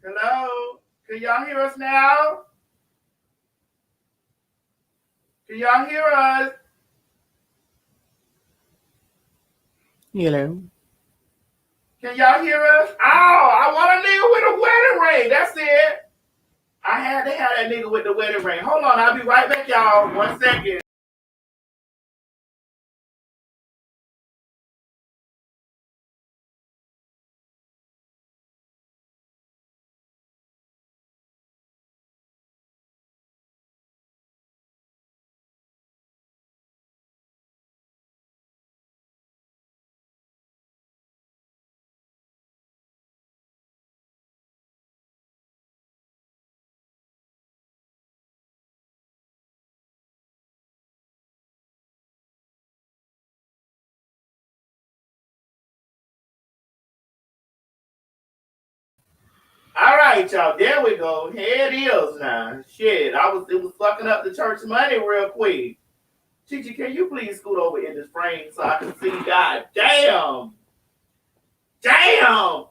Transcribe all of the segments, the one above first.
Hello? Can y'all hear us now? Can y'all hear us? Hello. Can y'all hear us? Oh, I want a nigga with a wedding ring. That's it. I had to have that nigga with the wedding ring. Hold on, I'll be right back, y'all. 1 second. All right, y'all. There we go. Here it is now. Shit, it was fucking up the church money real quick. Chichi, can you please scoot over in this frame so I can see? God damn. Damn.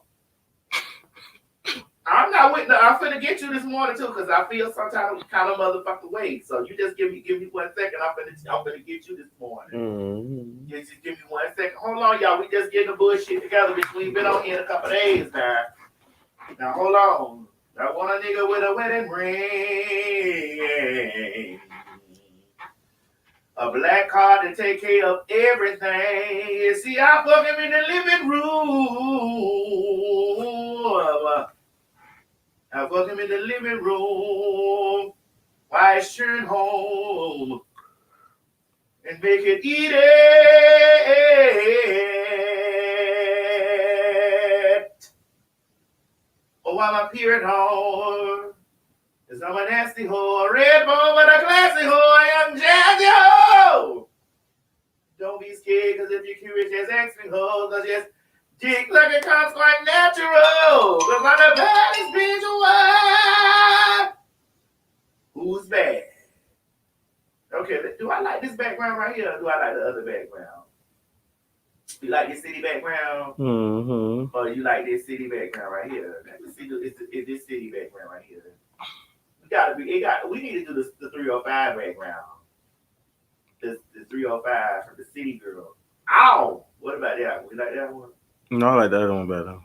I'm not with I'm finna get you this morning too, because I feel some kind of motherfucking way. So you just give me 1 second. I'm finna get you this morning. Mm-hmm. Just give me 1 second. Hold on, y'all. We just getting the bullshit together because we've been on here in a couple days now. Now hold on. I want a nigga with a wedding ring. A black card to take care of everything. See, I fuck him in the living room. I fuck him in the living room. White shirt home. And make it eat it. Oh, while my period home. Cause I'm a nasty hoe, a red bone, but a classy hoe, I am jazzy hoe. Don't be scared, cause if you're curious, just ask me hoe, cause just dick like it comes quite natural. Cause I'm the baddest bitch alive. Who's bad? Okay, do I like this background right here, or do I like the other background? You like this city background? Mm-hmm. Or you like this city background right here? Let me see, it's this city background right here. We need to do the 305 background. The 305 from the city girl. Ow! What about that one? You like that one? No, I like that one better.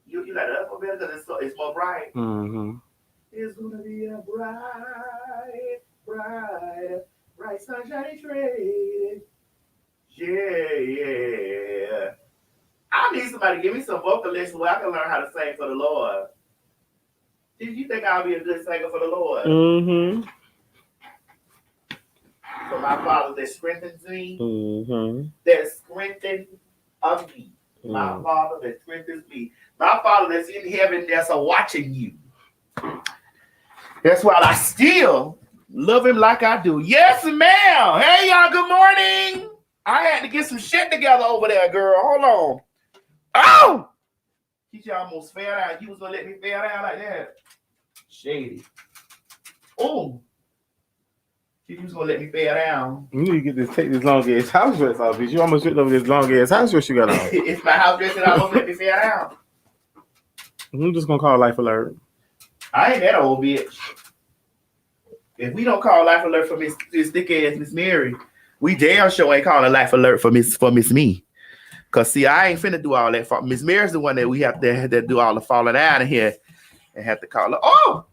You like that one better because it's more bright? Mm-hmm. It's gonna be a bright sunshiny trade. Yeah. I need somebody to give me some vocal lessons where I can learn how to sing for the Lord. Did you think I'll be a good singer for the Lord? Mm-hmm. For my Father that strengthens me. Mm-hmm. That strengthens me. My Father that strengthens me. My Father that's in heaven that's watching you. That's why I still love him like I do. Yes, ma'am. Hey, y'all, good morning. I had to get some shit together over there, girl. Hold on. Oh! She almost fell down. You was going to let me fall down like that. Shady. Oh. She was going to let me fall down. You need to take this long ass house dress off, bitch. You almost ripped over this long ass house dress you got on. It's my house dress that almost let me fall down. I'm just going to call Life Alert. I ain't that old bitch. If we don't call Life Alert for Miss thick ass Miss Mary, we damn sure ain't calling Life Alert for Miss Me. Cause see, I ain't finna do all that. Miss Mary's the one that we have to do all the falling out of here and have to call her. Oh,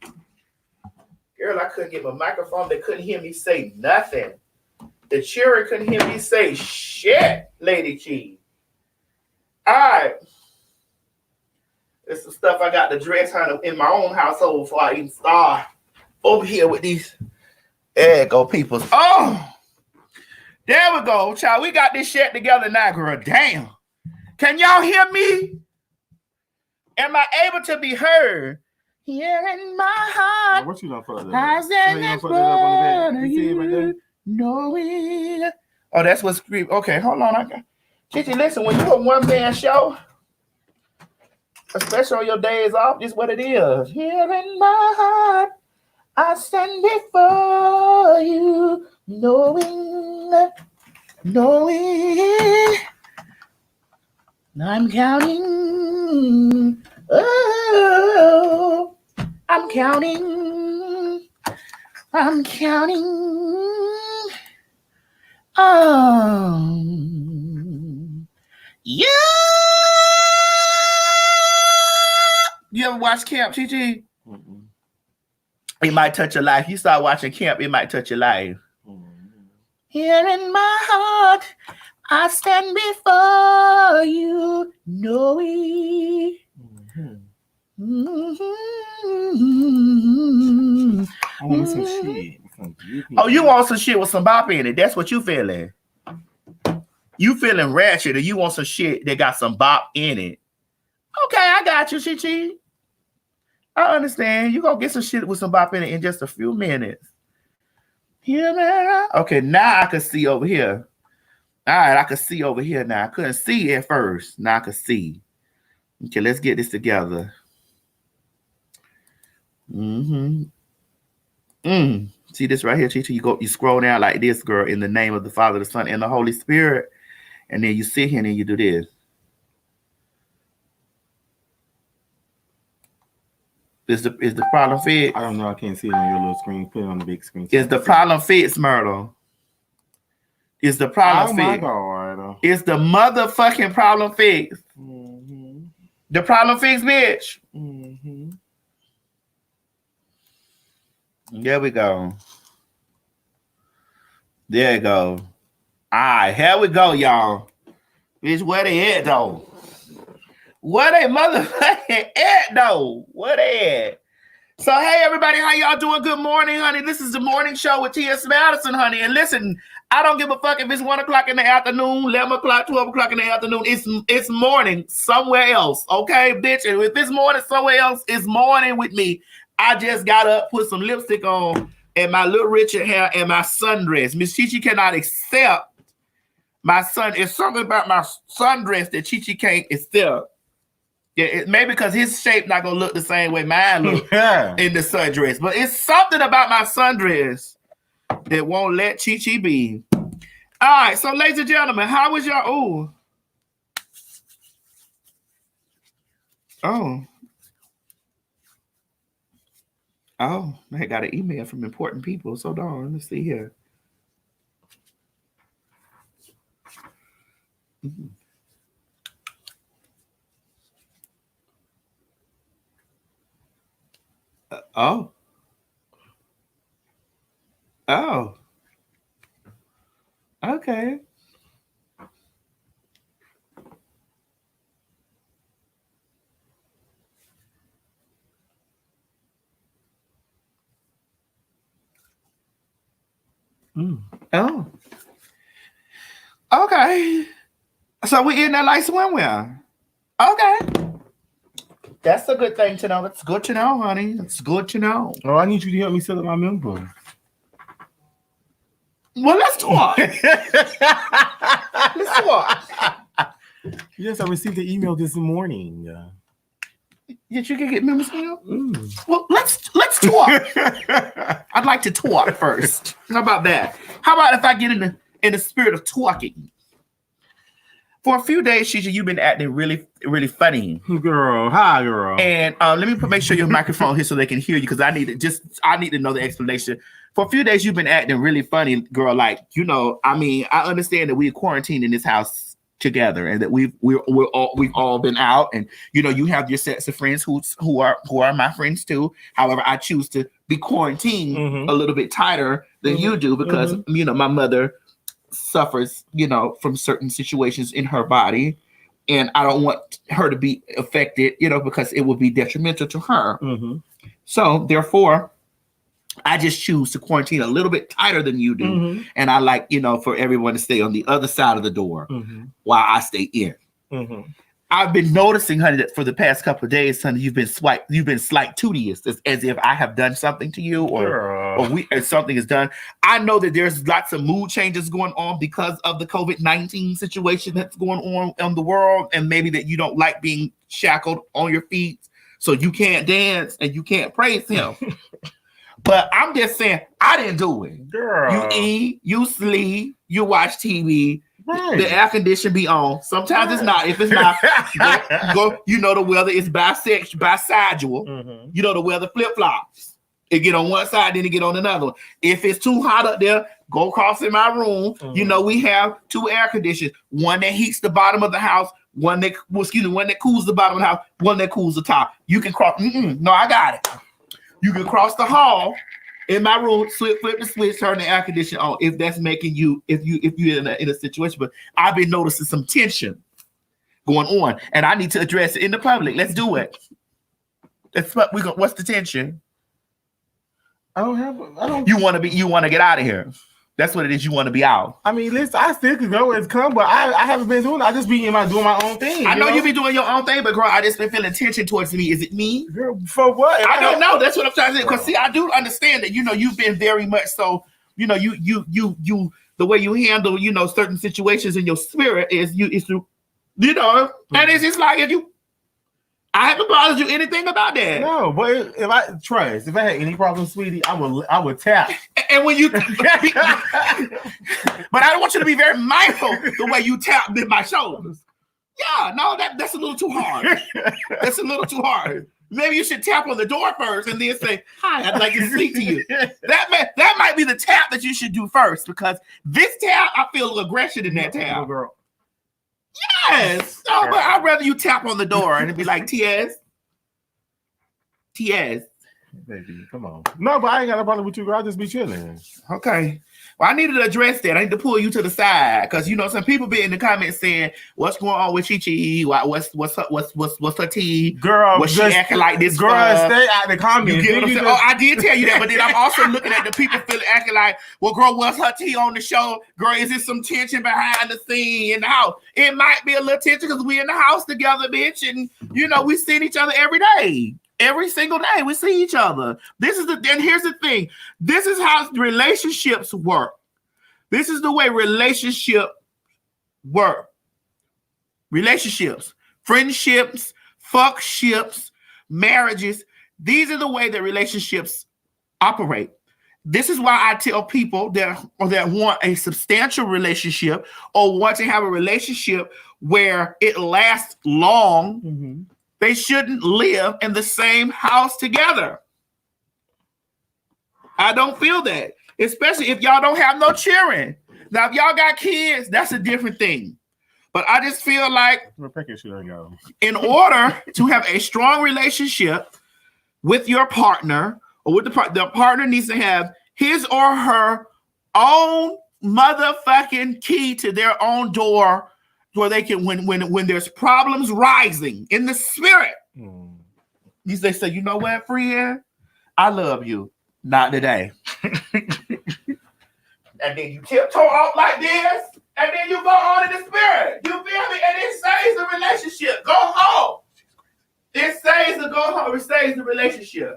girl, I couldn't get my microphone. They couldn't hear me say nothing. The children couldn't hear me say shit, Lady G. All right. There's some stuff I got to dress her in my own household before I even start over here with these. There you go, people. Oh, there we go, child. We got this shit together now, girl. Damn. Can y'all hear me? Am I able to be heard? Here in my heart. What you done for that? I stand in front of you, knowing. Oh, that's what's creep. Okay, hold on. Chichi, listen, when you're a one-man show, especially on your days off, this is what it is. Here in my heart, I stand before you, knowing. I'm counting. Oh. I'm counting. I'm counting. Yeah. You ever watch Camp, Chi? It might touch your life. You start watching Camp, it might touch your life. Here in my heart, I stand before you, knowing. I want some shit. Oh, you want some shit with some bop in it. That's what you feeling. You feeling ratchet, or you want some shit that got some bop in it. Okay, I got you, Chi. I understand. You gonna get some shit with some bop in it in just a few minutes. Okay, now I can see over here. All right, I can see over here now. I couldn't see at first. Now I can see. Okay, let's get this together. See this right here, Chi? You scroll down like this, girl, in the name of the Father, the Son, and the Holy Spirit. And then you sit here and then you do this. Is the problem fixed? I don't know. I can't see it on your little screen. Put it on the big screen. Is the problem fixed, Myrtle? Is the problem fixed? Oh, my God. Is the motherfucking problem fixed? The problem fixed, bitch? There we go. There you go. All right, here we go, y'all. Bitch, where they at, though? Where they motherfucking at, though? Where they at? So, hey, everybody, how y'all doing? Good morning, honey. This is the morning show with T.S. Madison, honey. And listen, I don't give a fuck if it's 1 o'clock in the afternoon, 11 o'clock, 12 o'clock in the afternoon. It's morning somewhere else, okay, bitch? And if it's morning somewhere else, it's morning with me. I just got up, put some lipstick on, and my little Richard hair and my sundress. Miss Chi cannot accept my son. It's something about my sundress that Chi can't accept. Yeah, maybe because his shape not gonna look the same way mine look in the sundress. But it's something about my sundress that won't let Chi be. All right, so ladies and gentlemen, how was your Oh, I got an email from important people. So darn, let me see here. Oh. Okay. Oh. Okay. So we in there like swimwear. Okay. That's a good thing to know. That's good to know, honey. That's good to know. Oh, I need you to help me set up my member. Well, let's talk. Let's talk. Yes, I received the email this morning. Did you get members now? Well, let's talk. I'd like to talk first. How about that? How about if I get in the spirit of talking? For a few days, Shisha, you've been acting really, really funny. Girl, hi, girl. And let me make sure your microphone here so they can hear you, because I need to know the explanation. For a few days, you've been acting really funny, girl. Like, I mean, I understand that we're quarantined in this house together, and that we've all been out, and you have your sets of friends who are my friends too. However, I choose to be quarantined a little bit tighter than you do, because my mother suffers, from certain situations in her body, and I don't want her to be affected, because it will be detrimental to her. So therefore, I just choose to quarantine a little bit tighter than you do, and I like, for everyone to stay on the other side of the door while I stay in. I've been noticing, honey, that for the past couple of days, honey, you've been slight tootiest, as if I have done something to you, or something is done. I know that there's lots of mood changes going on because of the COVID-19 situation that's going on in the world, and maybe that you don't like being shackled on your feet, so you can't dance and you can't praise him. But I'm just saying, I didn't do it. Girl. You eat, you sleep, you watch TV. Right. The air condition be on. Sometimes it's not. If it's not, go. You know the weather is bisexual. Mm-hmm. You know the weather flip flops. It get on one side, then it get on another one. If it's too hot up there, go across in my room. Mm-hmm. You know we have 2 air conditioners. One that heats the bottom of the house. One that cools the bottom of the house. One that cools the top. You can cross. No, I got it. You can cross the hall in my room, flip the switch, turn the air conditioner on. If that's making you, if you're in a situation, but I've been noticing some tension going on, and I need to address it in the public. Let's do it. That's what what's the tension? I don't. You want to get out of here. That's what it is. You want to be out. I mean, listen, I still can go and come, but I haven't been doing it. I just be doing my own thing. I know you be doing your own thing, but girl, I just been feeling tension towards me. Is it me? Girl, for what? I don't know. That's what I'm trying to say. Because see, I do understand that, you've been very much so, you the way you handle, certain situations in your spirit is through, and it's just like I haven't bothered you anything about that. No, but if I had any problems, sweetie, I would tap. And when you, but I don't want you to be very mindful the way you tap my shoulders. Yeah, no, that's a little too hard. That's a little too hard. Maybe you should tap on the door first and then say, "Hi, I'd like to speak to you." That might be the tap that you should do first, because this tap, I feel aggression in that tap. Girl. Yes. No, but I'd rather you tap on the door and it'd be like, TS. Baby, come on. No, but I ain't got a problem with you, girl. I'll just be chilling. Okay. Well, I needed to address that. I need to pull you to the side, because some people be in the comments saying, "What's going on with Chi? What's her tea? Girl, what's she acting like this? Girl, stay out the comments. You get what I'm saying? Oh, I did tell you that, but then I'm also looking at the people acting like, "Well, girl, what's her tea on the show? Girl, is there some tension behind the scene in the house?" It might be a little tension because we in the house together, bitch, and we see each other every day. Every single day we see each other. And here's the thing. This is how relationships work. This is the way relationships work. Relationships, friendships, fuckships, marriages. These are the way that relationships operate. This is why I tell people that want a substantial relationship or want to have a relationship where it lasts long. Mm-hmm. They shouldn't live in the same house together. I don't feel that, especially if y'all don't have no children. Now, if y'all got kids, that's a different thing. But I just feel like in order to have a strong relationship with your partner, or with the partner needs to have his or her own motherfucking key to their own door, where they can, when there's problems rising in the spirit, they say, "You know what, friend? I love you. Not today." And then you tiptoe out like this, and then you go on in the spirit. You feel me? And it saves the relationship. Go home. It saves the go home. It saves the relationship.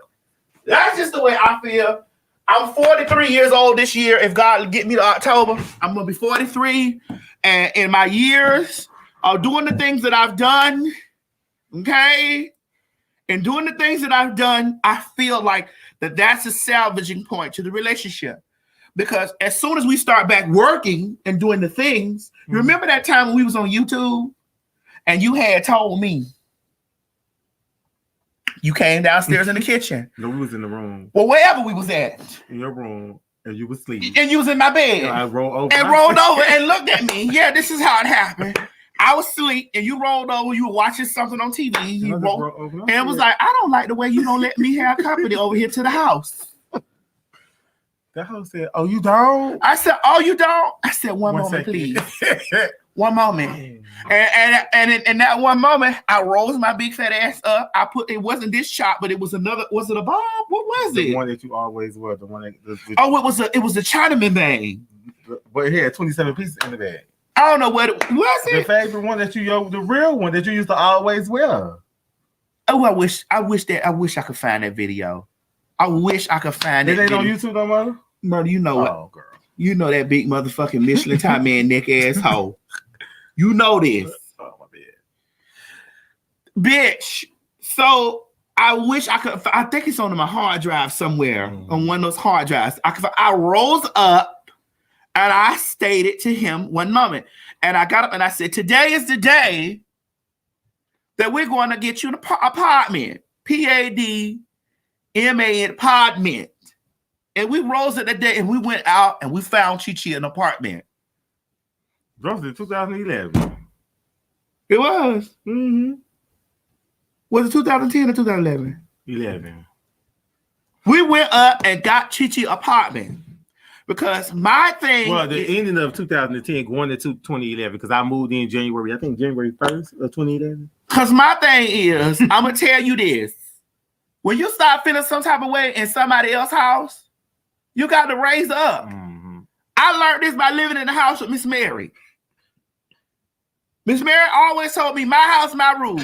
That's just the way I feel. I'm 43 years old this year. If God get me to October, I'm going to be 43. And in my years of doing the things that I've done, okay, and doing the things that I've done, I feel like that's a salvaging point to the relationship. Because as soon as we start back working and doing the things, you remember that time when we was on YouTube and you had told me, you came downstairs in the kitchen. No, we was in the room. Well, wherever we was at. In your room. And you was asleep. And you was in my bed. I rolled over. And rolled over and looked at me. Yeah, this is how it happened. I was asleep and you rolled over. You were watching something on TV. You rolled over. And it was like, I don't like the way you don't let me have company over here to the house. That house said, "Oh, you don't?" I said, "Oh, you don't?" I said, one moment, please. One moment. And in that one moment, I rose my big fat ass up. It wasn't this chop, but it was another. Was it a bomb? What was it? The one that you always were. The one that. It was the Chinaman bang. But it had 27 pieces in the bag. I don't know what it was. The favorite one that the real one that you used to always wear. Oh, I wish I could find that video. I wish I could find it. It ain't on YouTube no more? Murder, you know what? Oh, girl. You know that big motherfucking Michelin time man neck asshole. You know this. Oh, my bad. Bitch. So I wish I could. I think it's on my hard drive somewhere, on one of those hard drives. I rose up and I stated to him one moment. And I got up and I said, today is the day that we're going to get you an apartment. P-A-D-M-A, apartment. And we rose at that day and we went out and we found Chi an apartment. That was in 2011. It was. Mm-hmm. Was it 2010 or 2011? 11. We went up and got Chi apartment. Because my thing... Well, the ending of 2010 going into 2011 because I moved in January, I think January 1st of 2011. Because my thing is, I'm going to tell you this. When you start feeling some type of way in somebody else's house, you got to raise up. Mm-hmm. I learned this by living in the house with Miss Mary. Miss Mary always told me, my house, my rules.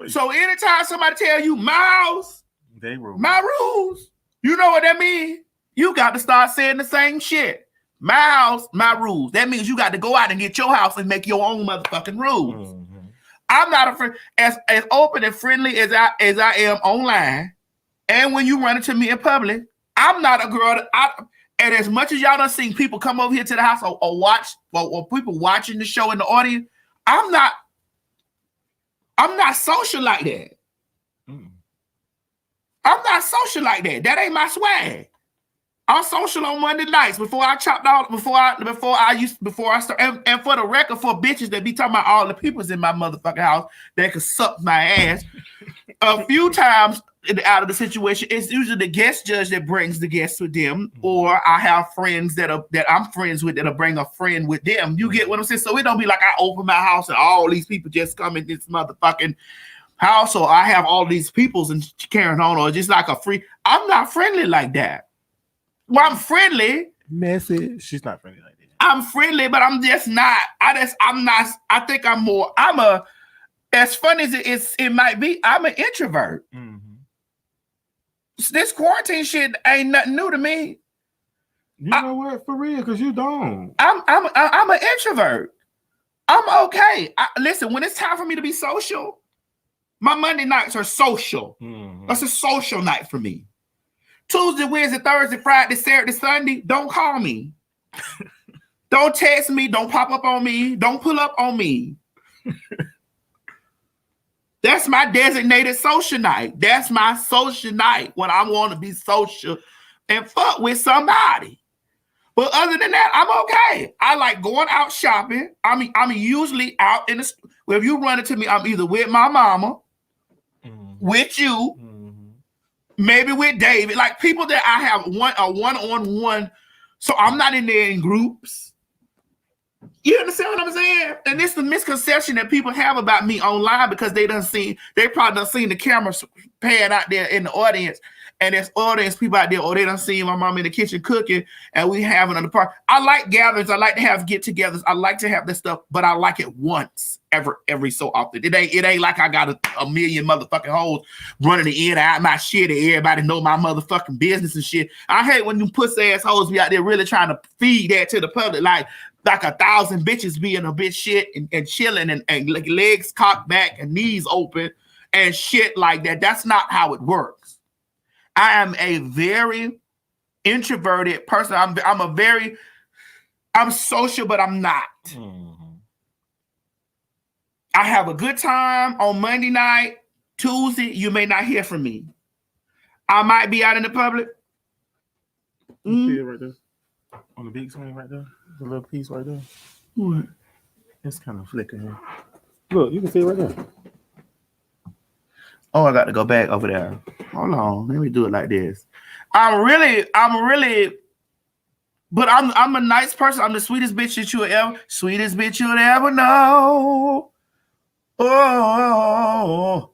So anytime somebody tell you my house, my rules, you know what that means? You got to start saying the same shit. My house, my rules. That means you got to go out and get your house and make your own motherfucking rules. Mm-hmm. I'm not a friend as open and friendly as I am online. And when you run into me in public, I'm not a girl and as much as y'all done seen people come over here to the house or watch or people watching the show in the audience, I'm not social like that. Mm. I'm not social like that. That ain't my swag. I'm social on Monday nights before I start. And for the record, for bitches that be talking about all the people's in my motherfucking house that could suck my ass, a few times out of the situation, it's usually the guest judge that brings the guests with them, or I have friends that I'm friends with that'll bring a friend with them. You get what I'm saying? So it don't be like I open my house and all these people just come in this motherfucking house, or I have all these peoples and carrying on, or just like a free. I'm not friendly like that. Well, I'm friendly. Messy. She's not friendly like that. I'm friendly, but I'm just not. I'm not. I think I'm more. As funny as it might be, I'm an introvert. Mm-hmm. This quarantine shit ain't nothing new to me. You know what? For real, because you don't. I'm an introvert. I'm okay. Listen, when it's time for me to be social, my Monday nights are social. Mm-hmm. That's a social night for me. Tuesday, Wednesday, Thursday, Friday, Saturday, Sunday, don't call me. Don't text me. Don't pop up on me. Don't pull up on me. That's my designated social night. That's my social night when I want to be social and fuck with somebody. But other than that, I'm okay. I like going out shopping. I'm usually out in the... Well, if you run into me, I'm either with my mama, with you, maybe with David, like people that I have one-on-one. So I'm not in there in groups. You understand what I'm saying? And this is the misconception that people have about me online because they probably done seen the camera pan out there in the audience. And there's audience people out there, or they done seen my mom in the kitchen cooking and we having an party. I like gatherings. I like to have get-togethers. I like to have this stuff, but I like it once every so often. It ain't like I got a million motherfucking hoes running the in and out my shit and everybody know my motherfucking business and shit. I hate when you pussy ass hoes be out there really trying to feed that to the public like 1,000 bitches being a bitch shit and chilling and legs cocked back and knees open and shit like that. That's not how it works. I am a very introverted person. I'm social, but I'm not. Mm-hmm. I have a good time on Monday night. Tuesday, you may not hear from me. I might be out in the public. You see it right there? On the big screen right there? The little piece right there? What? It's kind of flickering. Look, you can see it right there. Oh, I got to go back over there. Hold on. Let me do it like this. I'm really, but I'm a nice person. I'm the sweetest bitch that you'll ever know. Oh.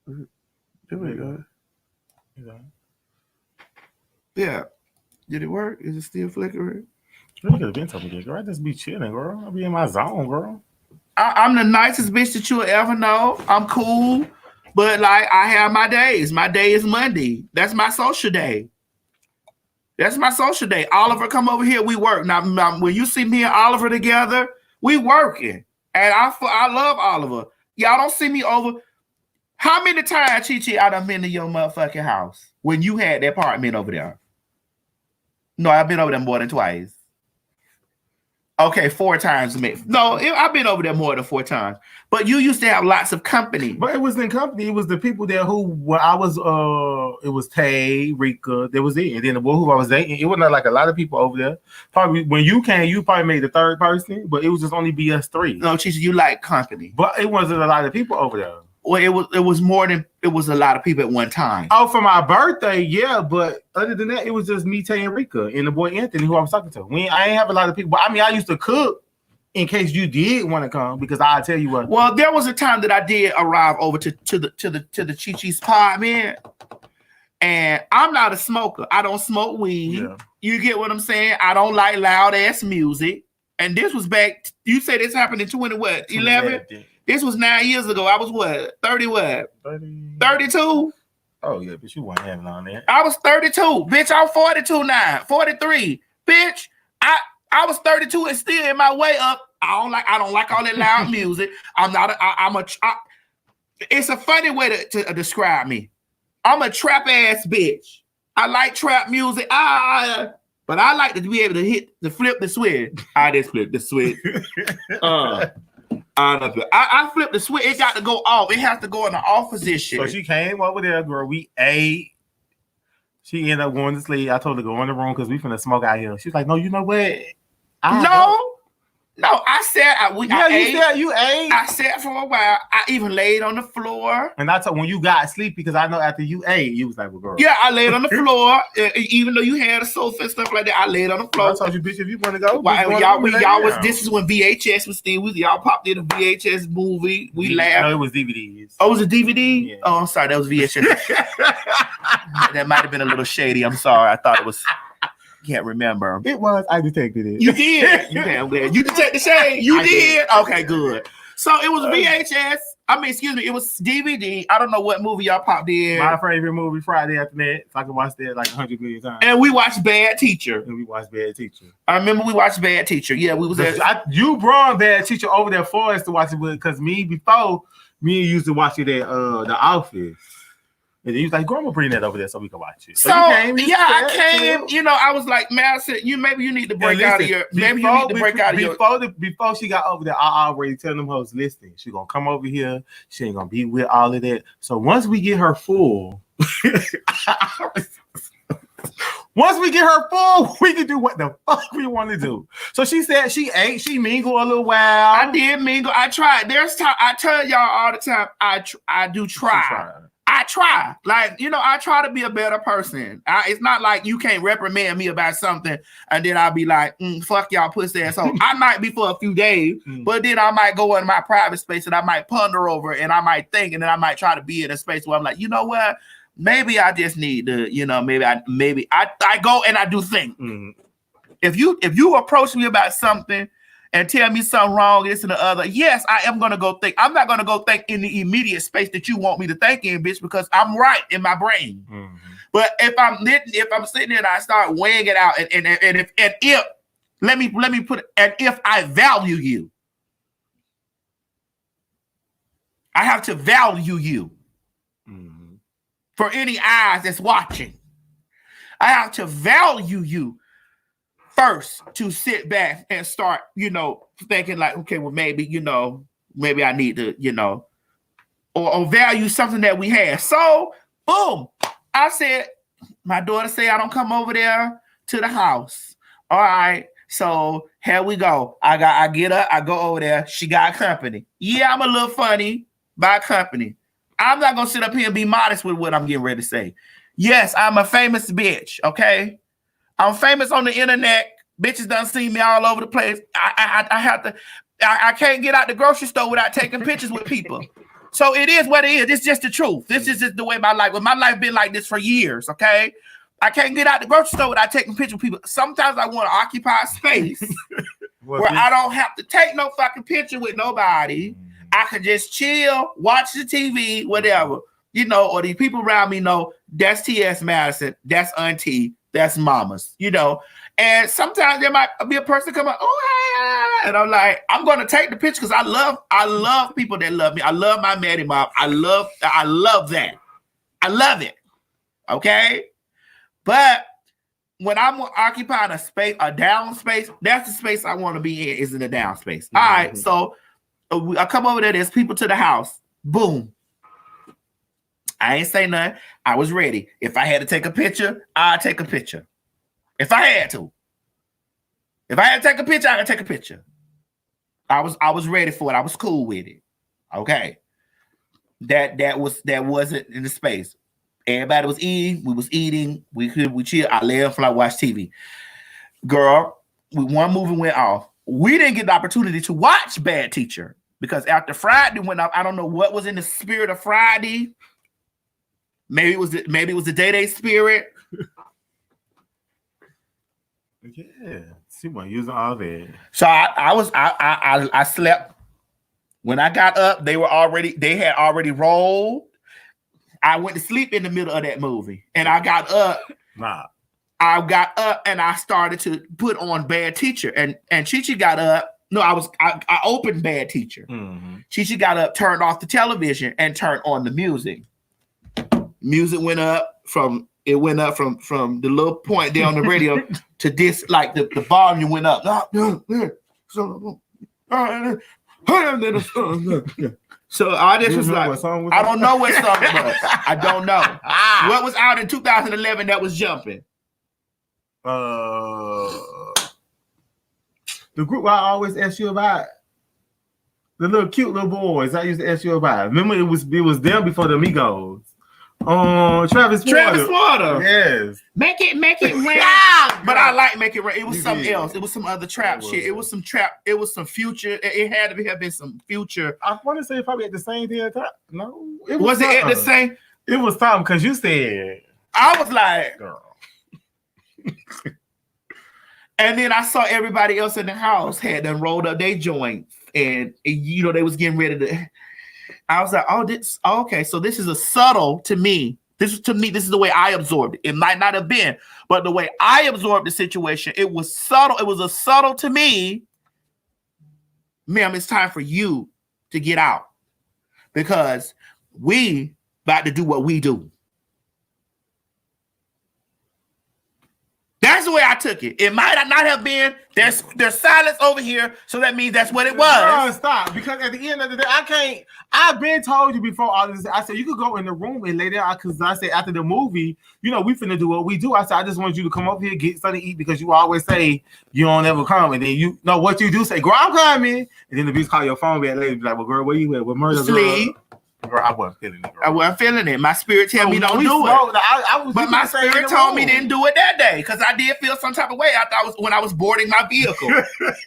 There we go. Yeah. Did it work? Is it still flickering? You could have been talking to me, girl. I just be chilling, girl. I'll be in my zone, girl. I'm the nicest bitch that you'll ever know. I'm cool. But like I have my days. My day is Monday. That's my social day. Oliver come over here. We work. Now when you see me and Oliver together, we working. And I love Oliver. Y'all don't see me over. How many times, Chi, I done been to your motherfucking house when you had that apartment over there? No, I've been over there more than twice. Okay, 4 times. No, I've been over there more than 4 times. But you used to have lots of company. But it was in company. It was the people there who, when I was, it was Tay, Rika, there was it. And then the boy who I was dating, it wasn't like a lot of people over there. Probably when you came, you probably made the 3rd person, but it was just only be us 3. No, Chicha, you like company. But it wasn't a lot of people over there. Well, it was more than it was a lot of people at one time. Oh, for my birthday, yeah. But other than that, it was just me, Tay, and Rika, and the boy Anthony, who I was talking to. I ain't have a lot of people. But I mean, I used to cook in case you did want to come, because I'll tell you what. Well, there was a time that I did arrive over to the Chi-Chi's pod, man. And I'm not a smoker. I don't smoke weed. Yeah. You get what I'm saying? I don't like loud ass music. And this was back. You say this happened in 11? This was 9 years ago. I was what? 30 what? 32? Oh, yeah, but you weren't having on that. I was 32. Bitch, I'm 42 now. 43. Bitch, I was 32 and still in my way up. I don't like all that loud music. It's a funny way to describe me. I'm a trap ass bitch. I like trap music. But I like to be able to flip the switch. I just flip the switch. I flipped the switch. It got to go off. It has to go in the off position. So she came over there, girl. We ate. She ended up going to sleep. I told her to go in the room because we finna smoke out here. She's like, no, you know what? No, I said you ate. I sat for a while. I even laid on the floor. And I told when you got sleepy, because I know after you ate, you was like, well, girl. Yeah, I laid on the floor. Even though you had a sofa and stuff like that, I laid on the floor. I told you, bitch, if you want to go. This is when VHS was still with y'all popped in a VHS movie. We laughed. No, it was DVDs. Oh, it was a DVD? Yeah. Oh, I'm sorry, that was VHS. That might have been a little shady. I'm sorry. I thought it was. Can't remember. It was. I detected it. You did. You detected shade. You did. Okay, good. So it was VHS. It was DVD. I don't know what movie y'all popped in. My favorite movie, Friday After That. So I can watch that like 100 million times. And we watched Bad Teacher. I remember we watched Bad Teacher. Yeah, we was there. You brought Bad Teacher over there for us to watch it with, because me used to watch it at The Office. And then he was like, "Grandma, bring that over there so we can watch it." So I came. You know, I was like, Madison, maybe you need to break out of your. Maybe you need to break out of your. Before she got over there, I already tell them hoes, listen, she gonna come over here. She ain't gonna be with all of that. So once we get her full, we can do what the fuck we want to do. So she said she ate, she mingled a little while. I did mingle. I tried. There's time. I tell y'all all the time. I do try. I try. I try to be a better person. It's not like you can't reprimand me about something and then I'll be like, fuck y'all pussy asshole. I might be for a few days, but then I might go in my private space and I might ponder over it and I might think, and then I might try to be in a space where I'm like, you know what? Maybe I just need to, maybe I go and I do think. If you approach me about something and tell me something wrong, this and the other, yes, I am going to go think. I'm not going to go think in the immediate space that you want me to think in, bitch, because I'm right in my brain. But if I'm sitting there and I start weighing it out, and if let me put it, and if I value you, I have to value you for any eyes that's watching. I have to value you first to sit back and start, thinking like, okay, well, maybe I need to, or value something that we have. So, boom, I said, my daughter say I don't come over there to the house. All right, so here we go. I get up, I go over there. She got company. Yeah, I'm a little funny by company. I'm not gonna sit up here and be modest with what I'm getting ready to say. Yes, I'm a famous bitch. Okay. I'm famous on the internet. Bitches done seen me all over the place. I can't get out the grocery store without taking pictures with people. So it is what it is. It's just the truth. This is just the way my life. Well, my life been like this for years. Okay, I can't get out the grocery store without taking pictures with people. Sometimes I want to occupy space where I don't have to take no fucking picture with nobody. I can just chill, watch the TV, whatever. Or these people around me know that's T.S. Madison, that's Auntie, that's Mama's, And sometimes there might be a person come up, and I'm like, I'm gonna take the picture because I love people that love me. I love my Maddie mom. I love that. I love it. Okay, but when I'm occupying a space, a down space, that's the space I want to be in, is in the down space. All right, so I come over there, there's people to the house. Boom. I ain't say nothing. I was ready. If I had to take a picture, I'd take a picture. If I had to. If I had to take a picture, I could take a picture. I was ready for it. I was cool with it. Okay. That wasn't in the space. Everybody was eating. We was eating. We chill. I lay on fly, watch TV. Girl, one movie went off. We didn't get the opportunity to watch Bad Teacher because after Friday went off, I don't know what was in the spirit of Friday. Maybe it was the Day spirit. Yeah, she wasn't using all that. So I slept. When I got up, they had already rolled. I went to sleep in the middle of that movie, and I got up. I got up and I started to put on Bad Teacher, and Chi-Chi got up. No, I opened Bad Teacher. Mm-hmm. Chi-Chi got up, turned off the television, and turned on the music. Music went up from the little point there on the radio to this, like the volume went up. So I just was like, I don't know what song it was. I don't know. What was out in 2011 that was jumping? The group I always ask you about. The little cute little boys I used to ask you about. Remember it was them before the Migos. Travis Porter. Yes. Make it rain. But I like Make It Rain. It was something else. It was some other trap shit. It was some trap. It was some Future. It had to have been some Future. I want to say probably at the same time. No. Was it at the same? It was time because you said. I was like. Girl. And then I saw everybody else in the house had them rolled up their joints. And they was getting ready to. I was like, okay, so this is a subtle to me. This is the way I absorbed it. It might not have been, but the way I absorbed the situation, it was subtle. It was a subtle to me. Ma'am, it's time for you to get out because we about to do what we do. That's the way I took it. It might not have been. There's silence over here, so that means that's what it was. No, stop. Because at the end of the day, I've been told you before all this. I said you could go in the room and lay down because I said after the movie, we finna do what we do. I said I just want you to come up here, get something to eat because you always say you don't ever come, and then you know what you do. Say, girl, I'm coming, and then the bitch call your phone back later, be like, well, girl, where you at? With murder, sleep. Girl, I wasn't feeling it. Girl. I wasn't feeling it. My spirit tell me don't do it. But my spirit told me didn't do it that day because I did feel some type of way when I was boarding my vehicle.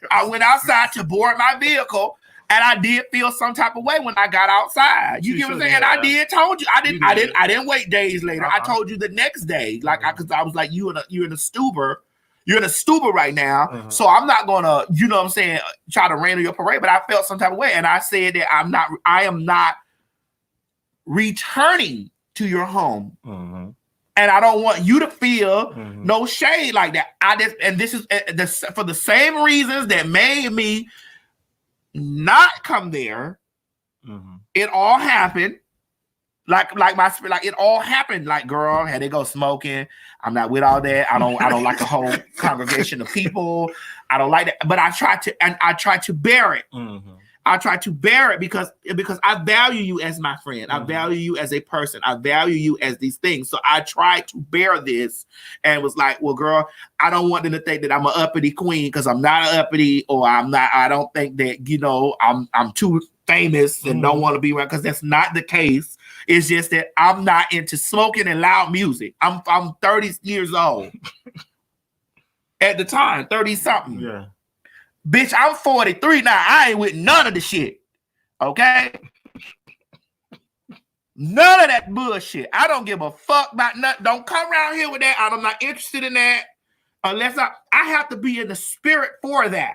I went outside to board my vehicle, and I did feel some type of way when I got outside. You get what I'm saying? And I did told you. I didn't wait days later. I told you the next day, because I was like, you're in a stupor. You're in a stupor right now, so I'm not gonna, try to rain on your parade. But I felt some type of way, and I said that I am not returning to your home, and I don't want you to feel no shade like that. This is for the same reasons that made me not come there. It all happened, like my spirit, like it all happened. Like, girl, had they go smoking. I'm not with all that. I don't like a whole congregation of people. I don't like that. But I try to bear it. I try to bear it because I value you as my friend. I value you as a person. I value you as these things. So I tried to bear this and was like, well, girl, I don't want them to think that I'm an uppity queen because I'm not an uppity, or I don't think that, I'm too famous and don't want to be around, because that's not the case. It's just that I'm not into smoking and loud music. I'm 30 years old at the time, 30 something. Yeah. Bitch, I'm 43 now. I ain't with none of the shit. Okay? None of that bullshit. I don't give a fuck about nothing. Don't come around here with that. I'm not interested in that. Unless I have to be in the spirit for that.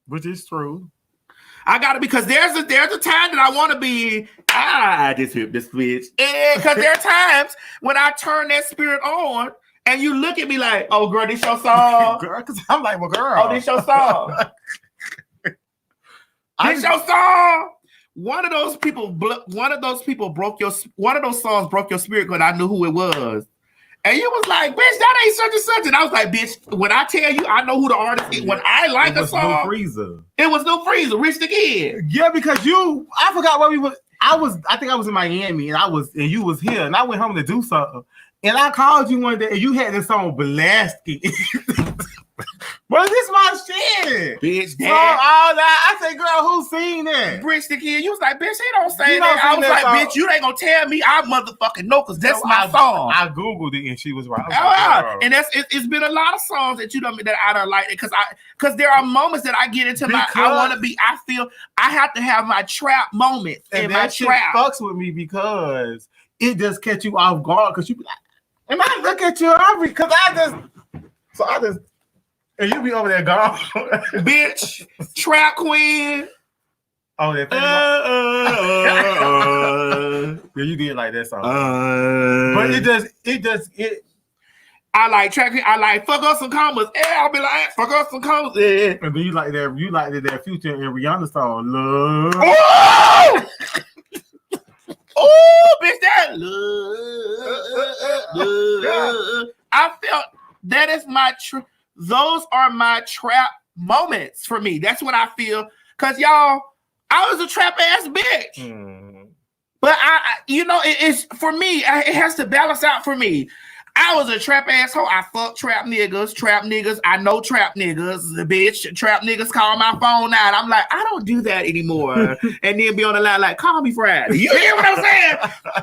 Which is true. I gotta, because there's a time that I want to be. Just hit the switch. Because there are times when I turn that spirit on. And you look at me like, oh, girl, this your song? Girl, because I'm like, well, girl. Oh, this your song? This your song? One of those songs broke your spirit because I knew who it was. And you was like, bitch, that ain't such and such. And I was like, bitch, when I tell you I know who the artist is, when I like a song, No Freezer. It was No Freezer, Rich the Kid. Yeah, because I forgot where we was. I think I was in Miami and you was here and I went home to do something. And I called you one day and you had this song blasting. But this my shit. Bitch, so all that. I said, girl, who seen that? Rich the Kid. You was like, bitch, he don't say that. I was like, song. Bitch, you ain't gonna tell me I motherfucking know because that's my song. I Googled it and she was right. And it's been a lot of songs that that I don't like it because there are moments that I get into I feel I have to have my trap moments and in that my shit trap. fucks with me because it just catch you off guard because you be like, and I look at you because I just and you be over there gone. Bitch, trap queen. Oh, that yeah, you did like that song. But it I like trap queen. I like fuck us some commas. Yeah, I'll be like, fuck us some commas. Yeah. And then you like that Future and Rihanna song, Love. Oh! Oh, bitch, that love. I felt that is those are my trap moments for me. That's what I feel. Cause y'all, I was a trap ass bitch. But it's for me, it has to balance out for me. I was a trap asshole. I fuck trap niggas. I know trap niggas, the bitch. Trap niggas call my phone now. And I'm like, I don't do that anymore. And then be on the line like, call me Friday. You hear what I'm saying?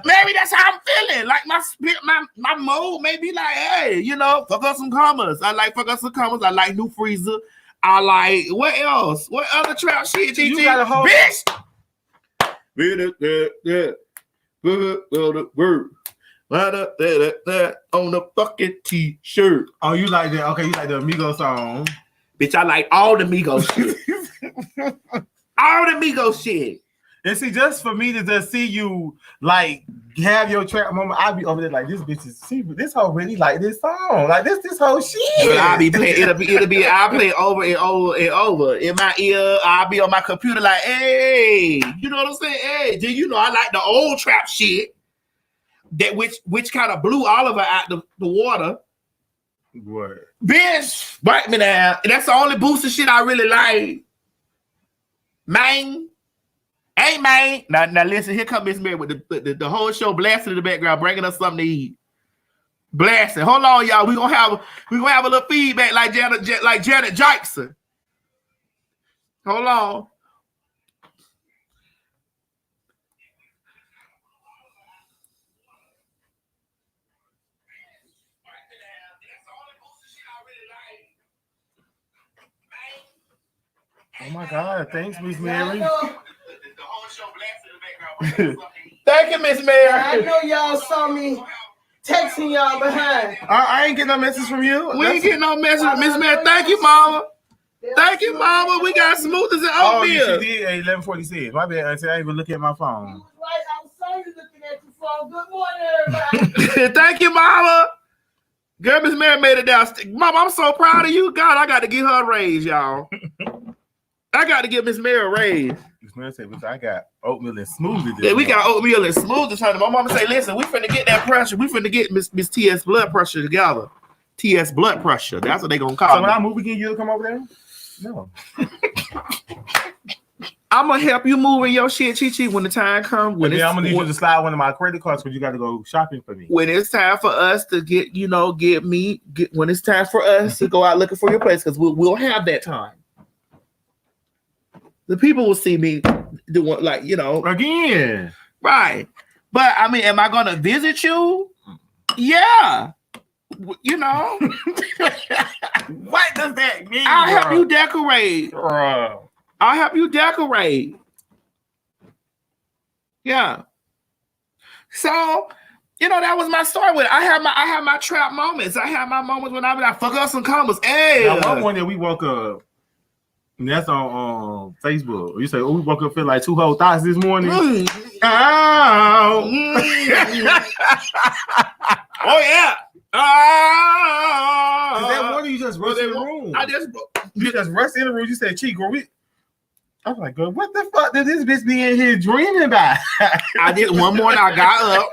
Maybe that's how I'm feeling. Like my mode may be like, hey, fuck us some commas. I like fuck us some commas. I like New Freezer. I like, what else? What other trap shit? You got a whole bitch. On the fucking t-shirt. Oh, you like that? Okay, you like the Migos song. Bitch, I like all the Migos shit. All the Migos shit. And see, just for me to just see you like have your trap moment, I'll be over there like this bitch is this whole really like this song. Like this whole shit. But I'll be playing, it'll be I'll play it over and over and over. In my ear, I'll be on my computer like, hey, you know what I'm saying? Hey, do you know I like the old trap shit? That which kind of blew Oliver out the water. What? Bitch, bite me now. And that's the only booster shit I really like. Man. Hey, man. Now listen, here comes Miss Mary with the whole show blasting in the background, bringing us something to eat. Blasting. Hold on, y'all. We're gonna have a little feedback like Janet Jackson. Hold on. Oh my God! Thanks, Miss Mary. Thank you, Miss Mary. I know y'all saw me texting y'all behind. I ain't getting no message from you. We ain't getting no message, Miss Mary. Thank you, Mama. Thank you, Mama. We got smoothies and oatmeal. Oh, she did 11:46. My bad. I said I ain't even looking at my phone. You was right. I saw you looking at your phone. Good morning, everybody. Thank you, Mama. Girl, Miss Mary made it down. Mama, I'm so proud of you. God, I got to give her a raise, y'all. I got to give Miss Mary a raise. Miss Mary said, I got oatmeal and smoothie. Yeah, we got oatmeal and smoothies. Honey. My mama say, listen, we finna get that pressure. We finna get Miss TS blood pressure together. TS blood pressure. That's what they gonna call So me. when I move again, you'll come over there? No. I'm gonna help you move in your shit, Chi when the time comes. I'm gonna need you to slide one of my credit cards because you got to go shopping for me. When it's time for us to get when it's time for us to go out looking for your place, because we'll have that time. The people will see me doing again, right? But I mean, am I gonna visit you? Yeah, you know. What does that mean? I'll help you decorate. I'll help you decorate. Yeah. So, that was my story with it. I have my trap moments. I have my moments when I be like, fuck up some commas. Hey. Now, one day we woke up, and that's on Facebook. You say, we woke up feel like two whole thoughts this morning. Oh, oh yeah. That morning you just rushed in the room. You just rushed in the room. You said, "Chi, girl, I was like, girl, what the fuck did this bitch be in here dreaming about? I did one morning. I got up,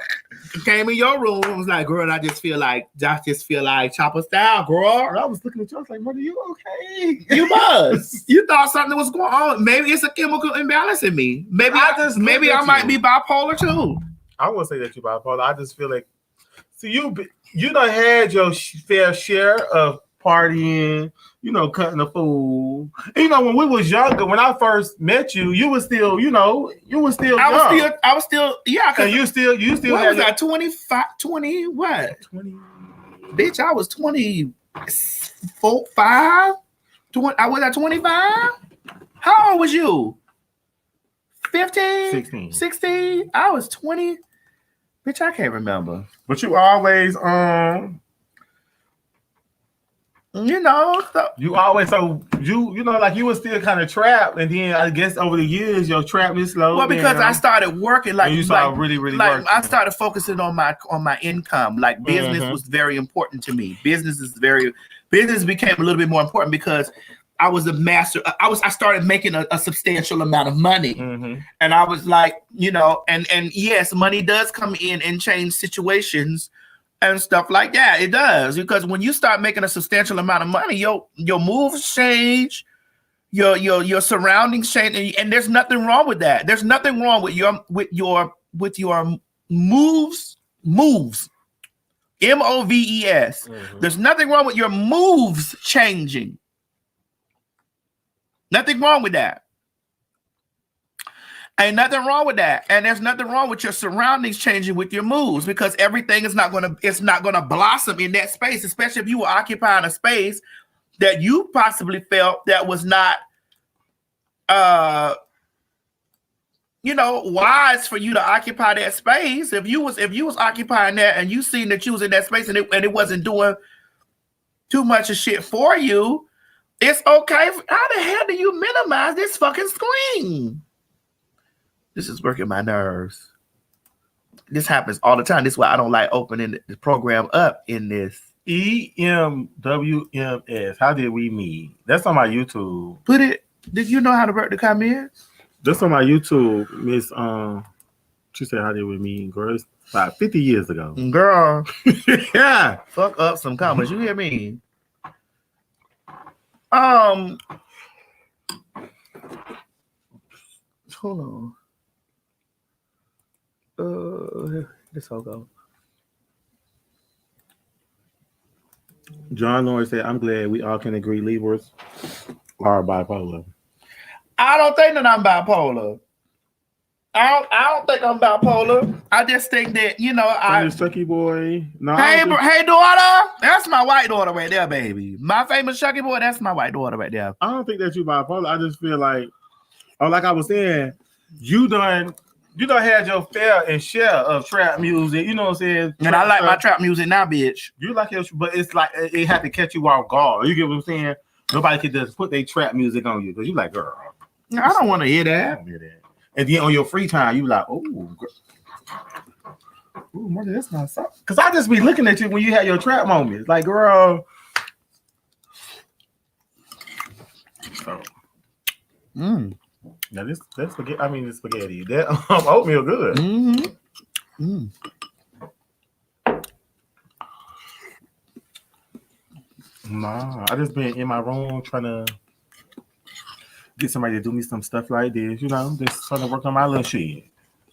came in your room, and was like, "Girl, I just feel like Chopper style, girl." I was looking at you. I was like, "Mother, you okay?" You was. You thought something was going on. Maybe it's a chemical imbalance in me. Maybe I might be bipolar too. I won't say that you're bipolar. I just feel like, see, you done had your fair share of partying, cutting the fool. And, when we was younger, when I first met you, you was still, young. I was still, yeah. And you still what was that, 25, 20, what? 20. Bitch, I was 24, 5. I was at 25? How old was you? 15? 16. 16? I was 20. Bitch, I can't remember. But you always, you always, like you were still kind of trapped, and then I guess over the years your trap is slow. Well, because I started working, like you started really working. I started focusing on my income. Like business was very important to me. Business became a little bit more important because I was a master. I started making a substantial amount of money, and I was like, and yes, money does come in and change situations and stuff like that. It does, because when you start making a substantial amount of money, your moves change, your surroundings change, and there's nothing wrong with that. There's nothing wrong with your moves. Moves. There's nothing wrong with your moves changing. Nothing wrong with that. Ain't nothing wrong with that. And there's nothing wrong with your surroundings changing with your moves, because everything is not gonna blossom in that space, especially if you were occupying a space that you possibly felt that was not wise for you to occupy that space. If you was occupying that and you seen that you was in that space and it wasn't doing too much of shit for you, it's okay. How the hell do you minimize this fucking screen? This is working my nerves. This happens all the time. This is why I don't like opening the program up in this. EMWMS. How did we meet? That's on my YouTube. Did you know how to work the comments? That's on my YouTube, Miss. She said, "How did we meet?" Girl, it's about 50 years ago. Girl, yeah. Fuck up some comments. You hear me? Hold on. This all go. John Lawrence said, "I'm glad we all can agree Libras are bipolar." I don't think that I'm bipolar. I don't think I'm bipolar. I just think that Chucky boy. No, hey daughter, that's my white daughter right there, baby. My famous Chucky boy, that's my white daughter right there. I don't think that you bipolar. I just feel like, like I was saying, you done had your fair and share of trap music. You know what I'm saying? And I like my trap music now, bitch. You like it, but it's like it had to catch you off guard. You get what I'm saying? Nobody could just put their trap music on you because you like, girl. I don't want to hear that. I don't hear that. And then on your free time, you like, oh, mother, that's not something. Because I just be looking at you when you had your trap moments. Like, girl. So. Now that's spaghetti. I mean, the spaghetti. That oatmeal good. Nah, I just been in my room trying to get somebody to do me some stuff like this, just trying to work on my little shit.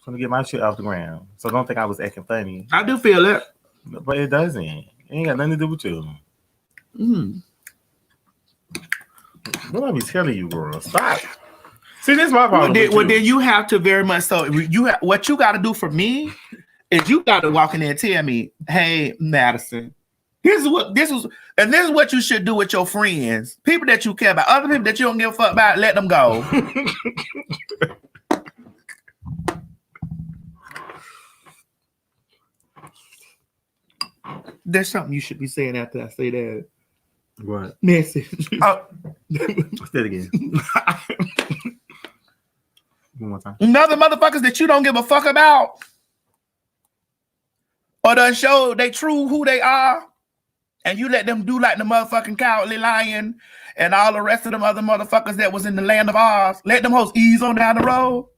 Trying to get my shit off the ground. So don't think I was acting funny. I do feel it. But it doesn't. It ain't got nothing to do with you. What I be telling you, girl? Stop. See, this is my problem. Well, then you have to very much so. What you got to do for me is you got to walk in there and tell me, "Hey, Madison, this is what you should do with your friends, people that you care about, other people that you don't give a fuck about. Let them go." There's something you should be saying after I say that. What? Message. Oh. Say it again. One more time. Another motherfuckers that you don't give a fuck about, or done show they true who they are. And you let them do like the motherfucking Cowardly Lion and all the rest of them other motherfuckers that was in the land of Oz. Let them hoes ease on down the road.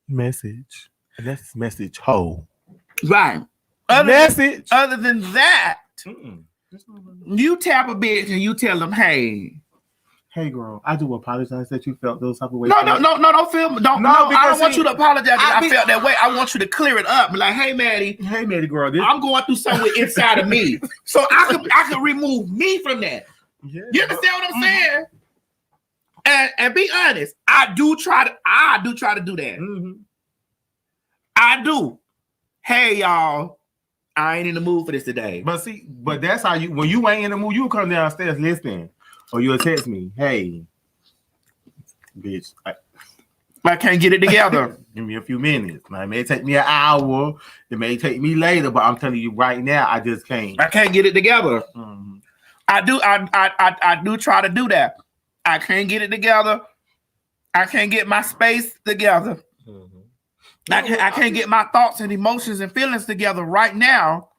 Message. And that's message hoe. Right. Message. Other than that, Mm-mm. you tap a bitch and you tell them, hey. Hey girl, I do apologize that you felt those type of ways. No, don't feel me. I don't want you to apologize. I felt that way. I want you to clear it up. Be like, hey Maddie, girl, I'm going through something inside of me. So I can remove me from that. Yeah, you understand what I'm saying? And be honest, I do try to do that. Mm-hmm. I do. Hey y'all, I ain't in the mood for this today. But that's how you, when you ain't in the mood, you come downstairs listening. Or you'll text me, hey, bitch, I can't get it together. Give me a few minutes. Now, it may take me an hour. It may take me later, but I'm telling you right now, I just can't. I can't get it together. Mm-hmm. I do try to do that. I can't get it together. I can't get my space together. Mm-hmm. I can't get my thoughts and emotions and feelings together right now.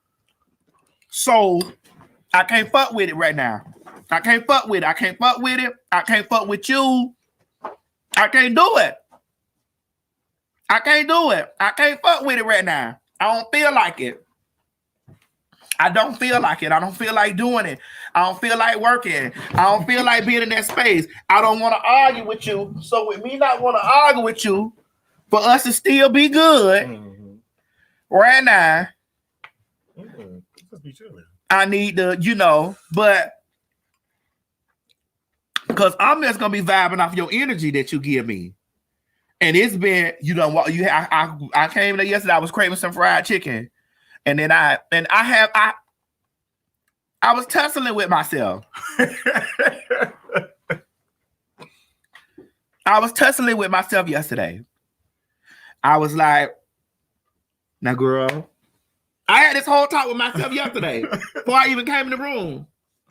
So I can't fuck with it right now. I can't fuck with it. I can't fuck with it. I can't fuck with you. I can't do it. I can't do it. I can't fuck with it right now. I don't feel like it. I don't feel like it. I don't feel like doing it. I don't feel like working. I don't feel like being in that space. I don't want to argue with you. So with me not want to argue with you, for us to still be good right now, I need to, but because I'm just gonna be vibing off your energy that you give me, and it's been I came there yesterday. I was craving some fried chicken, and then I was tussling with myself. I was tussling with myself yesterday. I was like, now, girl, I had this whole talk with myself yesterday before I even came in the room.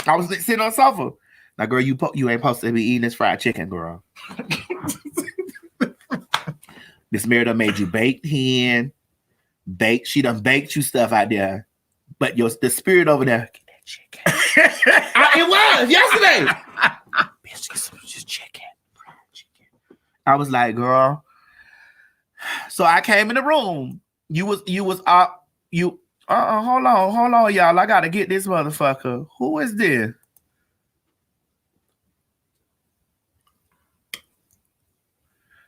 I was sitting on the sofa. Now, girl, you ain't supposed to be eating this fried chicken, girl. Miss Mary done made you baked hen, she done baked you stuff out there, but the spirit over there, get that chicken. It was yesterday. Bitch, get some just chicken, fried chicken. I was like, girl. So I came in the room. Hold on, y'all. I gotta get this motherfucker. Who is this?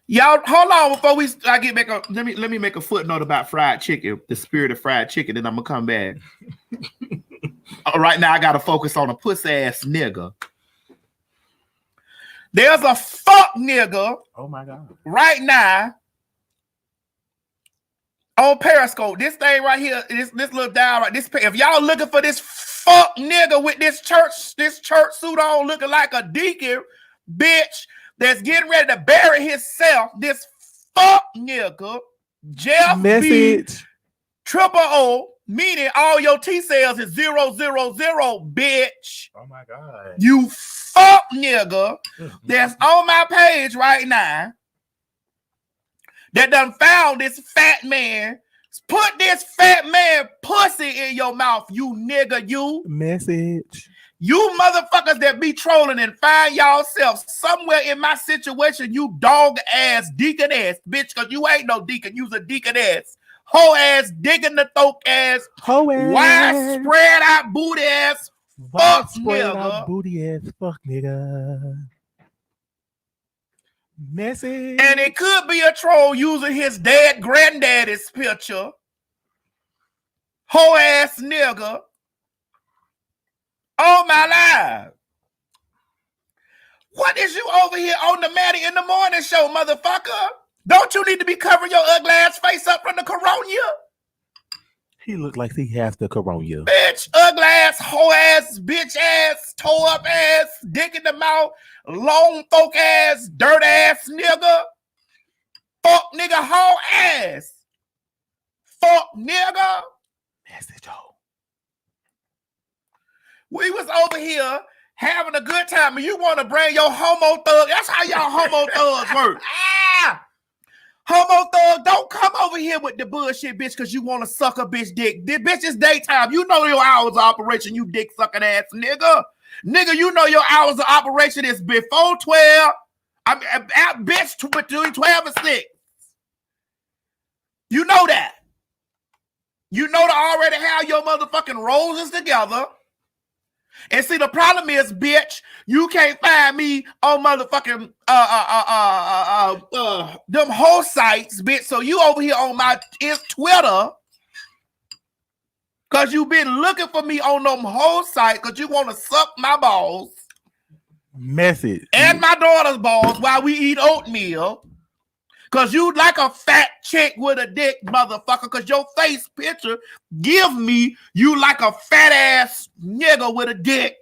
Y'all, hold on before I get back. Let me make a footnote about fried chicken, the spirit of fried chicken, then I'm gonna come back. Right now, I gotta focus on a pussy ass nigga. There's a fuck nigga. Oh my god! Right now, on Periscope, this thing right here, this little dial right. If y'all looking for this fuck nigga with this church suit on, looking like a deacon, bitch. That's getting ready to bury himself. This fuck nigga, Jeff Message. B. Triple O, meaning all your T cells is 000, bitch. Oh my god. You fuck nigga that's on my page right now that done found this fat man. Put this fat man pussy in your mouth, you nigga, you. Message. You motherfuckers that be trolling and find yourself somewhere in my situation, you dog ass, deacon ass, bitch, because you ain't no deacon, you's a deacon ass, hoe ass, digging the throat ass, hoe ass, wide spread out booty ass, fuck nigga. Booty ass, fuck nigga. Message. And it could be a troll using his dead granddaddy's picture. Hoe ass nigga. Oh my life. What is you over here on the Maddie in the morning show, motherfucker? Don't you need to be covering your ugly ass face up from the corona? He looked like he has the corona. Bitch, ugly ass, hoe ass, bitch ass, toe up ass, dick in the mouth, long folk ass, dirt ass nigga. Fuck nigga, hoe ass. Fuck nigga. Message hoe. We was over here having a good time, and you want to bring your homo thug. That's how y'all homo thugs work. Homo thug, don't come over here with the bullshit, bitch, because you want to suck a bitch dick. This bitch is daytime. You know your hours of operation, you dick sucking ass nigga. Nigga, you know your hours of operation is before 12. I'm at bitch between 12 and 6. You know that. You know to already have your motherfucking roses together. And see, the problem is, bitch, you can't find me on motherfucking them whole sites, bitch. So you over here on my Twitter, cause you been looking for me on them whole site, cause you want to suck my balls, message, and my daughter's balls while we eat oatmeal. Cause you like a fat chick with a dick, motherfucker. Cause your face picture give me you like a fat ass nigga with a dick.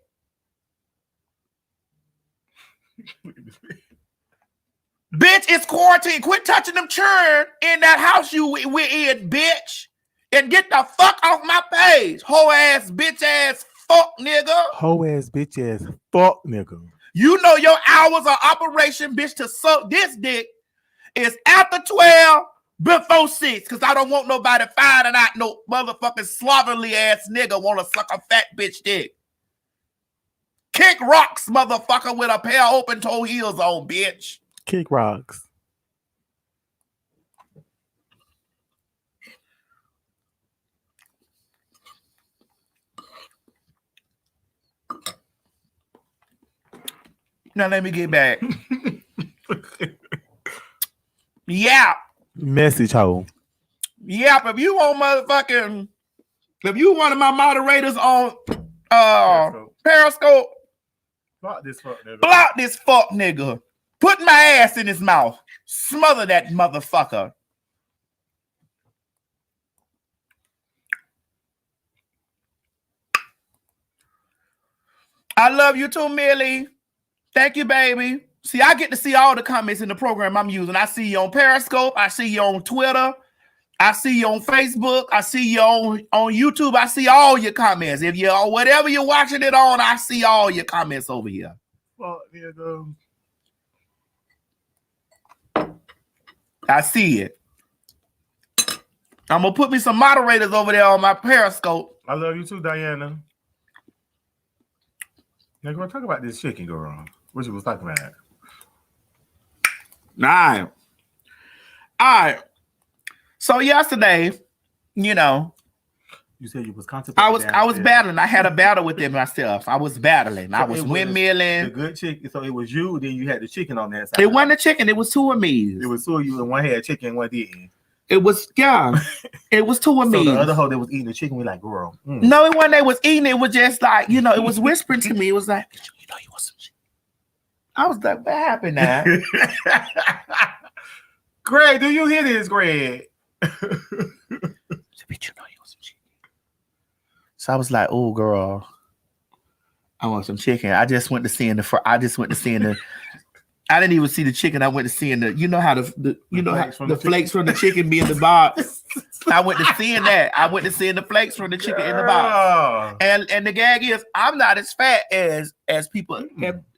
Bitch, it's quarantine. Quit touching them churn in that house we're in, bitch. And get the fuck off my page. Hoe ass, bitch ass, fuck nigga. Hoe ass, bitch ass, fuck nigga. You know your hours of operation, bitch, to suck this dick is after 12, before 6, because I don't want nobody finding out no motherfucking slovenly ass nigga want to suck a fat bitch dick. Kick rocks, motherfucker, with a pair of open toe heels on, bitch. Kick rocks. Now let me get back. Yeah. Message hoe. Yeah, if you want motherfucking, if you one of my moderators on Periscope, block this fuck nigga. Block this fuck nigga. Put my ass in his mouth. Smother that motherfucker. I love you too, Millie. Thank you, baby. See, I get to see all the comments in the program I'm using. I see you on Periscope. I see you on Twitter. I see you on Facebook. I see you on YouTube. I see all your comments. If you whatever you're watching it on, I see all your comments over here. Fuck nigga. I see it. I'm gonna put me some moderators over there on my Periscope. I love you too, Diana. Now, girl, talk about this chicken, girl. What you was talking about? All right. So yesterday, you know, you said you was contemplating. I was battling. I had a battle with it myself. I was battling. So I was windmilling. The good chicken. So it was you. Then you had the chicken on that side. It wasn't a chicken. It was two of me. It was two of you, and one had chicken, one didn't. It was It was two of me. So the other hoe that was eating the chicken, we like, girl. No, it wasn't. They was eating. It was just like, you know, it was whispering to me. It was like, you know, you want some chicken. I was like, what happened now? Greg, do you hear this, Greg? So I was like, oh girl, I want some chicken. I just went to seeing the I didn't even see the chicken. I went to seeing you know how the flakes from the chicken be in the box. I went to seeing that. I went to seeing the flakes from the chicken in the box. And the gag is, I'm not as fat as people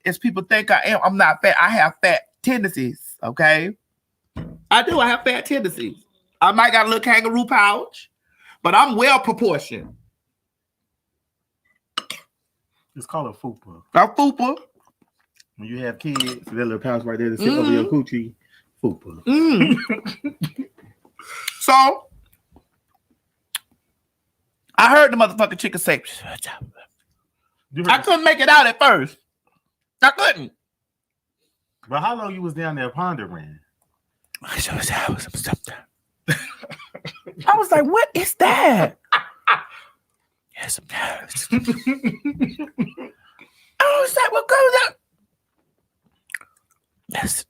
as people think I am. I'm not fat. I have fat tendencies. Okay, I do. I have fat tendencies. I might got a little kangaroo pouch, but I'm well proportioned. It's called a fupa. A fupa. When you have kids, that little pouch right there to sit over your coochie, fupa. So I heard the motherfucking chicken say, I couldn't make it out at first. I couldn't. But how long you was down there pondering? I was like, what is that? Yes, I was like, what goes on? Yes.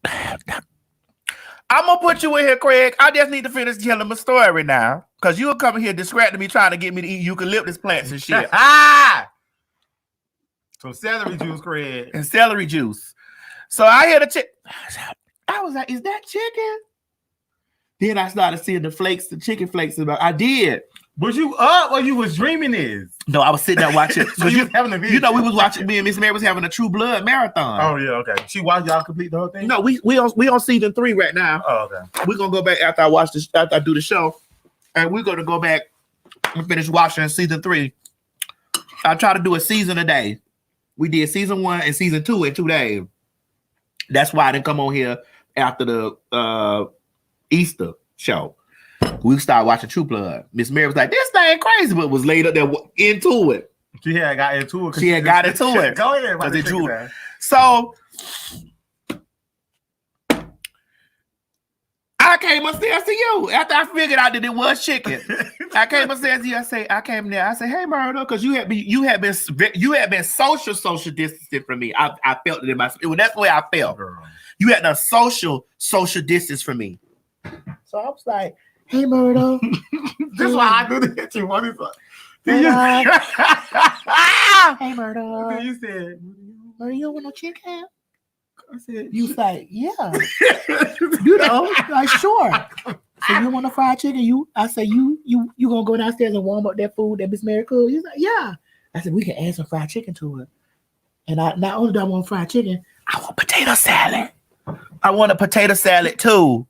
I'm gonna put you in here, Craig. I just need to finish telling my story now. Because you'll come here distracting me trying to get me to eat eucalyptus plants and shit. Some celery juice, Craig. And celery juice. So I hear the chicken. I was like, is that chicken? Then I started seeing the flakes, the chicken flakes. I did. Was you up or you was dreaming this? No, I was sitting there watching. So you was having a vision. You know, we was watching. Me and Miss Mary was having a True Blood marathon. Oh yeah, okay. She watched y'all complete the whole thing. No, we on season 3 right now. Oh okay. We're gonna go back after I watch this. After I do the show, and we're gonna go back and finish watching season 3. I try to do a season a day. We did season 1 and season 2 in 2 days. That's why I didn't come on here after the Easter show. We started watching True Blood. Miss Mary was like, "This thing crazy," but was laid up there into it. She had got into it. She had got into it. Go ahead, because it drew. So I came upstairs to you after I figured out that it was chicken. I came upstairs to you. I came there. I said, "Hey, Murder," because you had been social distancing from me. I felt it in my. That's the way I felt. Girl. You had a social distance from me. So I was like, "Hey, Murder." This is why I do this. You want it? Hey, Murder. Then you said, "Murder, you don't want no chicken?" I said, You say, "Yeah." You know, like sure. So you want a fried chicken? I say you gonna go downstairs and warm up that food that Miss Mary cooked? He's like, "Yeah." I said we can add some fried chicken to it. And I not only do I want fried chicken, I want potato salad. I want a potato salad too.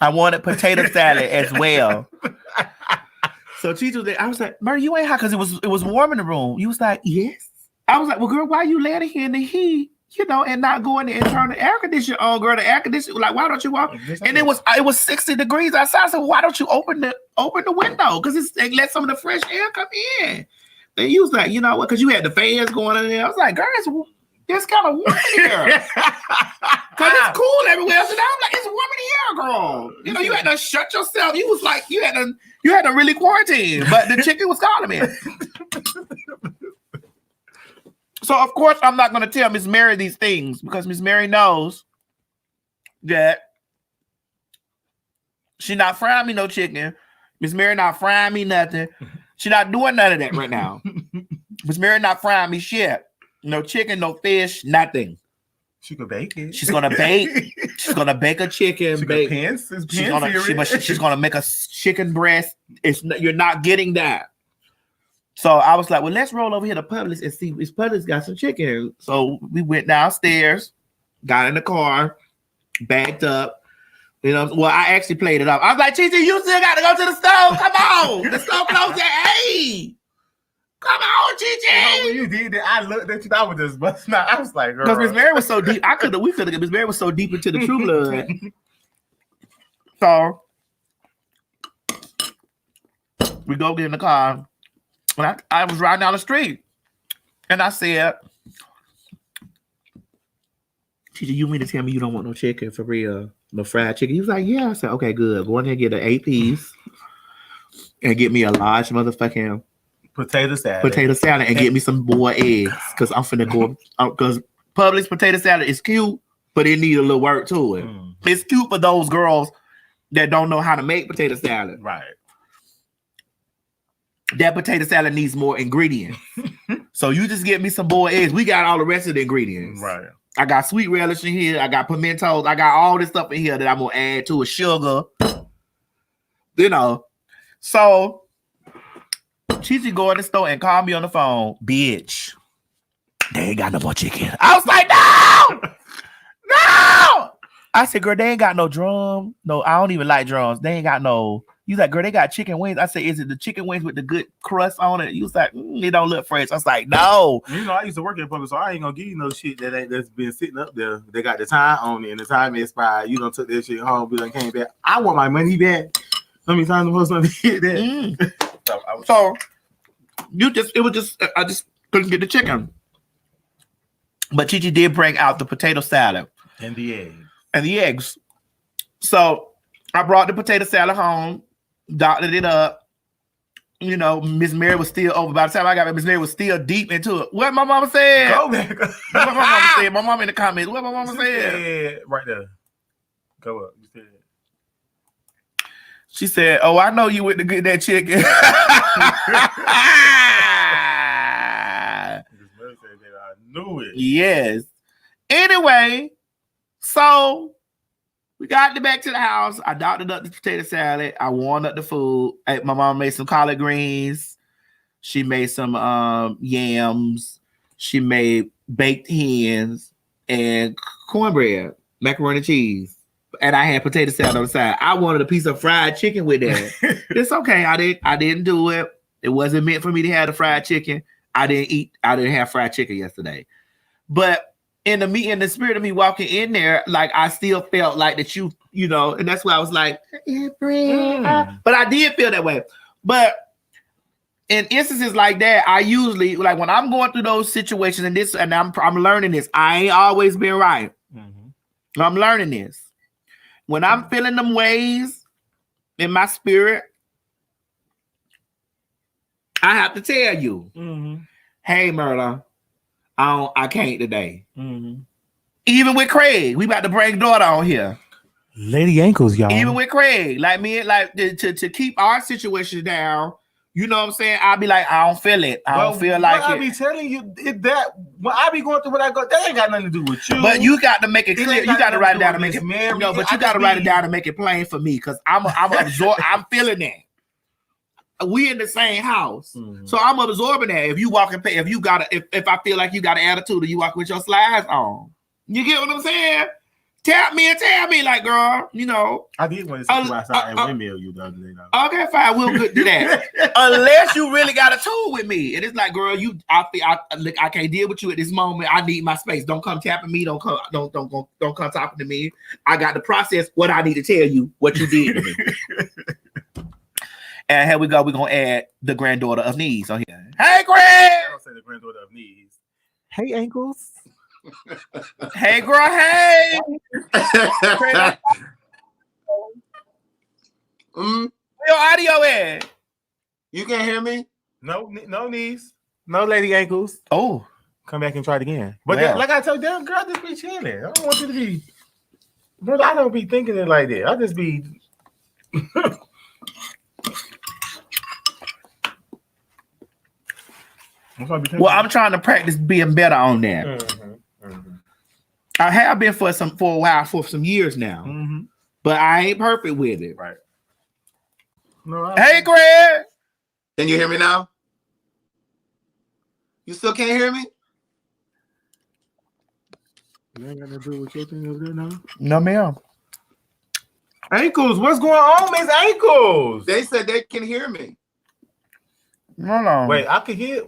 I wanted potato salad as well. So Chichi was there. I was like, "Murray, you ain't hot," because it was warm in the room. You was like, "Yes." I was like, "Well, girl, why you laying here in the heat, and not going in and turn the air conditioner on, girl? The air conditioner, like, why don't you walk?" And it was 60 degrees outside. So why don't you open the window? Because it let some of the fresh air come in. Then you was like, "You know what?" Because you had the fans going in there. I was like, "Girl, it's kind of warm in here." Because it's cool everywhere. So now I'm like, "It's warm in here, girl." You know, you had to shut yourself. You was like, you had to really quarantine. But the chicken was calling me. So of course I'm not going to tell Miss Mary these things because Miss Mary knows that she not frying me no chicken. Miss Mary not frying me nothing. She not doing none of that right now. Miss Mary not frying me shit. No chicken, no fish, nothing. She could bake it. She's gonna bake. She's gonna bake a chicken. She's gonna make a chicken breast. You're not getting that. So I was like, "Well, let's roll over here to Publix and see if Publix got some chicken." So we went downstairs, got in the car, backed up. You know, well, I actually played it up. I was like, "Chichi, you still got to go to the stove. Come on, the stove closed at 8. Come on, Chichi." When you did that, I looked at you. I was just busting out. I was like, "Girl," because Miss Mary was so deep. We could have. Miss Mary was so deep into the True Blood. So we go get in the car. When I was riding down the street, and I said, "Chichi, you mean to tell me you don't want no chicken for real? No fried chicken?" He was like, "Yeah." I said, "Okay, good. Go in there and get an 8-piece and get me a large motherfucking potato salad and get me some boiled eggs because I'm finna go because Publix potato salad is cute, but it need a little work to it. It's cute for those girls that don't know how to make potato salad. Right. That potato salad needs more ingredients. So you just get me some boiled eggs. We got all the rest of the ingredients. Right. I got sweet relish in here. I got pimentos. I got all this stuff in here that I'm gonna add to a sugar. You know. So Chichi go in the store and call me on the phone. "Bitch, they ain't got no more chicken." I was like, "No! No!" I said, "Girl, they ain't got no drum. No, I don't even like drums. They ain't got no." You like, "Girl, they got chicken wings." I said, "Is it the chicken wings with the good crust on it?" You was like, "It don't look fresh." I was like, "No." You know, I used to work in Publix, so I ain't gonna give you no shit that's been sitting up there. They got the time on it, and the time expired. You done took that shit home, but done came back. I want my money back. Let me time the person to get that. So I just couldn't get the chicken. But Chichi did bring out the potato salad and the eggs. So I brought the potato salad home, doctored it up. You know, Miss Mary was still over. By the time I got it, Miss Mary was still deep into it. What my mama said? Go back. What my mama said? My mama in the comments. What my mama said? Right there. Go up. You said. She said, "Oh, I know you went to get that chicken." I knew it. Yes. Anyway, so We got back to the house. I doctored up the potato salad. I warmed up the food. My mom made some collard greens. She made some yams. She made baked hens and cornbread, macaroni and cheese. And I had potato salad on the side. I wanted a piece of fried chicken with that. It's okay. I didn't do it. It wasn't meant for me to have the fried chicken. I didn't have fried chicken yesterday. But in the spirit of me walking in there, like I still felt like that you know, and that's why I was like, but I did feel that way. But in instances like that, I usually like when I'm going through those situations and I'm learning this. I ain't always been right. Mm-hmm. I'm learning this. When I'm feeling them ways in my spirit, I have to tell you, hey, Myrtle, I can't today. Mm-hmm. Even with Craig, we about to bring daughter on here. Lady Ankles, y'all. Even with Craig, like me, like to keep our situation down. You know what I'm saying? I'll be like, I don't feel it. I don't feel like it. I be telling you that when I be going through what I go, that ain't got nothing to do with you. But you got to make it clear. You got to write it down and make it. No, but you got to write it down and make it plain for me because I'm feeling that. We in the same house, so I'm absorbing that. If you walk and pay, if I feel like you got an attitude, or you walk with your slides on, you get what I'm saying? Tap me, like girl, you know. I did want to see you outside and windmill you the other day. Okay, fine, we'll do that. Unless you really got a tool with me, and it's like, girl, I can't deal with you at this moment. I need my space. Don't come tapping me. Don't come talking to me. I got to process what I need to tell you. What you did to me. And here we go. We're going to add the granddaughter of knees on here. Hey, Greg! I don't say the granddaughter of knees. Hey, ankles. Hey, girl. Hey. Where your audio at? You can't hear me? No knees. No lady ankles. Oh. Come back and try it again. But then, like I told you, girl, just be chilling. I don't want you to be... Brother, I don't be thinking it like that. I just be... Well, I'm trying to practice being better on that. I have been for a while, for some years now, but I ain't perfect with it. Right. Hey, Greg. Can you hear me now? You still can't hear me? You ain't got to do with your thing over there now? No, ma'am. Ankles, what's going on, Miss Ankles? They said they can hear me. No. Wait, I can hear...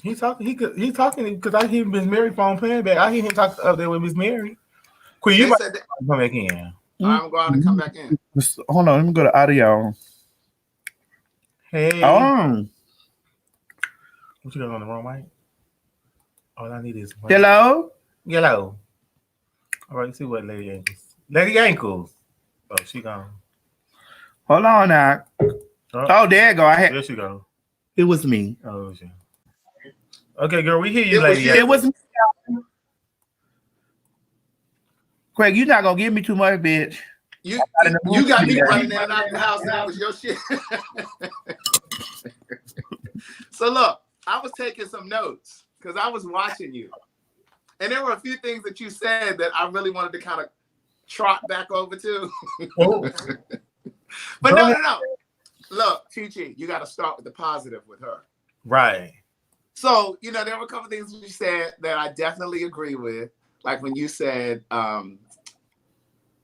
He's talking because I hear Miss Mary phone playing back. I hear him talk up there with Miss Mary. Queen, you might come back in. I'm going to come back in. Hold on, let me go to audio. Hey. Oh. What you got on the wrong mic? All I need is one. Hello? Hello. All right, see what Lady Ankles. Lady Ankles. Oh, she gone. Hold on now. Oh, there you go. There she go. It was me. Oh, she. Okay, girl, we hear you, Lady Ankles. It was me. Craig, you're not gonna give me too much, bitch. You got me running out of the house now with your shit. So look, I was taking some notes because I was watching you. And there were a few things that you said that I really wanted to kind of trot back over to. But no. Look, Chi, you got to start with the positive with her. Right. So, you know, there were a couple of things you said that I definitely agree with. Like when you said,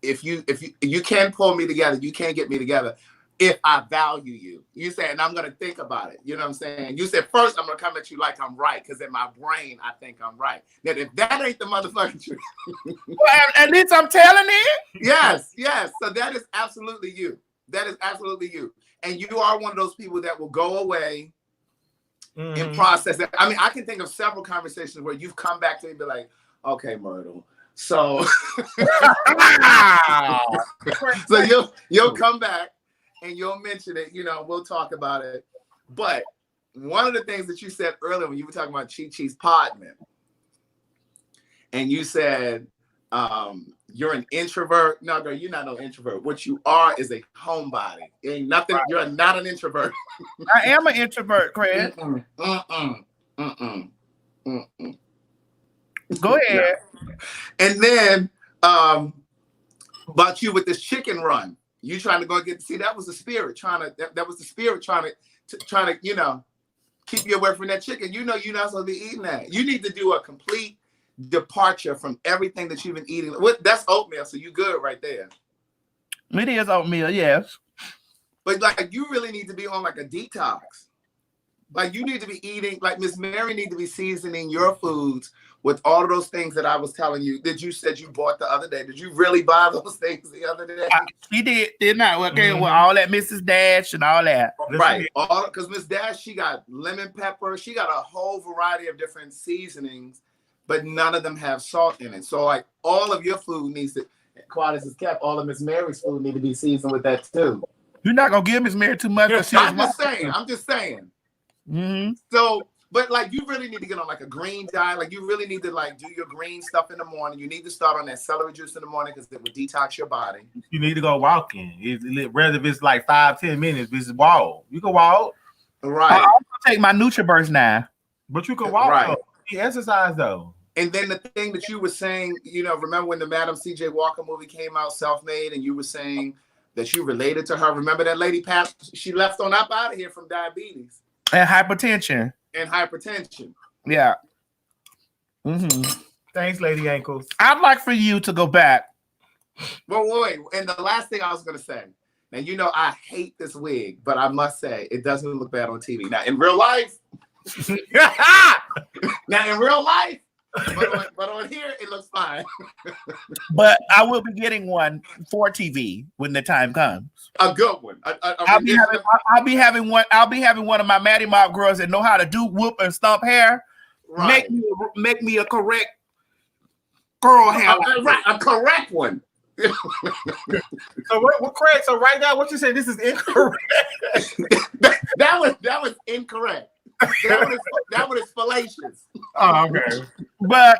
if you can pull me together, you can't get me together if I value you. You said, and I'm going to think about it. You know what I'm saying? You said, first, I'm going to come at you like I'm right, because in my brain, I think I'm right. Now, if that ain't the motherfucking truth. Well, at least I'm telling it. Yes. So that is absolutely you. That is absolutely you. And you are one of those people that will go away and process it. I mean, I can think of several conversations where you've come back to me and be like, okay, Myrtle. So, so you'll come back and you'll mention it, you know, we'll talk about it. But one of the things that you said earlier when you were talking about Chi-Chi's Podman, and you said you're an introvert. No, girl, you're not no introvert. What you are is a homebody. Ain't nothing. Right. You're not an introvert. I am an introvert, Craig. Go ahead. And then about you with this chicken run. You trying to go get that was the spirit trying to that was the spirit trying to keep you away from that chicken. You're not supposed to be eating that. You need to do a complete departure from everything that you've been eating. That's oatmeal, so you good right there. It is oatmeal, yes. But like you really need to be on like a detox. Like you need to be eating, like Miss Mary need to be seasoning your foods with all of those things that I was telling you that you said you bought the other day. Did you really buy those things the other day? She did not. Okay, with all that Mrs. Dash and all that. Right. Because Miss Dash, she got lemon pepper. She got a whole variety of different seasonings, but none of them have salt in it. So like all of your food needs to, Qualis is kept, all of Miss Mary's food need to be seasoned with that too. You're not going to give Miss Mary too much. I'm just saying. Mm-hmm. So, but like you really need to get on like a green diet. Like you really need to like do your green stuff in the morning. You need to start on that celery juice in the morning because it will detox your body. You need to go walking. Whether if it's like 5-10 minutes, this is walk. You can walk. Right. I also take my NutriBurst now. But you can walk. Right. Though. You exercise though. And then the thing that you were saying, remember when the Madam C.J. Walker movie came out, Self-Made, and you were saying that you related to her. Remember that lady passed? She left on up out of here from diabetes. And hypertension. Yeah. Mm-hmm. Thanks, Lady Ankles. I'd like for you to go back. Well, wait. And the last thing I was going to say. Now, I hate this wig, but I must say it doesn't look bad on TV. Now, in real life, but on here, it looks fine. But I will be getting one for TV when the time comes. A good one. I'll be having one of my Maddie Mob girls that know how to do whoop and stomp hair. Right. Make me a correct girl hair. Right, a correct one. So what correct? So right now, what you say? This is incorrect. that was incorrect. That one is fallacious. Oh, okay. But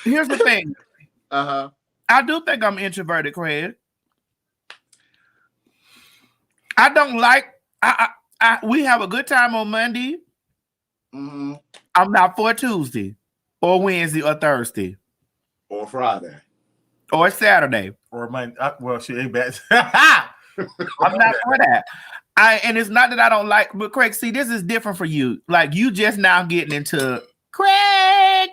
here's the thing. Uh-huh. I do think I'm introverted, Craig. I don't like. We have a good time on Monday. Mm-hmm. I'm not for Tuesday, or Wednesday, or Thursday, or Friday, or Saturday, or Monday. Well, she ain't bad. I'm not for that. And it's not that I don't like, but Craig, see, this is different for you. Like you just now getting into Craig.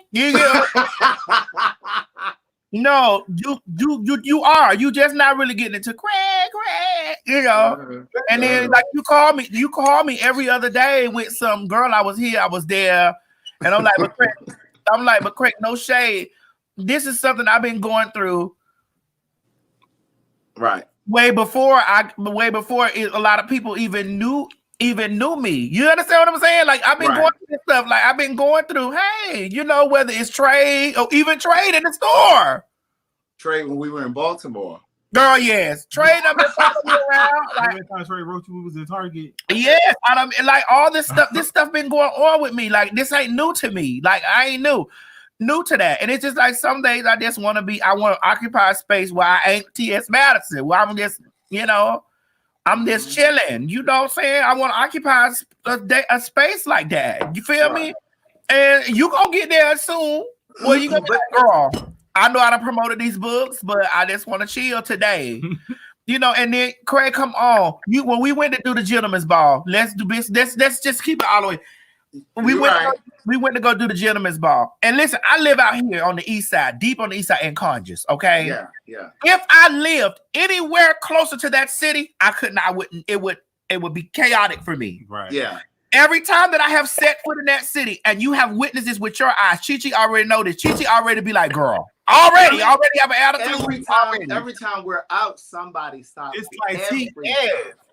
No, you are. You just not really getting into Craig. And then like you call me every other day with some girl. I was here, I was there, and I'm like, but Craig, no shade. This is something I've been going through. Right. Way before a lot of people even knew me. You understand what I'm saying? Like I've been going through this stuff. Like I've been going through, hey, whether it's trade or even trade in the store. Trade when we were in Baltimore. Girl, yes. Trade I've been following around. Like Trade wrote you was in Target. Yes, like all this stuff. This stuff been going on with me. Like this ain't new to me. Like I ain't new to that. And it's just like some days I just want to occupy a space where I ain't T.S. Madison, where I'm just, I'm just chilling. You know what I'm saying? I want to occupy a space like that. You feel me? And you gonna get there soon. Well, you gonna be like, girl, I know how to promote these books, but I just want to chill today. And then Craig, come on. When we went to do the gentleman's ball, let's do this. Let's just keep it all the way. We went to go do the gentleman's ball. And listen, I live out here on the east side, deep on the east side in Congress, okay? Yeah. If I lived anywhere closer to that city, it would be chaotic for me. Right. Yeah. Every time that I have set foot in that city and you have witnessed this with your eyes, Chi already know this. Chi already be like, girl, already have an attitude. Every time we're out, somebody stops. It's like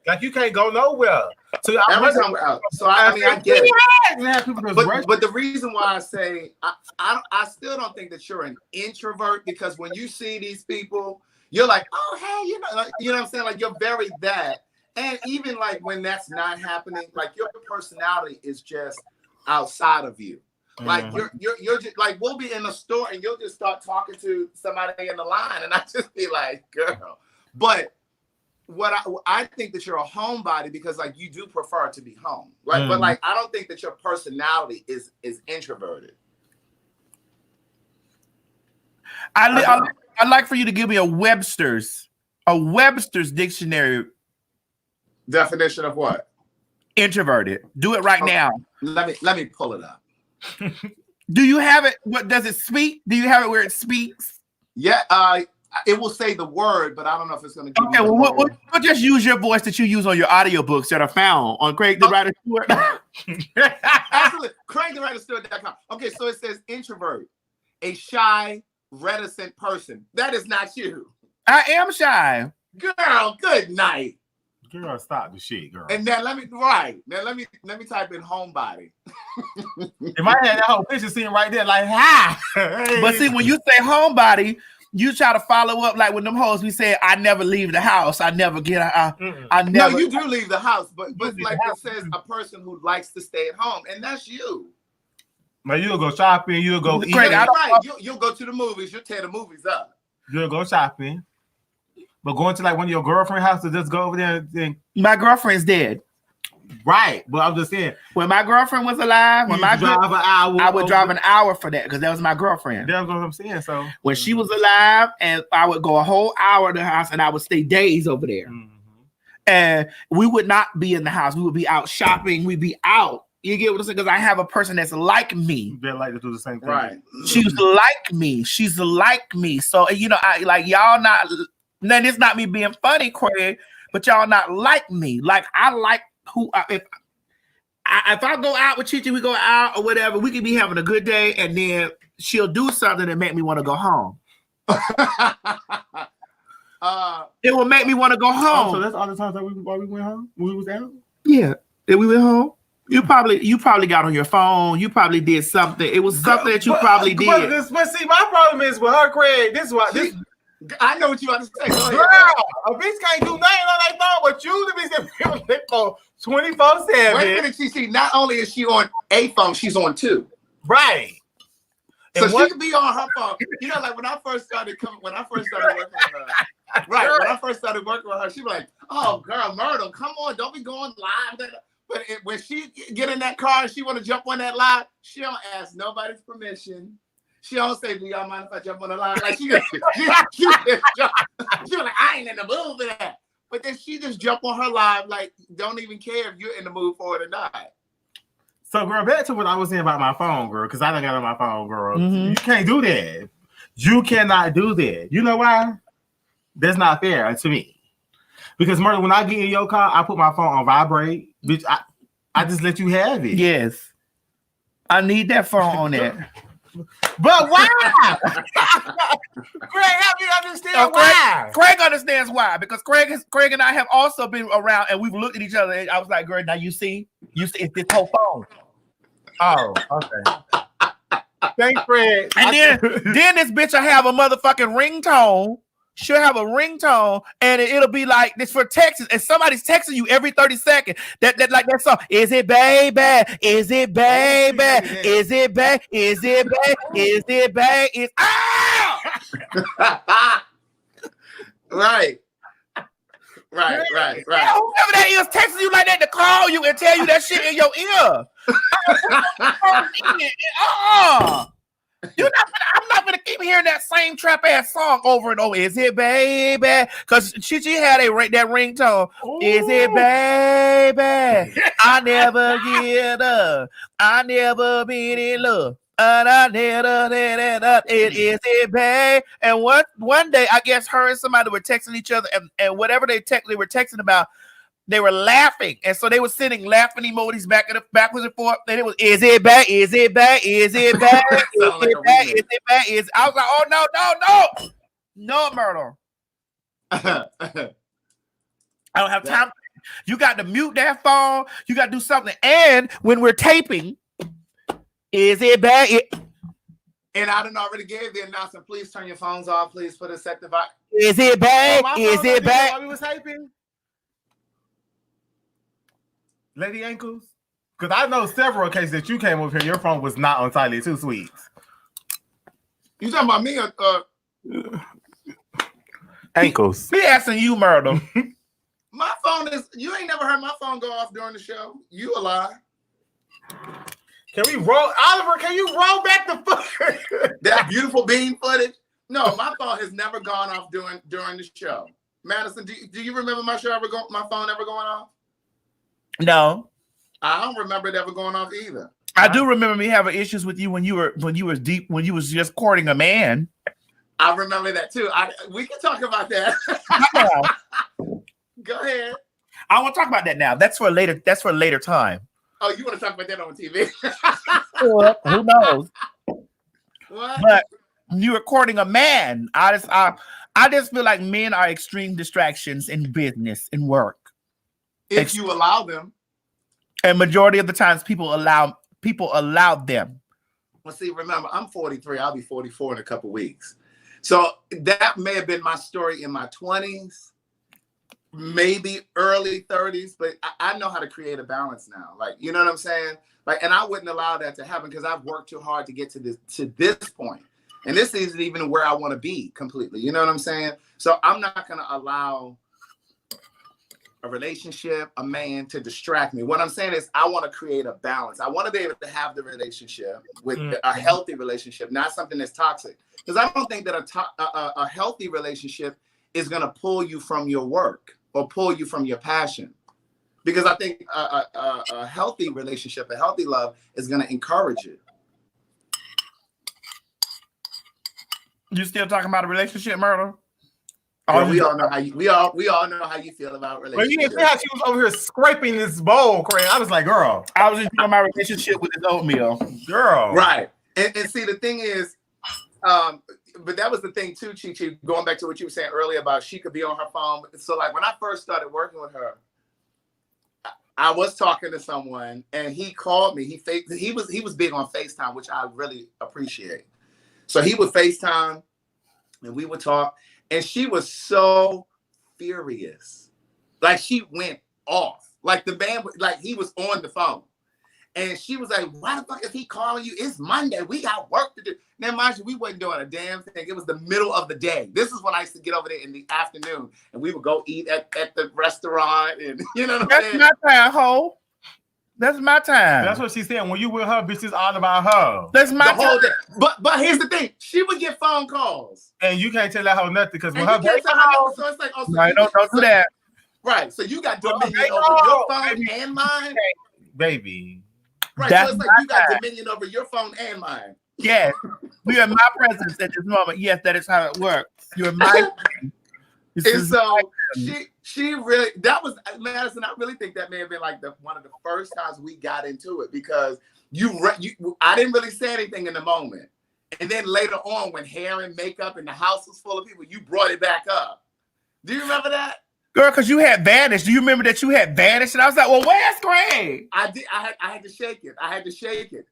like you can't go nowhere. So every time we're out. So I get it. But the reason why I say I still don't think that you're an introvert, because when you see these people, you're like, oh hey, you know what I'm saying? Like you're very that. And even like when that's not happening, like your personality is just outside of you. Like you're just like, we'll be in a store and you'll just start talking to somebody in the line, and I just be like, girl. But what I think that you're a homebody because like you do prefer to be home. Like, but like I don't think that your personality is introverted. I'd like for you to give me a Webster's dictionary Definition of what? introverted. Do it right now. Let me pull it up. Do you have it? What does it speak? Do you have it where it speaks? Yeah, it will say the word, but I don't know if it's going to give Okay, you the well, word. we'll just use your voice that you use on your audiobooks that are found on Craig the Writer Stewart. Absolutely. CraigTheWriterStewart.com. Okay, so it says introvert, a shy, reticent person. That is not you. I am shy. Girl, good night. Girl, stop the shit, girl. And then let me type in homebody. If I had that whole picture sitting right there, like, ha! But see, when you say homebody, you try to follow up like with them hoes. We say, I never leave the house. I never get. I never. No, you do leave the house, but like it says, a person who likes to stay at home, and that's you. Now you'll go shopping. You'll go eat. Craig, You'll go to the movies. You'll tear the movies up. You'll go shopping. But going to like one of your girlfriend's house to just go over there and my girlfriend's dead. Right, but I'm just saying, when my girlfriend was alive, I would drive an hour for that because that was my girlfriend. That's what I'm saying. So when she was alive, and I would go a whole hour to the house, and I would stay days over there. And we would not be in the house. We would be out shopping. We'd be out. You get what I'm saying? Because I have a person that's like me. They like to do the same thing. Right. She's like me. She's like me. So I like y'all not. Now it's not me being funny, Craig, but y'all not like me. Like I like who if I go out with Chichi, we go out or whatever, we could be having a good day, and then she'll do something that make me want to go home. It will make me want to go home. So that's all the times that we went home when we was out. Yeah, did we went home? You probably got on your phone. You probably did something. It was something that you probably did. But see, my problem is with her, Craig. This is why. I know what you about to say. Go ahead. Girl, a bitch can't do nothing on that phone, but you the bitch that phone 24/7. Wait a minute, CC. Not only is she on a phone, she's on two. Right. So she could be on her phone. You know, like when I first started working with her. Right. When I first started working with her, she was like, "Oh, girl, Myrtle, come on, don't be going live." But when she get in that car and she want to jump on that live, she don't ask nobody's permission. She don't say, "Do y'all mind if I jump on the line?" Like she just jump. She was like, "I ain't in the mood for that." But then she just jump on her live, like don't even care if you're in the mood for it or not. So, girl, back to what I was saying about my phone, girl, because I done got on my phone, girl. You can't do that. You cannot do that. You know why? That's not fair to me. Because, Myrtle, when I get in your car, I put my phone on vibrate. Bitch, I just let you have it. Yes. I need that phone on there. But why? Craig, help me understand why. Craig understands why. Because Craig and I have also been around, and we've looked at each other, and I was like, girl, now you see it's this whole phone. Oh, okay. Thanks, Craig. And then this bitch will have a motherfucking ringtone. She'll have a ringtone, and it'll be like this for texting, and somebody's texting you every 30 seconds. That like that song. Is it baby? Is it baby? Is it baby? Is it baby? Is it baby? Is Right. Whoever that is texting you like that to call you and tell you that shit in your ear. I'm not gonna keep hearing that same trap ass song over and over. Is it baby? Because Chichi had that ringtone. Ooh. Is it baby? I never get up. I never been in love. And I never is it baby? And one day, I guess her and somebody were texting each other, and whatever they were texting about, they were laughing, and so they were sending laughing emojis backwards and forth. And it was, is it bad? Is it bad? Is it bad? Is it bad? Is it bad? I was like, oh no, Myrtle. I don't have time. You got to mute that phone. You got to do something. And when we're taping, is it bad? And I done already gave the announcement. Please turn your phones off. Please put a set device. Is it bad? Is it bad? While we was taping. Lady Ankles? Because I know several cases that you came over here, your phone was not on silent too, sweet. You talking about me or Ankles? Be asking you, Myrtle. My phone is, you ain't never heard my phone go off during the show. You a lie. Can we roll, Oliver, can you roll back the footage? That beautiful bean footage? No, my phone has never gone off during the show. Madison, do you remember my phone ever going off? No. I don't remember it ever going off either. I do remember me having issues with you when you was just courting a man. I remember that too. We can talk about that. Go ahead. I want to talk about that now. That's for later. That's for a later time. Oh, you want to talk about that on TV? Well, who knows? What? But you were courting a man. I just feel like men are extreme distractions in business and work. If you allow them. And majority of the times people allow them. Well, see, remember, I'm 43. I'll be 44 in a couple weeks. So that may have been my story in my 20s, maybe early 30s, but I know how to create a balance now. Like, you know what I'm saying? Like, and I wouldn't allow that to happen because I've worked too hard to get to this point. And this isn't even where I want to be completely. You know what I'm saying? So I'm not going to allow a relationship, a man to distract me. What I'm saying is I want to create a balance. I want to be able to have the relationship with a healthy relationship, not something that's toxic. Because I don't think that a healthy relationship is going to pull you from your work or pull you from your passion. Because I think a healthy relationship, a healthy love is going to encourage it. You still talking about a relationship, Myrtle? Well, we all know how you feel about relationships. Well, you didn't see how she was over here scraping this bowl, Craig. I was like, girl. I was enjoying my relationship with this oatmeal. Girl. Right. And see, the thing is, but that was the thing too, Chi-Chi, going back to what you were saying earlier about she could be on her phone. So like when I first started working with her, I was talking to someone and he called me. He was big on FaceTime, which I really appreciate. So he would FaceTime and we would talk. And she was so furious. Like she went off. Like the man, like he was on the phone. And she was like, why the fuck is he calling you? It's Monday. We got work to do. Now, mind you, we wasn't doing a damn thing. It was the middle of the day. This is when I used to get over there in the afternoon. And we would go eat at the restaurant. And you know what I'm saying? That's my time, ho. That's my time. That's what she said. When you with her, bitch, it's all about her. That's my the whole time. day. But here's the thing. She would get phone calls. And you can't tell that hoe nothing because when And her you can't tell her nothing. So it's like, oh, so No, don't do that. Right. So you got dominion over your phone and mine. Baby. Right. That's so it's like you got dominion over your phone and mine. Yes. We are in my presence at this moment. Yes, that is how it works. You're my And so she really, that was Madison. I really think that may have been like one of the first times we got into it because I didn't really say anything in the moment, and then later on when hair and makeup and the house was full of people, you brought it back up. Do you remember that, girl? Because you had vanished. Do you remember that you had vanished? And I was like, well, where's Craig? I did. I had to shake it. I had to shake it.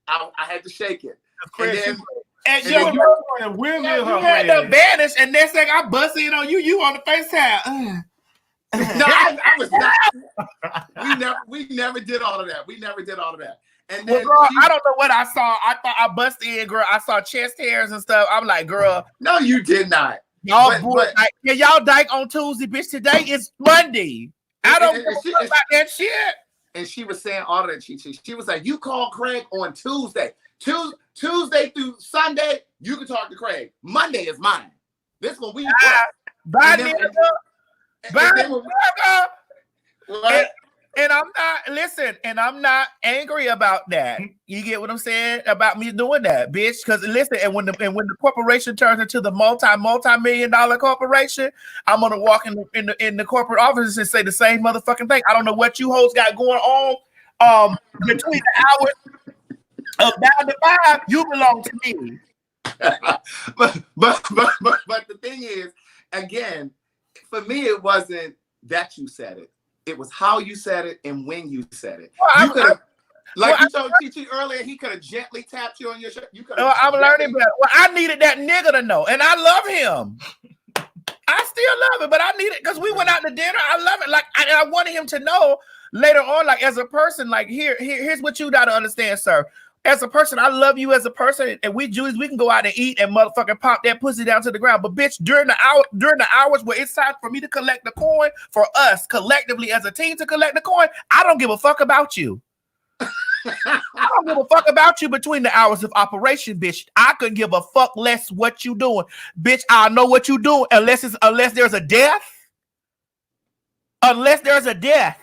And then you had to vanish, and next thing I bust in on you on the FaceTime. No, I was not. We never did all of that. And then girl, I don't know what I saw. I thought I busted in, girl. I saw chest hairs and stuff. I'm like, girl. No, you did not. Y'all y'all dyke on Tuesday, bitch. Today is Monday. I don't give a fuck about that shit. And she was saying all of that. She was like, you call Craig on Tuesday. Tuesday through Sunday, you can talk to Craig. Monday is mine. This one we Bye, nigga. And I'm not angry about that. You get what I'm saying about me doing that, bitch? Because listen, and when the corporation turns into the multi-million-dollar corporation, I'm gonna walk in the corporate office and say the same motherfucking thing. I don't know what you hoes got going on between the hours of 9 to 5. You belong to me. but the thing is, again, for me, it wasn't that you said it. It was how you said it and when you said it. Well, you could have, you told Chi-Chi earlier, he could have gently tapped you on your shirt. You could have. I'm learning better. Well, I needed that nigga to know, and I love him. I still love it, but I need it because we went out to dinner. I love it. Like I wanted him to know later on, like as a person, like here's what you got to understand, sir. As a person, I love you as a person, and we Jews, we can go out and eat and motherfucking pop that pussy down to the ground. But bitch, during the hours where it's time for me to collect the coin, for us collectively as a team to collect the coin, I don't give a fuck about you. I don't give a fuck about you between the hours of operation, bitch. I couldn't give a fuck less what you doing, bitch. I know what you doing unless there's a death. Unless there's a death,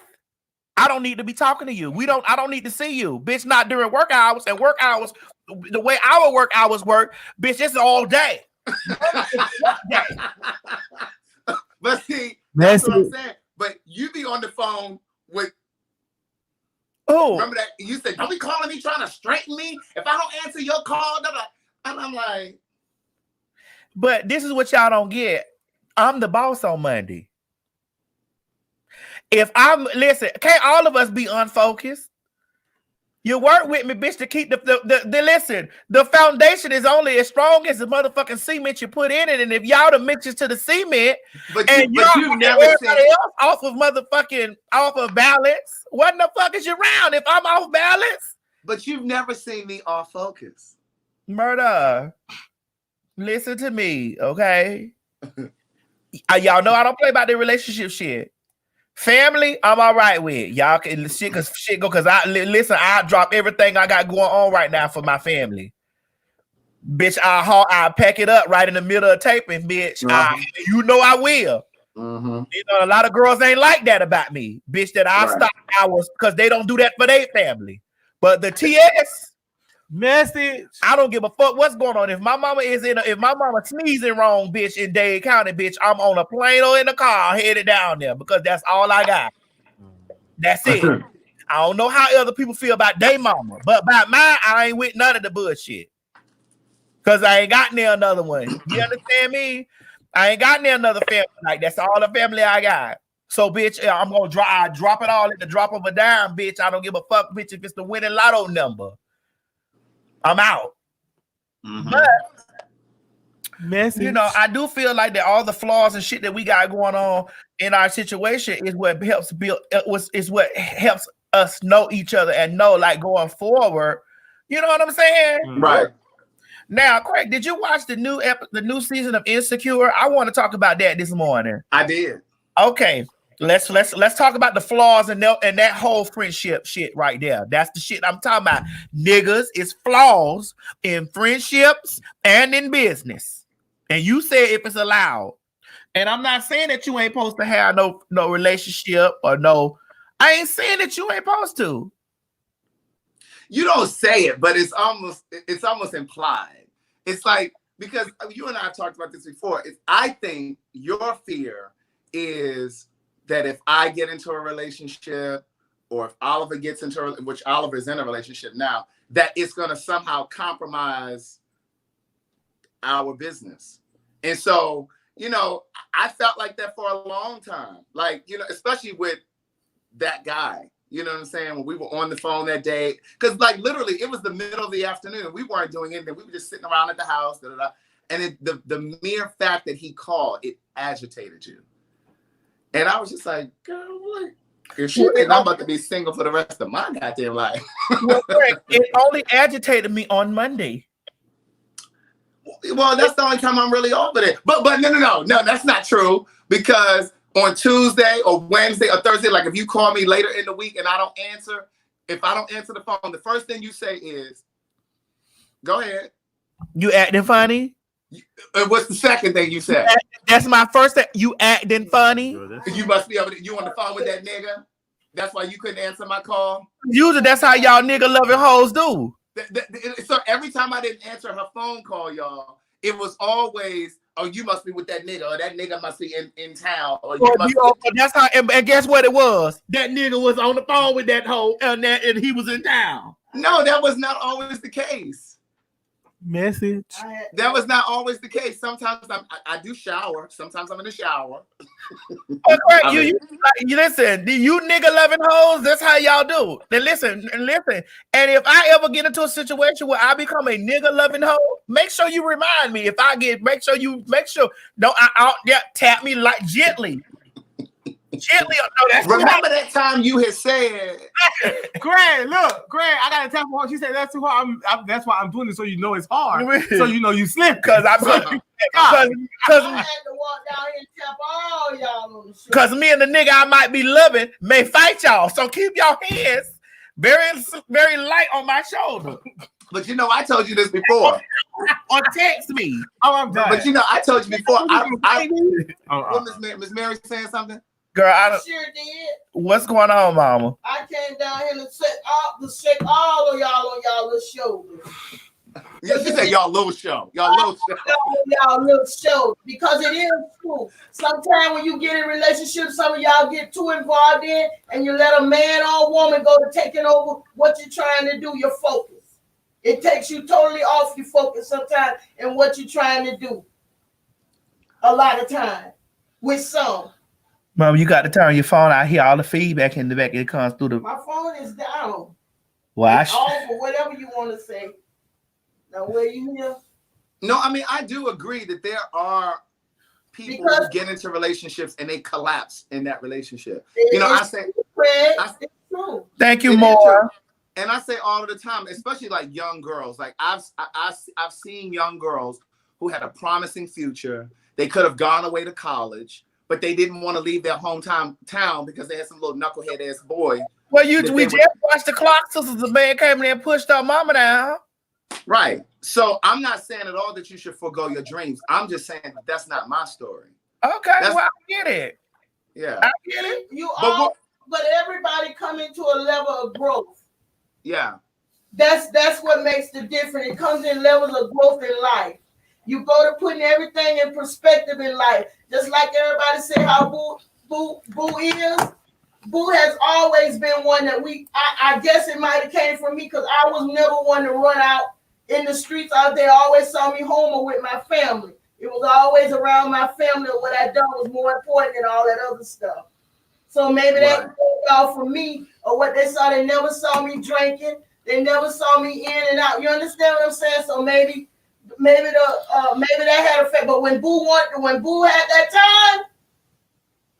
I don't need to be talking to you. I don't need to see you, bitch. Not during work hours, and work hours, the way our work hours work, bitch. It's all day. But see, that's what I'm saying. But you be on the phone with. Oh, remember that you said, "Don't be calling me trying to straighten me if I don't answer your call." And I'm like, but this is what y'all don't get. I'm the boss on Monday. Listen, can't all of us be unfocused? You work with me, bitch, to keep the listen. The foundation is only as strong as the motherfucking cement you put in it. And if y'all the mixes to the cement, you've never everybody else off of balance, what the fuck is you around if I'm off balance? But you've never seen me off focus. Murder. Listen to me, okay? Y'all know I don't play about the relationship shit. Family, I'm all right with y'all. Can shit go because I drop everything I got going on right now for my family. Bitch, I pack it up right in the middle of taping, bitch. You know I will. Mm-hmm. You know, a lot of girls ain't like that about me, bitch. That I stop hours because they don't do that for their family. But the TS message, I don't give a fuck what's going on. If my mama sneezing wrong, bitch, in Dade County, bitch, I'm on a plane or in a car headed down there because that's all I got. That's it. I don't know how other people feel about their mama, but about mine, I ain't with none of the bullshit. Cause I ain't got near another one. You understand me? I ain't got near another family. Like that's all the family I got. So, bitch, I'm gonna drop it all at the drop of a dime, bitch. I don't give a fuck, bitch, if it's the winning lotto number. I'm out. Mm-hmm. But you know, I do feel like that all the flaws and shit that we got going on in our situation is what helps us know each other and know like going forward. You know what I'm saying? Right. Now, Craig, did you watch the new season of Insecure? I want to talk about that this morning. I did. Okay. Let's talk about the flaws and that whole friendship shit right there. That's the shit I'm talking about. Niggas is flaws in friendships and in business. And you said if it's allowed. And I'm not saying that you ain't supposed to have no relationship or no. I ain't saying that you ain't supposed to. You don't say it, but it's almost implied. It's like, because you and I have talked about this before. I think your fear is that if I get into a relationship or if Oliver gets into, which Oliver's in a relationship now, that it's going to somehow compromise our business. And so, you know, I felt like that for a long time. Like, you know, especially with that guy, you know what I'm saying? When we were on the phone that day, because like literally it was the middle of the afternoon. We weren't doing anything. We were just sitting around at the house. And the mere fact that he called, it agitated you. And I was just like, girl, what? If she think I'm about to be single for the rest of my goddamn life. Well, Greg, it only agitated me on Monday. Well, that's the only time I'm really over it. But no, that's not true. Because on Tuesday or Wednesday or Thursday, like if you call me later in the week and I don't answer, if I don't answer the phone, the first thing you say is, go ahead. You acting funny? What's the second thing you said? That's my first thing. You acting funny? You must be able to, you on the phone with that nigga? That's why you couldn't answer my call? Usually that's how y'all nigga loving hoes do. So every time I didn't answer her phone call, y'all, it was always, oh, you must be with that nigga, or that nigga must be in town. Or you must be. That's how, and guess what it was? That nigga was on the phone with that hoe and he was in town. No, that was not always the case. Message. That was not always the case. Sometimes I do shower. Sometimes I'm in the shower. Okay, you listen. You nigga loving hoes. That's how y'all do. Then listen. And if I ever get into a situation where I become a nigga loving hoe, make sure you remind me. Make sure. No, tap me like gently. Gently. No, that's remember that time you had said, Greg, I gotta tap her. She said that's too hard. That's why I'm doing it so you know it's hard. So you know you slip because I had to walk down here and tap all y'all on the shoulder. Because me and the nigga I might be loving may fight y'all. So keep your hands very, very light on my shoulder. But you know, I told you this before. Or text me. Oh, I'm done. But you know, I told you before. Oh, Miss Mary saying something? Girl, I I don't. sure did. What's going on, Mama? I came down here to shake all of y'all on y'all little shoulders. Yeah, she said y'all little show. Y'all little show. Y'all little shoulders. Because it is true. Sometimes when you get in relationships, some of y'all get too involved in and you let a man or woman go to taking over what you're trying to do, your focus. It takes you totally off your focus sometimes in what you're trying to do. A lot of time. With some. Mom, you got to turn your phone. I hear all the feedback in the back. It comes through the. My phone is down. Well, It's off or whatever you want to say. Now, where you here? No, I mean, I do agree that there are people who get into relationships and they collapse in that relationship. You know, I say, it's true. Thank you, more. And I say all of the time, especially like young girls. Like I've seen young girls who had a promising future. They could have gone away to college, but they didn't want to leave their hometown because they had some little knucklehead ass boy. Well, we just watched the clock since the man came in there and pushed our mama down. Right. So I'm not saying at all that you should forego your dreams. I'm just saying that that's not my story. Okay, well, I get it. Yeah. I get it. But everybody come into a level of growth. Yeah. That's what makes the difference. It comes in levels of growth in life. You go to putting everything in perspective in life. Just like everybody say how Boo is. Boo has always been one that I guess it might have came from me because I was never one to run out in the streets out there. Always saw me home or with my family. It was always around my family, or what I done was more important than all that other stuff. So maybe that came out from me, or what they saw. They never saw me drinking. They never saw me in and out. You understand what I'm saying? So maybe that had effect. But when Boo had that time,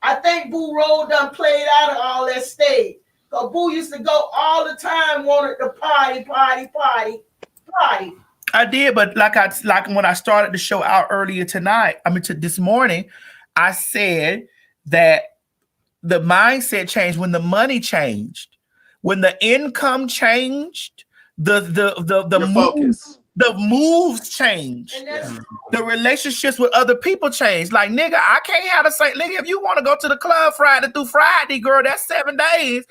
I think Boo rolled and played out of all that stage. Because Boo used to go all the time, wanted to party. I did, but like when I started the show out earlier this morning, I said that the mindset changed when the money changed, when the income changed, the focus. The moves change. The relationships with other people change. Like, nigga, I can't have the same. Nigga, if you want to go to the club Friday through Friday, girl, that's 7 days.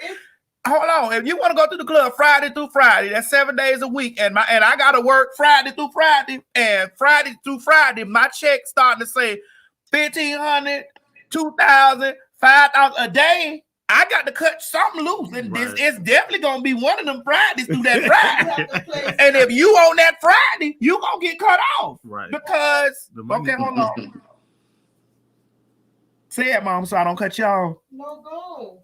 Hold on. If you want to go to the club Friday through Friday, that's 7 days a week. And I got to work Friday through Friday. And Friday through Friday, my check starting to say $1,500, $2,000, $5,000 a day. I got to cut something loose, and it's definitely gonna be one of them Fridays through that Friday. And if you on that Friday, you gonna get cut off, right? Because okay, hold on. Say it, Mom, so I don't cut y'all. No, go.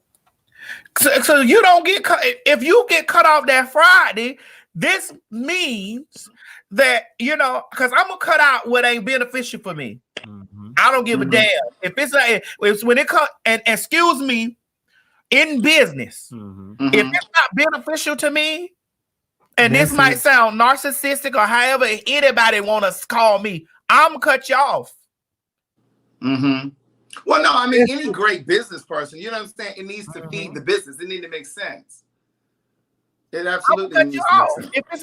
So you don't get cut. If you get cut off that Friday, this means that because I'm gonna cut out what ain't beneficial for me. Mm-hmm. I don't give a damn if it's when it comes. And excuse me. In business, if it's not beneficial to me, and this might sound narcissistic or however anybody want to call me, I'm gonna cut you off. Mm-hmm. Well, no, I mean any great business person, you know what I'm saying? It needs to feed the business. It needs to make sense. It absolutely needs to make sense. If it's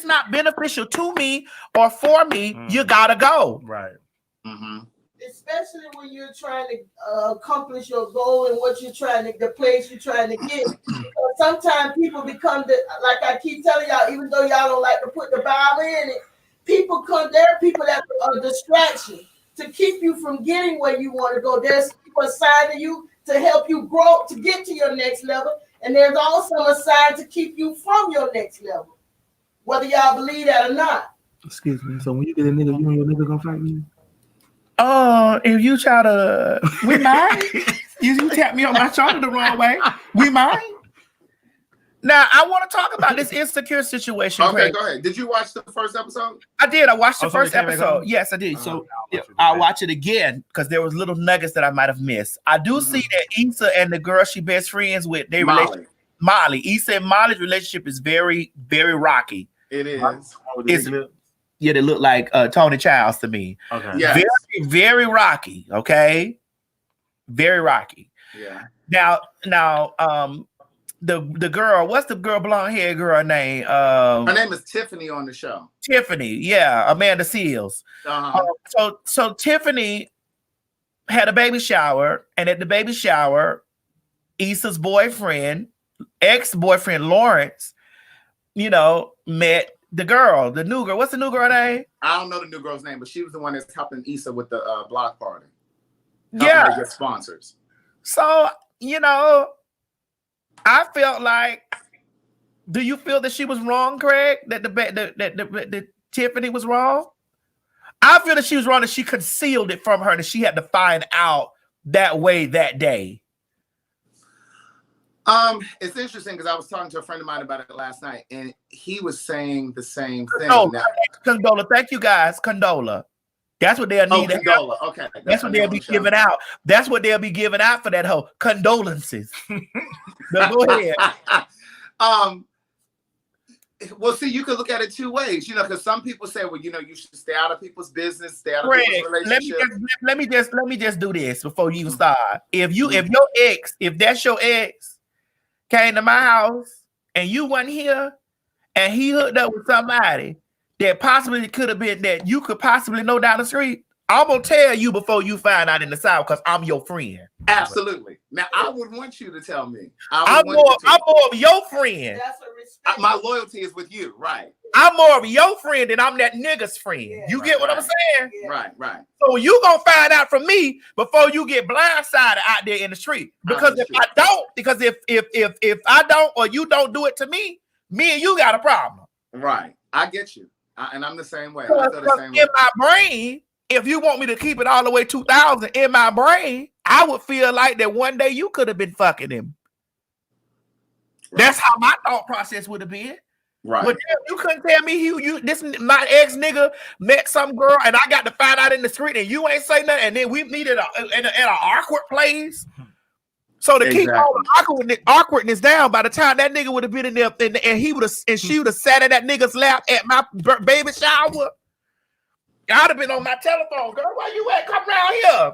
not beneficial to me or for me, you gotta go. Right. Mm-hmm. Especially when you're trying to accomplish your goal and the place you're trying to get. Sometimes people become like I keep telling y'all, even though y'all don't like to put the Bible in it, there are people that are a distraction to keep you from getting where you want to go. There's people assigned to you to help you grow, to get to your next level. And there's also assigned to keep you from your next level, whether y'all believe that or not. Excuse me. So when you get a nigga, you and your nigga gonna fight me? If you try to, we might. you tap me on my shoulder the wrong way, we might. Now, I want to talk about this insecure situation. Okay, Craig. go ahead. Did you watch the first episode? I did. I watched the first episode. Yes, I did. So I'll watch it again because there was little nuggets that I might have missed. I do see that Issa and the girl she best friends with, Molly. Issa and Molly's relationship is very, very rocky. It is. Yeah, they look like Tony Childs to me. Okay. Yes. Very, very rocky. Okay. Very rocky. Yeah. Now, the girl. What's the girl blonde hair girl name? Her name is Tiffany on the show. Tiffany. Yeah, Amanda Seals. So Tiffany had a baby shower, and at the baby shower, Issa's boyfriend, ex-boyfriend Lawrence, met the girl, the new girl. What's the new girl name? I don't know the new girl's name, but she was the one that's helping Issa with the block party. Yeah, get sponsors. So I felt like. Do you feel that she was wrong, Craig? That the Tiffany was wrong? I feel that she was wrong, that she concealed it from her, and she had to find out that way that day. It's interesting because I was talking to a friend of mine about it last night, and he was saying the same thing. Condola, thank you guys. Condola. That's what they'll need. Condola. Okay. That's what they'll be giving out. That's what they'll be giving out for that whole condolences. Go ahead. Well, see, you could look at it two ways, because some people say, well, you should stay out of people's business, stay out of people's relationships. Let me just do this before you even start. If that's your ex, came to my house and you wasn't here, and he hooked up with somebody that possibly could have been that you could possibly know down the street, I'm gonna tell you before you find out in the South, because I'm your friend. Absolutely. Now, I would want you to tell me. I'm more of your friend. That's a respect. My loyalty is with you, right? I'm more of your friend than I'm that nigga's friend. Yeah, you get what I'm saying? Yeah. Right. So you gonna find out from me before you get blindsided out there in the street. Because if I don't or you don't do it to me and you got a problem. Right. I get you. And I'm the same way. I feel the same way. In my brain, if you want me to keep it all the way 2000 in my brain, I would feel like that one day you could have been fucking him. Right. That's how my thought process would have been. Right. But you couldn't tell me this my ex nigga met some girl and I got to find out in the street and you ain't say nothing, and then we needed an awkward place. So to keep all the awkwardness down, by the time that nigga would have been in there and she would have sat in that nigga's lap at my baby shower, I'd have been on my telephone. Girl, where you at? Come around here.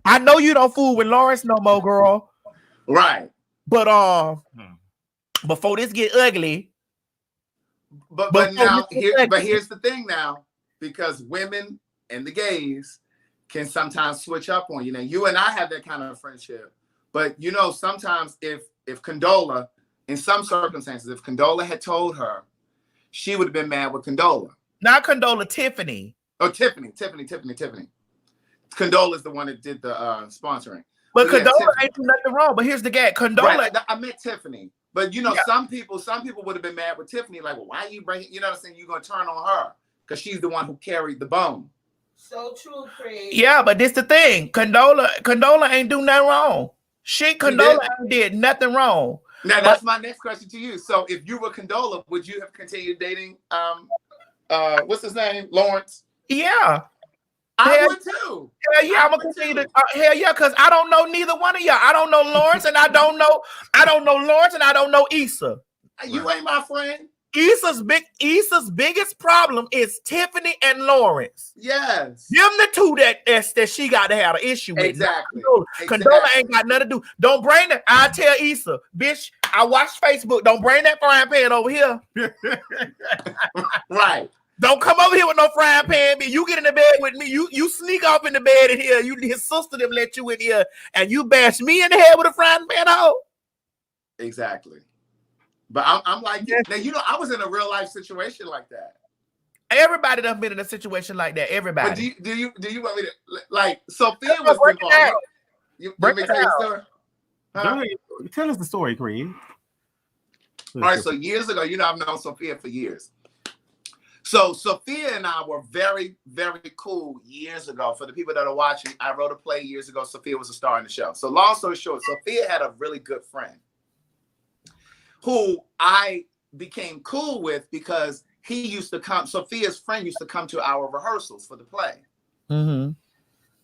I know you don't fool with Lawrence no more, girl. Right. But before this get ugly. But here's the thing now, because women and the gays can sometimes switch up on you. Now, you and I have that kind of friendship, but sometimes if Condola, in some circumstances, if Condola had told her, she would have been mad with Condola. Not Condola, Tiffany. Oh, Tiffany. Condola is the one that did the sponsoring. But Condola ain't do nothing wrong. But here's the gag. Condola. Right, I meant Tiffany. But some people would have been mad with Tiffany. Like, well, why are you bringing? You know what I'm saying? You're gonna turn on her because she's the one who carried the bone. So true, Craig. Yeah, but this the thing. Condola ain't do nothing wrong. Condola ain't did nothing wrong. Now that's my next question to you. So if you were Condola, would you have continued dating what's his name? Lawrence? Yeah. I would too. Hell yeah, I'm gonna continue to hell yeah, because I don't know neither one of y'all. I don't know Lawrence and I don't know Lawrence and I don't know Issa. You ain't my friend. Issa's biggest problem is Tiffany and Lawrence. Yes. Them the two that she got to have an issue with. Exactly. Condola ain't got nothing to do. Don't bring that. I tell Issa, bitch, I watch Facebook. Don't bring that frying pan over here. Right. Don't come over here with no frying pan. You get in the bed with me. You sneak off in the bed in here. His sister them let you in here, and you bash me in the head with a frying pan hole. Exactly. But I'm like, now, I was in a real life situation like that. Everybody done been in a situation like that. Everybody. But do you want me to, like, Sophia was involved? You want me to tell you the story? Huh? Tell us the story, Craig. All right, so years ago, I've known Sophia for years. So Sophia and I were very, very cool years ago. For the people that are watching, I wrote a play years ago. Sophia was a star in the show. So long story short, Sophia had a really good friend who I became cool with because he used to come, Sophia's friend used to come to our rehearsals for the play. Mm-hmm.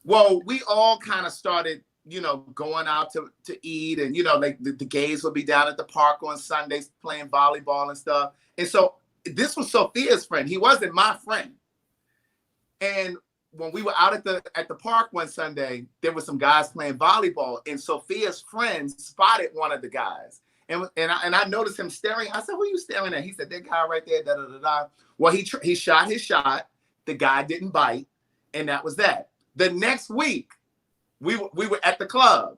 Well, we all kind of started, going out to eat, and, like the gays would be down at the park on Sundays playing volleyball and stuff. And so this was Sophia's friend. He wasn't my friend. And when we were out at the park one Sunday, there were some guys playing volleyball, and Sophia's friend spotted one of the guys. And I noticed him staring. I said, "Who are you staring at?" He said, "That guy right there." Da, da, da, da. Well, he shot his shot. The guy didn't bite, and that was that. The next week, we were at the club.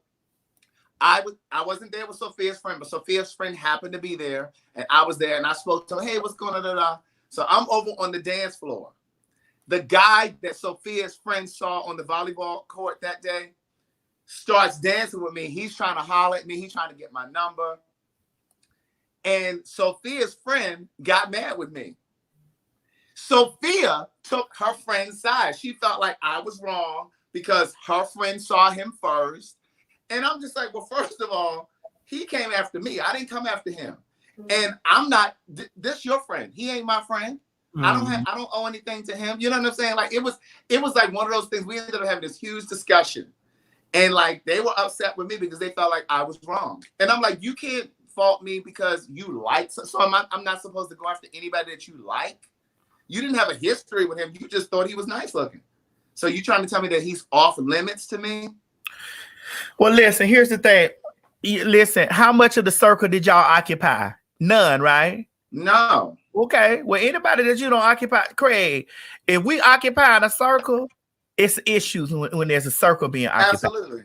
I wasn't there with Sophia's friend, but Sophia's friend happened to be there, and I was there, and I spoke to him. "Hey, what's going on?" Da, da. So I'm over on the dance floor. The guy that Sophia's friend saw on the volleyball court that day starts dancing with me. He's trying to holler at me. He's trying to get my number. And Sophia's friend got mad with me. Sophia took her friend's side. She felt like I was wrong because her friend saw him first. And I'm just like, well, first of all, he came after me. I didn't come after him. And I'm not, this your friend. He ain't my friend. I don't owe anything to him. You know what I'm saying? Like it was like one of those things. We ended up having this huge discussion. And like they were upset with me because they felt like I was wrong. And I'm like, you can't fault me because you like, so I'm not supposed to go after anybody that you like. You didn't have a history with him. You just thought he was nice looking. So you trying to tell me that he's off limits to me? Well, listen, here's the thing. Listen, how much of the circle did y'all occupy? None, right? No. Okay. Well, anybody that you don't occupy, Craig, if we occupy in a circle, it's issues when there's a circle being occupied. Absolutely.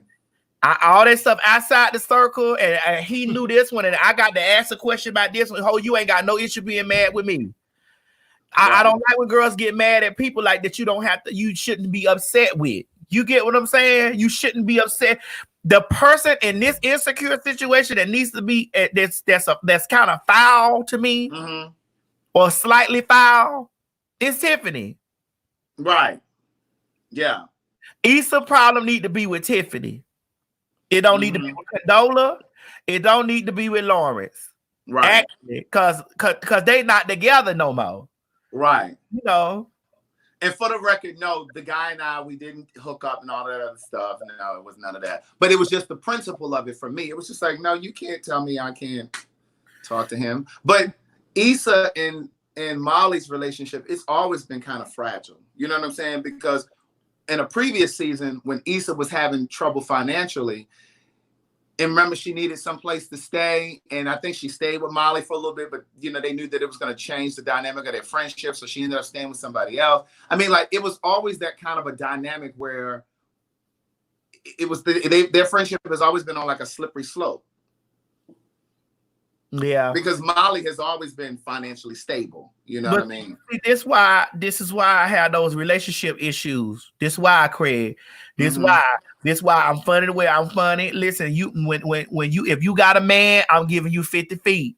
All that stuff outside the circle, and he knew this one, and I got to ask a question about this one. Oh, you ain't got no issue being mad with me. I don't like when girls get mad at people like that. You shouldn't be upset with. You get what I'm saying? You shouldn't be upset. The person in this insecure situation that needs to be that's kind of foul to me, or slightly foul, is Tiffany. Right. Yeah. Issa problem need to be with Tiffany. It don't need to be with Condola. It don't need to be with Lawrence. Right. Because they not together no more. Right. You know. And for the record, no, the guy and I, we didn't hook up and all that other stuff. And no, it was none of that. But it was just the principle of it for me. It was just like, no, you can't tell me I can't talk to him. But Issa and Molly's relationship, it's always been kind of fragile. You know what I'm saying? Because in a previous season, when Issa was having trouble financially, and remember, she needed some place to stay, and I think she stayed with Molly for a little bit, but you know, they knew that it was going to change the dynamic of their friendship, so she ended up staying with somebody else. I mean, like, it was always that kind of a dynamic where it was their friendship has always been on like a slippery slope. Yeah, because Molly has always been financially stable. You know what I mean? This is why I had those relationship issues. This is why, Craig. This why I'm funny the way I'm funny. Listen, if you got a man, I'm giving you 50 feet.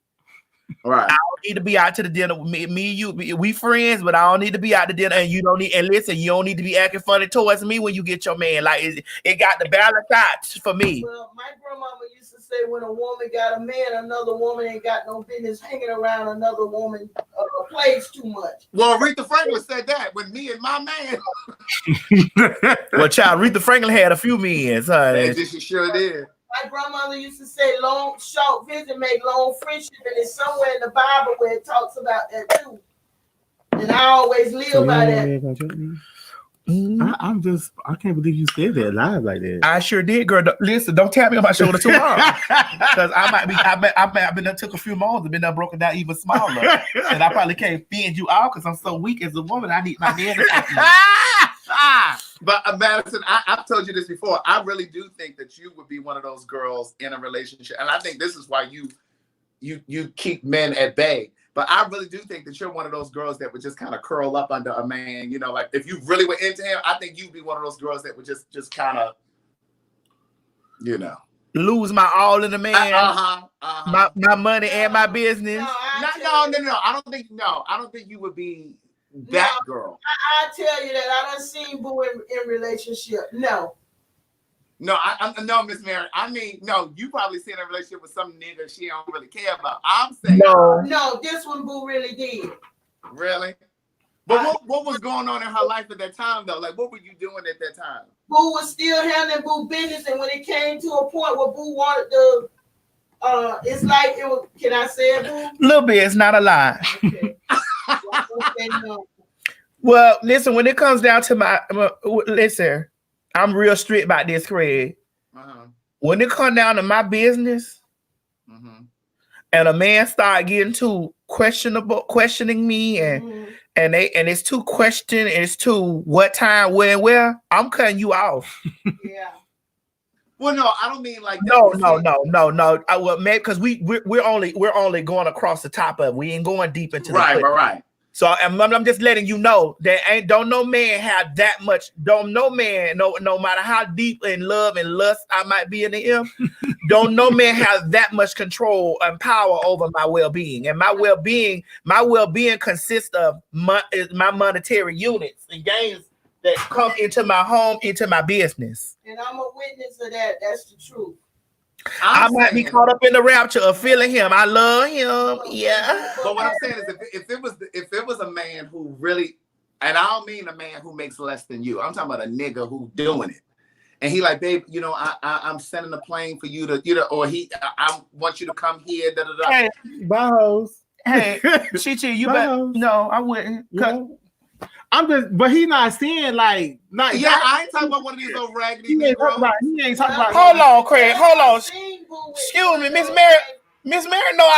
Right. I don't need to be out to the dinner with me, you. We friends, but I don't need to be out to dinner. And you don't need. And listen, you don't need to be acting funny towards me when you get your man. Like it got the balance out for me. Well, my grandmama used to say, when a woman got a man, another woman ain't got no business hanging around another woman plays too much. Well, Aretha Franklin said that when me and my man. Well, child, Aretha Franklin had a few men. She sure did. My grandmother used to say, short visit make long friendship, and it's somewhere in the Bible where it talks about that too. And I always live by that. I can't believe you said that live like that. I sure did, girl. Listen, don't tap me on my shoulder too hard, because I've been took a few more and been done broken down even smaller, and I probably can't feed you out because I'm so weak as a woman. I need my man to But Madison, I've told you this before. I really do think that you would be one of those girls in a relationship, and I think this is why you keep men at bay. But I really do think that you're one of those girls that would just kind of curl up under a man. You know, like if you really were into him, I think you'd be one of those girls that would just kind of, you know, lose my all in a man, my money and my business. No. I don't think you would be that girl. I tell you that I done seen Boo in relationship. No, no, Miss Mary. I mean, no, you probably seen a relationship with some nigga she don't really care about. I'm saying no, this one Boo really did. Really? But what was going on in her life at that time though? Like, what were you doing at that time? Boo was still handling Boo business, and when it came to a point where Boo wanted to, it's like it was. Can I say it, Boo? Little bit. It's not a lie. Okay. Well, listen, when it comes down to listen, I'm real strict about this, Craig. When it comes down to my business, and a man start getting too questioning me, and it's too it's too what time, where, and where, I'm cutting you off. Yeah. Well, no, I don't mean like that. No. I will make because we're only going across the top of it. We ain't going deep into right. So I'm just letting you know that don't no man have that much. Don't no man, no matter how deep in love and lust I might be in him, don't no man have that much control and power over my well-being. And my well-being consists of my monetary units and gains that come into my home, into my business. And I'm a witness of that. That's the truth. I might be caught up in the rapture of feeling him. I love him. Yeah. But what I'm saying is, if it was a man who really, and I don't mean a man who makes less than you. I'm talking about a nigga who doing it, and he like, babe, you know, I'm sending a plane for you to, you know, or I want you to come here. Da da da. Hey, boss. Hey, Chichi, you better. No, I wouldn't. Yeah. I'm just, but he not saying like, not. Yeah, I ain't talking about one of these old raggedy. He ain't talking about. Hold on, Craig. Hold on. Excuse me, Miss Mary. Miss Mary, no,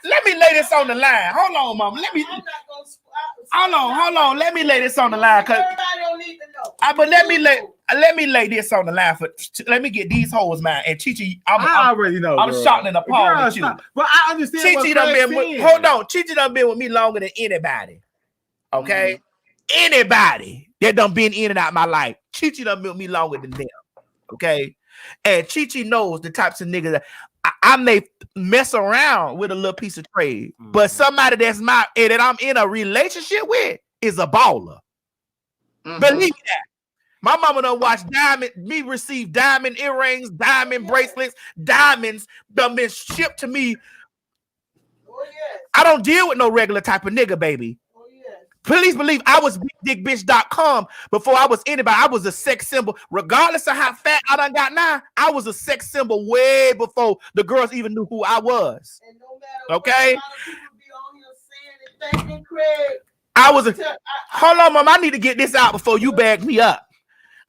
let me lay this on the line. Hold on, mama. Hold on. Let me lay this on the line, cause everybody don't need to know. But let me lay this on the line let me get these hoes mine. And Chichi, I already know. I'm shocked and appalled with you. But I understand. Chichi done been Chichi done been with me longer than anybody. Okay, anybody that done been in and out of my life, Chichi done been with me longer than them. Okay, and Chichi knows the types of niggas that I may mess around with a little piece of trade, but somebody that I'm in a relationship with is a baller. Believe that. My mama done watched me receive diamond earrings, diamond bracelets, diamonds done been shipped to me. Oh, yes. I don't deal with no regular type of nigga, baby. Please believe I was bigdickbitch.com before I was anybody. I was a sex symbol. Regardless of how fat I done got now, I was a sex symbol way before the girls even knew who I was. And no matter okay? What, people be on here saying and thanking Craig. Hold on, mom. I need to get this out before you bag me up.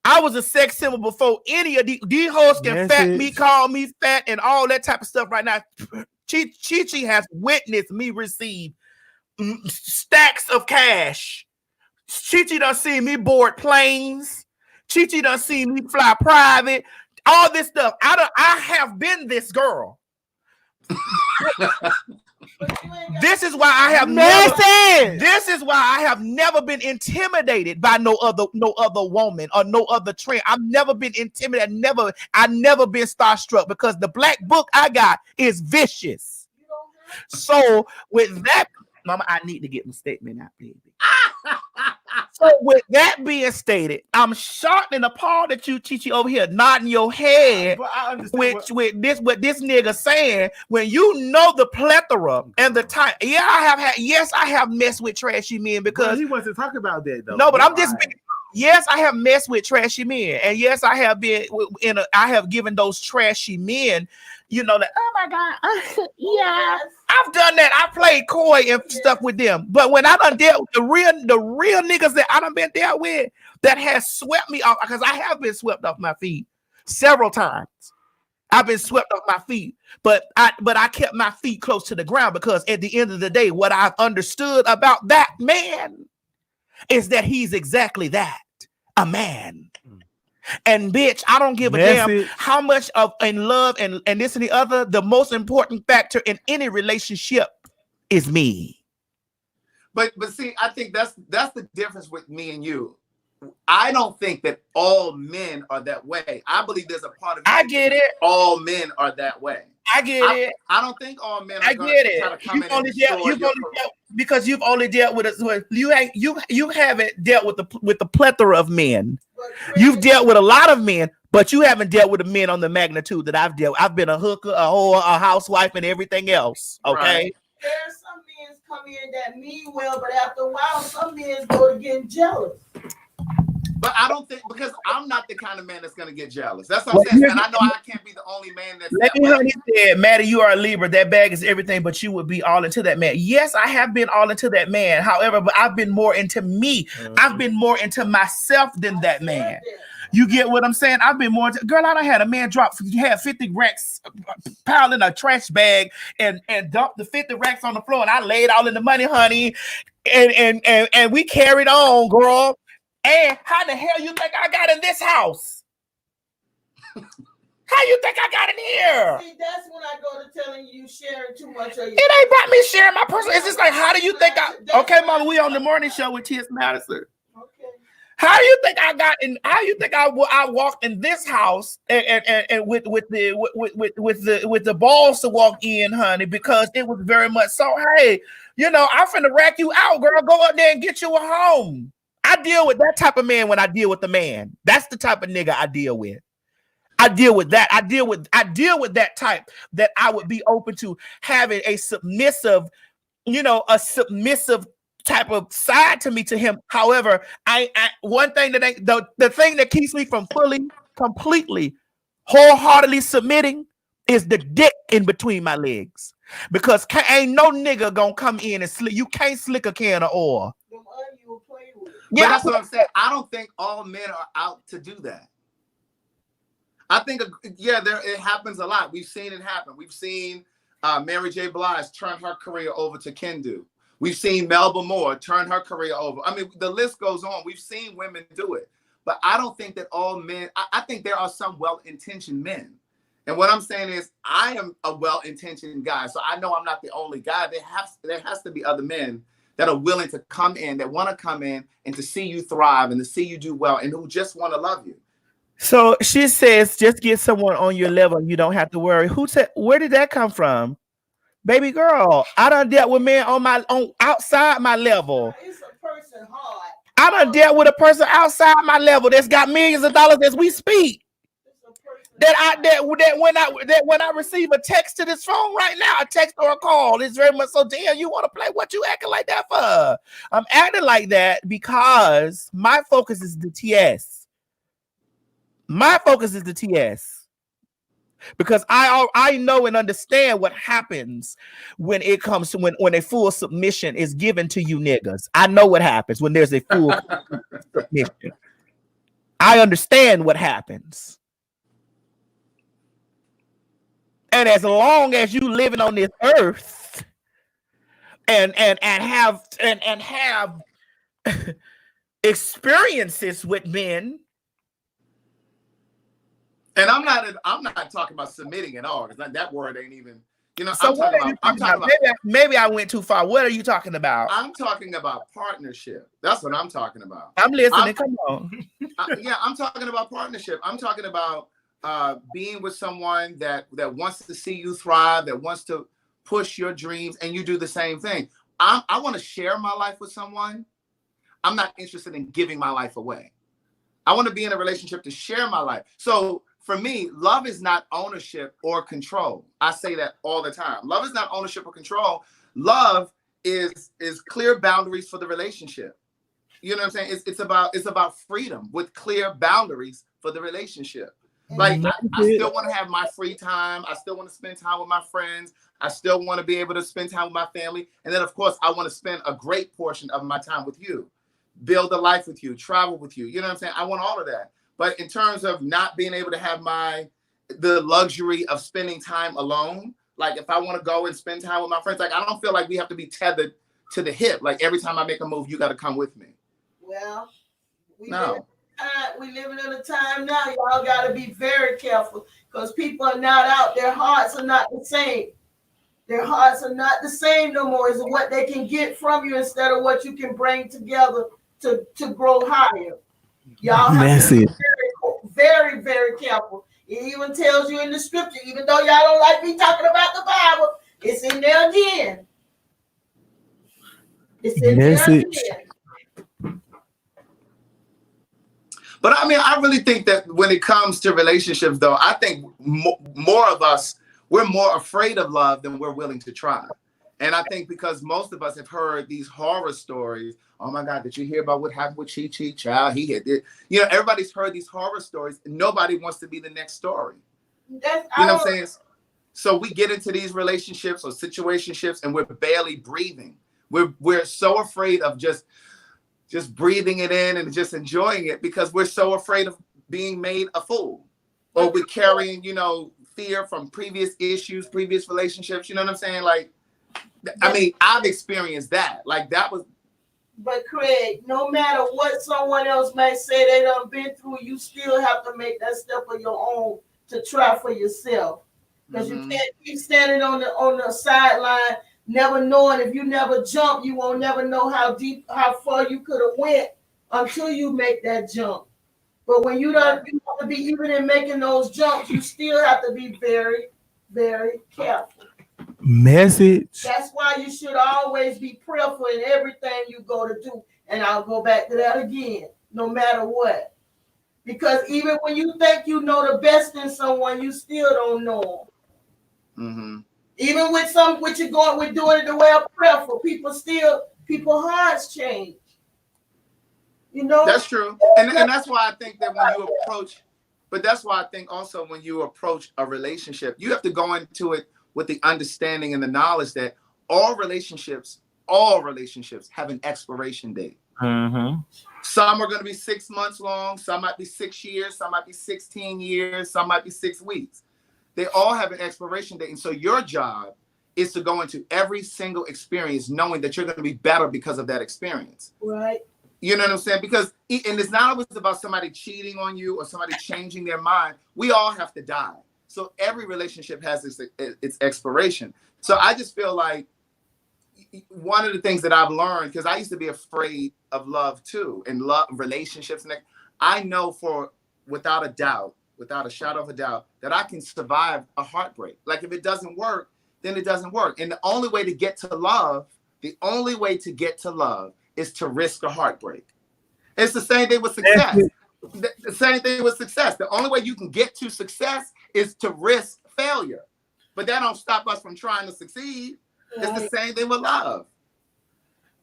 I was a sex symbol before any of these hoes can call me fat and all that type of stuff right now. Chi has witnessed me receive stacks of cash. Chichi done seen me board planes. Chichi done seen me fly private. All this stuff. I have been this girl. This is why I have never been intimidated by no other woman or no other trend. I've never been intimidated. I've never been starstruck because the black book I got is vicious. So with that, mama, I need to get my statement out, baby. So with that being stated, I'm shocked and appalled at you, Chichi, over here nodding your head with what this nigga saying when you know the plethora and the time. Yeah, I have messed with trashy men because he wasn't talking about that though. No, but I'm just yes, I have messed with trashy men, and yes, I have been I have given those trashy men, you know, that, oh my God, yeah, I've done that. I played coy and stuff with them. But when I done dealt with the real niggas that I done been dealt with that has swept me off, because I have been swept off my feet several times. I've been swept off my feet, but I kept my feet close to the ground because at the end of the day, what I've understood about that man is that he's exactly that, a man. And bitch, I don't give a damn how much of in love and this and the other. The most important factor in any relationship is me. But see, I think that's the difference with me and you. I don't think that all men are that way. I believe there's a part of I get it. All men are that way. I get it. I don't think all men are I get it. Because you've only dealt with it. You haven't dealt with the plethora of men. You've dealt with a lot of men, but you haven't dealt with the men on the magnitude that I've dealt. I've been a hooker, a whore, a housewife, and everything else. Okay. Right. There's some men come in that mean well, but after a while, some men go to getting jealous. But I don't think, because I'm not the kind of man that's gonna get jealous. That's what I'm saying. And I know I can't be the only man that's Let that me way. honey said, Maddie, you are a Libra. That bag is everything, but you would be all into that man. Yes, I have been all into that man. However, but I've been more into me. I've been more into myself than that man. You get what I'm saying? I've been more into, girl, I done had a man drop, you had 50 racks piled in a trash bag and dumped the 50 racks on the floor, and I laid all in the money, honey. And we carried on, girl. And how the hell you think I got in this house? How you think I got in here? See, that's when I go to telling you sharing too much of your. It ain't about me sharing my personal. It's just like, how do you think I? Okay, Mama, we on the morning show with T.S. Madison. Okay. How do you think I got in? How do you think I walked in this house and with the balls to walk in, honey? Because it was very much so. Hey, you know, I'm finna rack you out, girl. Go up there and get you a home. I deal with that type of man when I deal with the man. That's the type of nigga I deal with. I deal with that. I deal with that type that I would be open to having a submissive, you know, a submissive type of side to me to him. However, I one thing that ain't the thing that keeps me from fully, completely, wholeheartedly submitting is the dick in between my legs. Because ain't no nigga gonna come in and slick. You can't slick a can of oil. But that's what I'm saying. I don't think all men are out to do that. I think, yeah, it happens a lot. We've seen it happen. We've seen Mary J. Blige turn her career over to Kendu. We've seen Melba Moore turn her career over. I mean, the list goes on. We've seen women do it. But I don't think that all men, I think there are some well-intentioned men. And what I'm saying is I am a well-intentioned guy. So I know I'm not the only guy. There has to be other men that are willing to come in, that want to come in and to see you thrive and to see you do well and who just want to love you. So she says, just get someone on your level. You don't have to worry. Who said, where did that come from? Baby girl, I done dealt with men on outside my level. It's a person hard. I done dealt with a person outside my level that's got millions of dollars as we speak. That when I receive a text to this phone right now, a text or a call, it's very much so, damn, you want to play? What you acting like that for? I'm acting like that because my focus is the TS. My focus is the TS. Because I know and understand what happens when it comes to when a full submission is given to you niggas. I know what happens when there's a full submission. I understand what happens. And as long as you living on this earth and have experiences with men. And I'm not talking about submitting at all, because that word ain't even, you know. So I'm talking about maybe I went too far. What are you talking about? I'm talking about partnership. That's what I'm talking about. I'm listening. Come on. I'm talking about partnership. I'm talking about being with someone that wants to see you thrive, that wants to push your dreams, and you do the same thing. I want to share my life with someone. I'm not interested in giving my life away. I want to be in a relationship to share my life. So for me, love is not ownership or control. I say that all the time. Love is not ownership or control. Love is clear boundaries for the relationship. You know what I'm saying? It's about freedom with clear boundaries for the relationship. Like I still want to have my free time. I still want to spend time with my friends. I still want to be able to spend time with my family. And then of course, I want to spend a great portion of my time with you, build a life with you, travel with you. You know what I'm saying? I want all of that. But in terms of not being able to have the luxury of spending time alone, like if I want to go and spend time with my friends, like I don't feel like we have to be tethered to the hip. Like every time I make a move, you got to come with me. Well, we living in a time now. Y'all got to be very careful because people are not out. Their hearts are not the same. Their hearts are not the same no more. It's what they can get from you instead of what you can bring together to grow higher. Y'all have to be very, very careful. It even tells you in the scripture, even though y'all don't like me talking about the Bible, it's in there again. It's in there again. But I mean, I really think that when it comes to relationships, though, I think more of us, we're more afraid of love than we're willing to try. And I think because most of us have heard these horror stories. Oh my God, did you hear about what happened with Chi Chi? Child, he hit it. You know, everybody's heard these horror stories. And nobody wants to be the next story. You know what I'm saying? So we get into these relationships or situationships and we're barely breathing. We're so afraid of just breathing it in and just enjoying it because we're so afraid of being made a fool. Or we're carrying, you know, fear from previous issues, previous relationships. You know what I'm saying? Like, I mean, I've experienced that. Like that was. But Craig, no matter what someone else might say they done been through, you still have to make that step of your own to try for yourself. Because you can't keep standing on the sideline, never knowing if you never jump, you won't never know how far you could have went until you make that jump. But when you have to be, even in making those jumps, you still have to be very, very careful. Message. That's why you should always be prayerful in everything you go to do. And I'll go back to that again, no matter what. Because even when you think you know the best in someone, you still don't know them. Mm-hmm. Even with you going with doing it the way of prayerful, people hearts change. You know? That's true. And that's why I think that when you approach, but that's why I think also when you approach a relationship, you have to go into it with the understanding and the knowledge that all relationships have an expiration date. Mm-hmm. Some are going to be 6 months long. Some might be 6 years. Some might be 16 years. Some might be 6 weeks. They all have an expiration date. And so your job is to go into every single experience knowing that you're going to be better because of that experience. Right. You know what I'm saying? Because, and it's not always about somebody cheating on you or somebody changing their mind. We all have to die. So every relationship has its expiration. So I just feel like one of the things that I've learned, because I used to be afraid of love too, and love relationships. And I know without a shadow of a doubt, that I can survive a heartbreak. Like if it doesn't work, then it doesn't work. And the only way to get to love is to risk a heartbreak. It's the same thing with success. The same thing with success. The only way you can get to success is to risk failure. But that don't stop us from trying to succeed. It's the same thing with love.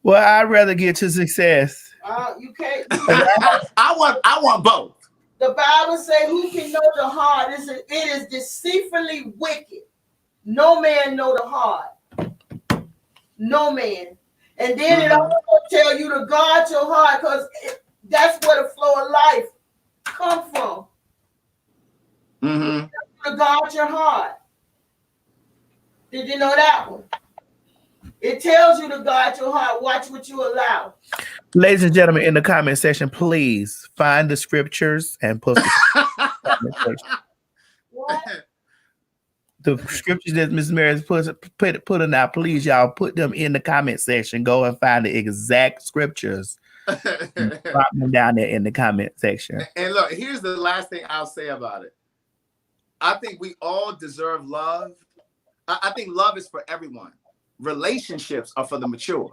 Well, I'd rather get to success. You can't. I want both. The Bible says, "Who can know the heart? It is deceitfully wicked. No man know the heart. No man." And then it also tell you to guard your heart, because that's where the flow of life come from. Mm-hmm. To guard your heart. Did you know that one? It tells you to guard your heart. Watch what you allow. Ladies and gentlemen, in the comment section, please find the scriptures and post the scriptures that Miss Mary has put in now. Please, y'all, put them in the comment section. Go and find the exact scriptures. Drop them down there in the comment section. And look, here's the last thing I'll say about it. I think we all deserve love. I think love is for everyone. Relationships are for the mature.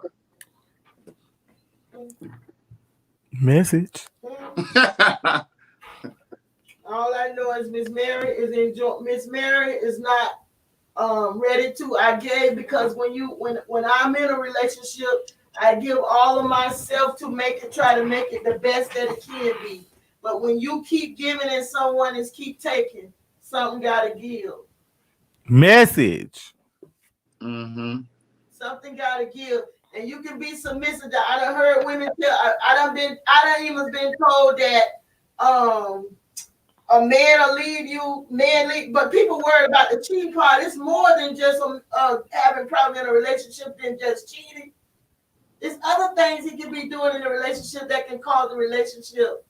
Message. All I know is Miss Mary is not ready to. I gave, because when I'm in a relationship, I give all of myself to try to make it the best that it can be. But when you keep giving and someone is keep taking, something gotta give. Message. Mm-hmm. Something gotta give. And you can be submissive. I done heard women tell. I done even been told that a man will leave you, but people worry about the cheating part. It's more than just having problems in a relationship than just cheating. There's other things he can be doing in a relationship that can cause the relationship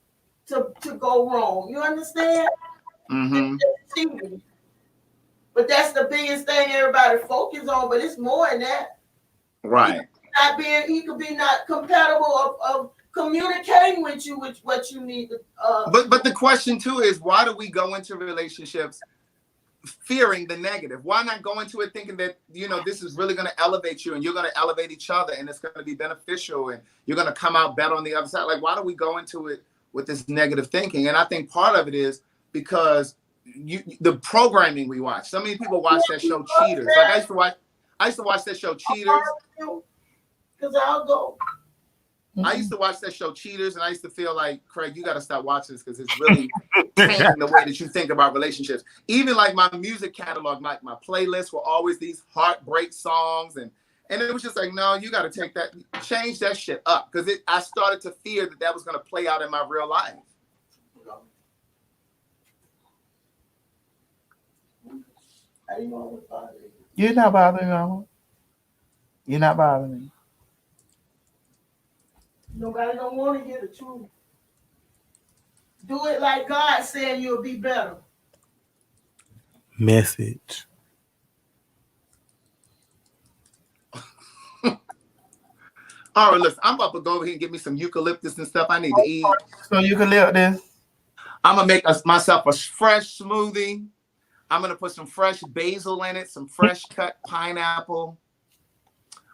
to go wrong. You understand? Mm-hmm. Cheating. But that's the biggest thing everybody focuses on. But it's more than that. Right. He could be not compatible of communicating with you with what you need. But the question too is, why do we go into relationships fearing the negative? Why not go into it thinking that, this is really going to elevate you and you're going to elevate each other and it's going to be beneficial and you're going to come out better on the other side? Like, why do we go into it with this negative thinking? And I think part of it is because the programming we watch. So many people watch that show Cheaters. Like I I used to watch that show Cheaters. Because I'll go. I used to watch that show Cheaters, and I used to feel like, Craig, you got to stop watching this because it's really changing the way that you think about relationships. Even like my music catalog, like my playlists were always these heartbreak songs, and it was just like, no, you got to change that shit up, because I started to fear that was going to play out in my real life. You're not bothering me, Mama. You're not bothering me. Nobody don't want to hear the truth. Do it like God saying you'll be better. Message. All right, listen, I'm about to go over here and get me some eucalyptus and stuff I need to eat. So you can live this. I'm going to make myself a fresh smoothie. I'm going to put some fresh basil in it, some fresh cut pineapple.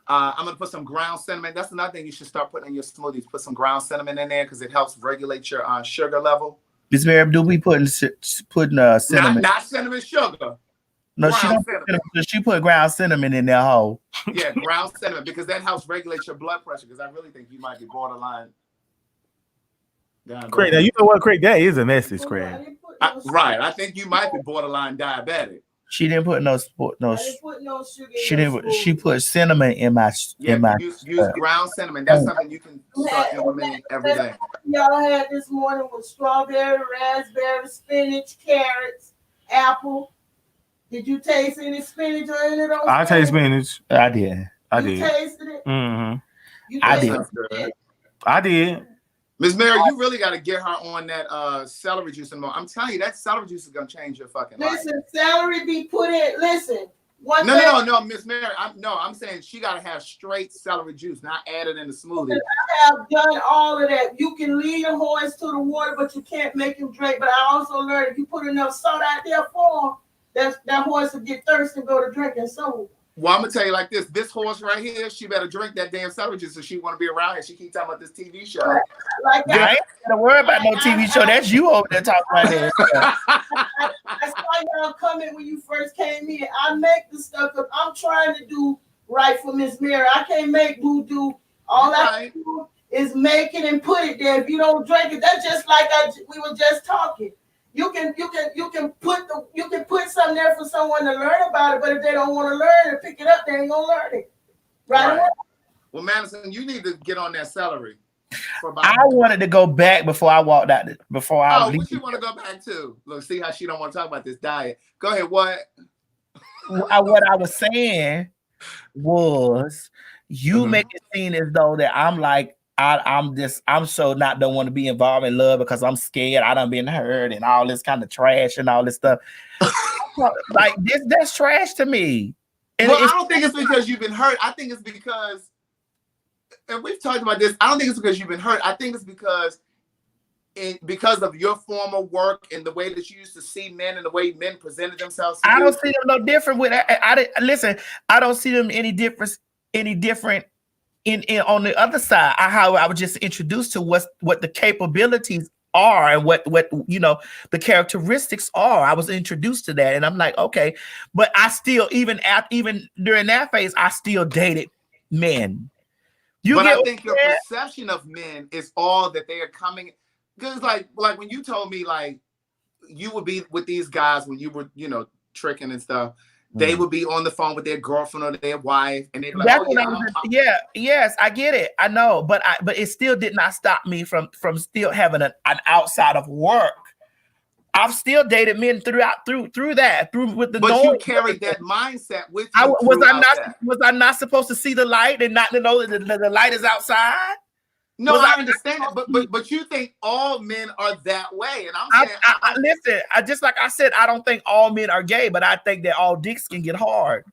I'm going to put some ground cinnamon. That's another thing you should start putting in your smoothies. Put some ground cinnamon in there because it helps regulate your sugar level. Miss Mary, do we putting cinnamon? Not cinnamon sugar. No, she don't put cinnamon. She put ground cinnamon in that hole. Yeah, ground cinnamon, because that helps regulate your blood pressure, because I really think you might be borderline. Craig, now you know what, Craig? That is a message, Craig. Right. I think you might be borderline diabetic. She didn't put no I didn't put no sugar in she didn't. She put cinnamon in my. Use ground cinnamon. That's something you can start implementing every day. Y'all had this morning with strawberry, raspberry, spinach, carrots, apple. Did you taste any spinach or any of those? I taste spinach. I did. You tasted it? Mm-hmm. I did. I did. Miss Mary, you really got to get her on that celery juice and more. I'm telling you, that celery juice is gonna change your fucking life. Listen, celery be put in. Listen, no, Miss Mary. I'm saying she got to have straight celery juice, not added in the smoothie. I have done all of that. You can lead your horse to the water, but you can't make him drink. But I also learned if you put enough salt out there for him, that horse will get thirsty and go to drinking soda. Well, I'm gonna tell you like this: this horse right here, she better drink that damn celery juice, so she want to be around here. She keep talking about this TV show. Like I ain't gonna worry about no TV show. That's you over there talking right there. I saw y'all coming when you first came in. I make the stuff because I'm trying to do right for Miss Mary. I can't make voodoo. All I can do is make it and put it there. If you don't drink it, that's just like we were just talking. You can put something there for someone to learn about it, but if they don't want to learn and pick it up, they ain't gonna learn it. Right? Well, Madison, you need to get on that celery. I wanted to go back before I walked out. What you want to go back to? Look, see how she don't want to talk about this diet. Go ahead. What? What I was saying was, you make it seem as though that I'm like, I'm so don't want to be involved in love because I'm scared. I done been hurt and all this kind of trash and all this stuff. Like that's trash to me. And I don't think it's because you've been hurt. I think it's because, and we've talked about this, I don't think it's because you've been hurt. I think it's because of your former work and the way that you used to see men and the way men presented themselves. I don't see them no different with. Listen, I don't see them any different. In on the other side, how I was just introduced to what the capabilities are and what the characteristics are. I was introduced to that, and I'm like, okay, but I still even during that phase, I still dated men. I think your perception of men is all that they are coming. Because like when you told me like you would be with these guys when you were tricking and stuff. They would be on the phone with their girlfriend or their wife, and they'd be like, yes, I get it, I know, but it still did not stop me from still having an outside of work. I've still dated men through that with the. But you carried that mindset with you. Was I not supposed to see the light and not to know that the light is outside? No, I understand it, but you think all men are that way, and I'm saying, listen. Just like I said, I don't think all men are gay, but I think that all dicks can get hard.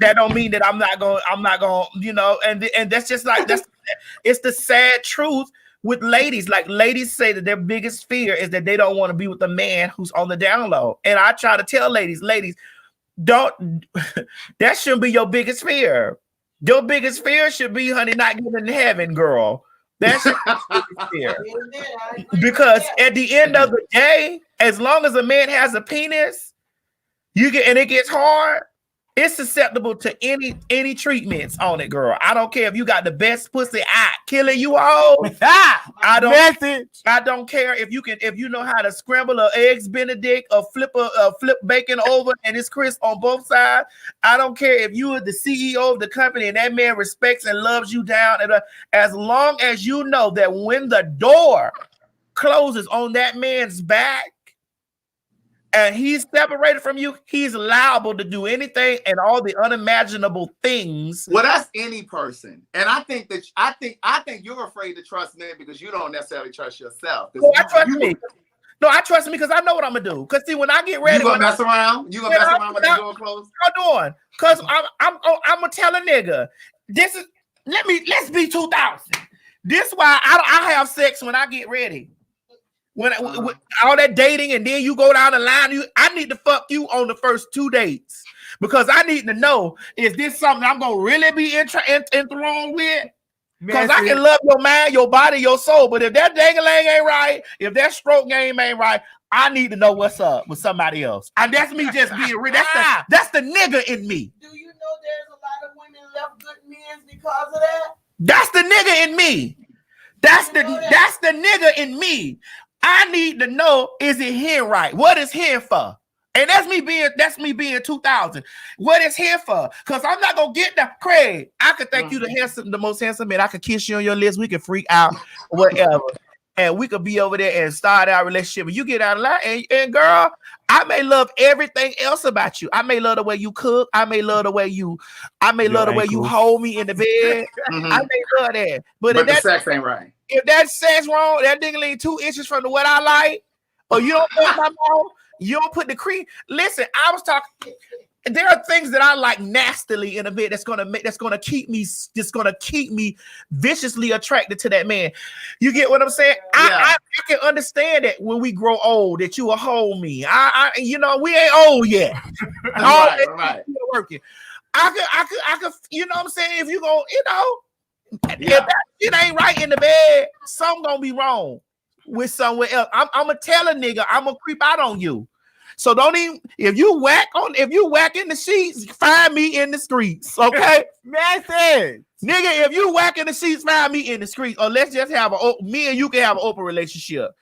That don't mean that I'm not going. And that's just like it's the sad truth with ladies. Like ladies say that their biggest fear is that they don't want to be with a man who's on the down low, and I try to tell ladies, don't. That shouldn't be your biggest fear. Your biggest fear should be, honey, not getting in heaven, girl. That's your biggest fear. Because at the end of the day, as long as a man has a penis, and it gets hard, It's susceptible to any treatments on it, girl. I don't care if you got the best pussy killing you all. I don't care if you know how to scramble an eggs Benedict or flip bacon over and it's crisp on both sides. I don't care if you are the CEO of the company and that man respects and loves you down. And as long as you know that when the door closes on that man's back, and he's separated from you, he's liable to do anything and all the unimaginable things. Well, that's any person. And I think you're afraid to trust men because you don't necessarily trust yourself. No, I trust me. No, I trust me because I know what I'm gonna do. Because see, when I get ready, you gonna mess around? You gonna mess around when the door closes? I'm doing. Because I'm gonna tell a nigga, let's be 2000. This why I have sex when I get ready. When all that dating and then you go down the line, I need to fuck you on the first 2 dates because I need to know, is this something I'm gonna really be enthralled with? Because I can love your mind, your body, your soul, but if that dang-a-lang ain't right, if that stroke game ain't right, I need to know what's up with somebody else. And that's me just being real. That's the nigga in me. Do you know there's a lot of women left good men because of that? That's the nigga in me. That's the nigga in me. I need to know, is it here right? What is here for? And that's me being 2000. What is here for? Because I'm not gonna get that. Craig, I could think you the most handsome man. I could kiss you on your lips. We could freak out, whatever. And we could be over there and start our relationship. But you get out of line, and girl, I may love everything else about you. I may love the way you cook. I may love the way you hold me in the bed. Mm-hmm. I may love that. But the sex ain't right. If that sex wrong, that nigga lean 2 inches from what I like, or you don't put my mouth, you don't put the cream. Listen, I was talking. There are things that I like nastily in a bit that's gonna keep me viciously attracted to that man. You get what I'm saying? Yeah. I can understand that when we grow old, that you will hold me. We ain't old yet. right. Working. I could, you know what I'm saying? If you go, if that shit ain't right in the bed, something gonna be wrong with somewhere else. I'm gonna tell a nigga I'm gonna creep out on you. So don't even if you whack in the sheets, find me in the streets, okay? Madison. Nigga, if you whack in the sheets, find me in the streets, or let's just have me and you can have an open relationship.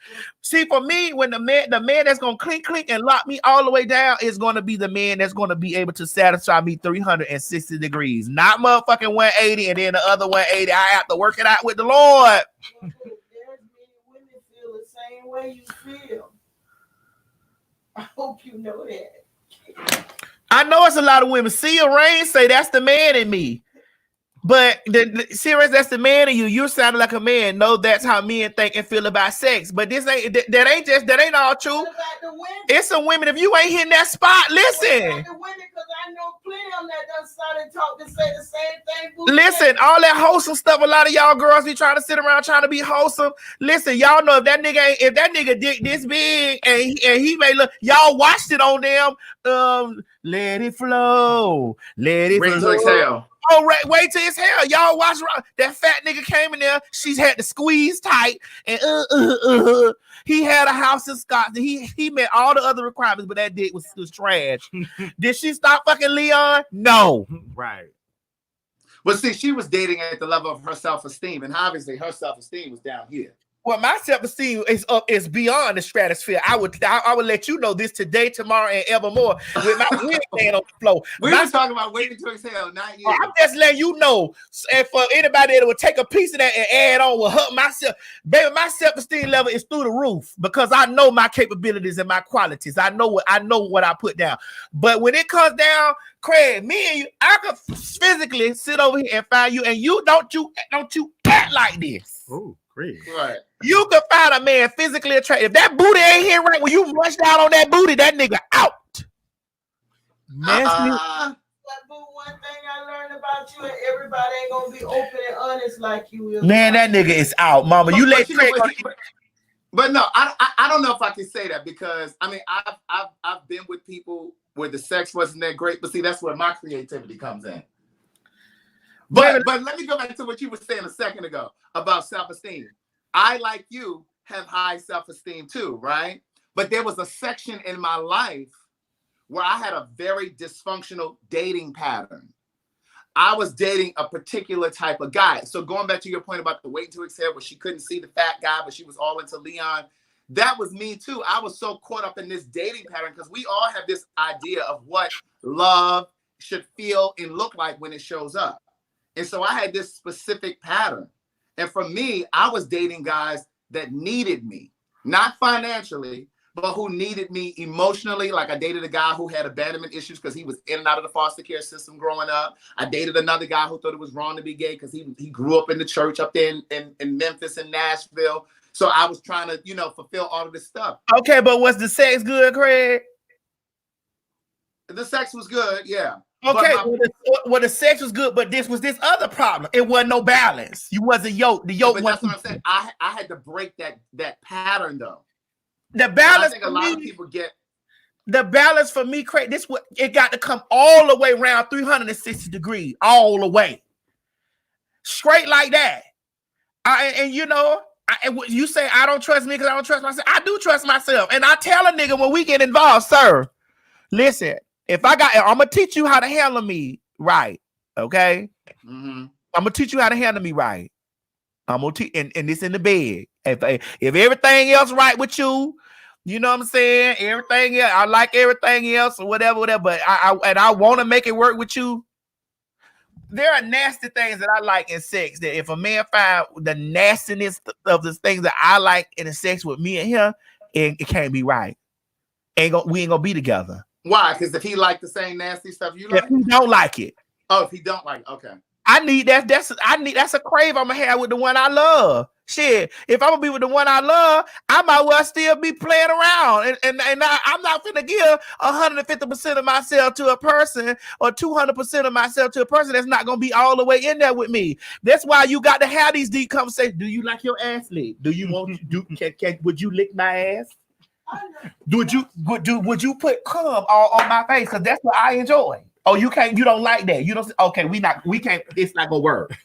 See, for me, when the man that's gonna clink and lock me all the way down is gonna be the man that's gonna be able to satisfy me 360 degrees, not motherfucking 180, and then the other 180 I have to work it out with the Lord. There's many women feel the same way you feel. I hope you know that. I know it's a lot of women. Sia Rain say that's the man in me. But serious, that's the man in you. You're sounding like a man. No, that's how men think and feel about sex. But this ain't that ain't all true. What about the women? It's some women. If you ain't hitting that spot, listen. What about the women? Because I know plenty of them that done started talk to say the same thing. Listen, all that wholesome stuff. A lot of y'all girls be trying to sit around trying to be wholesome. Listen, y'all know if that nigga dick this big and he may look, y'all watched it on them. Let it flow. Let it Wait flow. to exhale. Oh, wait till it's hell. Y'all watch that fat nigga came in there. She's had to squeeze tight and he had a house in Scotland. He met all the other requirements, but that dick was trash. Did she stop fucking Leon? No. Right. But see, she was dating at the level of her self-esteem, and obviously her self-esteem was down here. Well, my self-esteem is beyond the stratosphere. I would let you know this today, tomorrow, and evermore with my wig stand on the floor. We were talking about waiting to exhale, not you. I'm just letting you know. And for anybody that would take a piece of that and add on with her, myself, baby, my self-esteem level is through the roof because I know my capabilities and my qualities. I know what I put down. But when it comes down, Craig, me and you, I could physically sit over here and find you, and you don't act like this. Oh, great. Right. You can find a man physically attractive. If that booty ain't here right when you munch down on that booty, that nigga out. But boo, one thing I learned about you, and everybody ain't gonna be open and honest like you will. Man, that nigga is out, mama. You let Craig. But no, I don't know if I can say that because I mean I've been with people where the sex wasn't that great, but see that's where my creativity comes in. But let me go back to what you were saying a second ago about self-esteem. I, like you, have high self-esteem too, right? But there was a section in my life where I had a very dysfunctional dating pattern. I was dating a particular type of guy. So going back to your point about the waiting to exhale, where she couldn't see the fat guy, but she was all into Leon. That was me too. I was so caught up in this dating pattern because we all have this idea of what love should feel and look like when it shows up. And so I had this specific pattern. And for me, I was dating guys that needed me, not financially, but who needed me emotionally. Like I dated a guy who had abandonment issues because he was in and out of the foster care system growing up. I dated another guy who thought it was wrong to be gay because he grew up in the church up there in Memphis and Nashville. So I was trying to, fulfill all of this stuff. Okay, but was the sex good, Craig? The sex was good, yeah. Okay, well, the sex was good, but this was this other problem. It wasn't no balance. You wasn't yoked. The yoke. But that's what I'm saying. I had to break that pattern though. The balance. I think a lot of people get the balance for me, Craig. This what it got to come all the way around 360 degrees, all the way, straight like that. You say I don't trust me because I don't trust myself. I do trust myself, and I tell a nigga when we get involved, sir. Listen, I'm gonna teach you how to handle me right. Okay, I'm gonna teach you how to handle me right. I'm gonna teach, and this in the bed. If everything else right with you, you know what I'm saying. Everything else, I like everything else or whatever. But I want to make it work with you. There are nasty things that I like in sex. That if a man find the nastiness of the things that I like in the sex with me and him, it can't be right. We ain't gonna be together. Why? Because if he like the same nasty stuff you like, if he don't like it. Oh, if he don't like it, okay. I need that. That's a crave I'm gonna have with the one I love. Shit, if I'm gonna be with the one I love, I might well still be playing around, and I'm not gonna give 150% of myself to a person or 200% of myself to a person that's not gonna be all the way in there with me. That's why you got to have these deep conversations. Do you like your ass licked? Do you want to would you lick my ass? Would you put cum on my face? Because that's what I enjoy. Oh, you don't like that. You don't. Okay, we can't. It's not gonna work.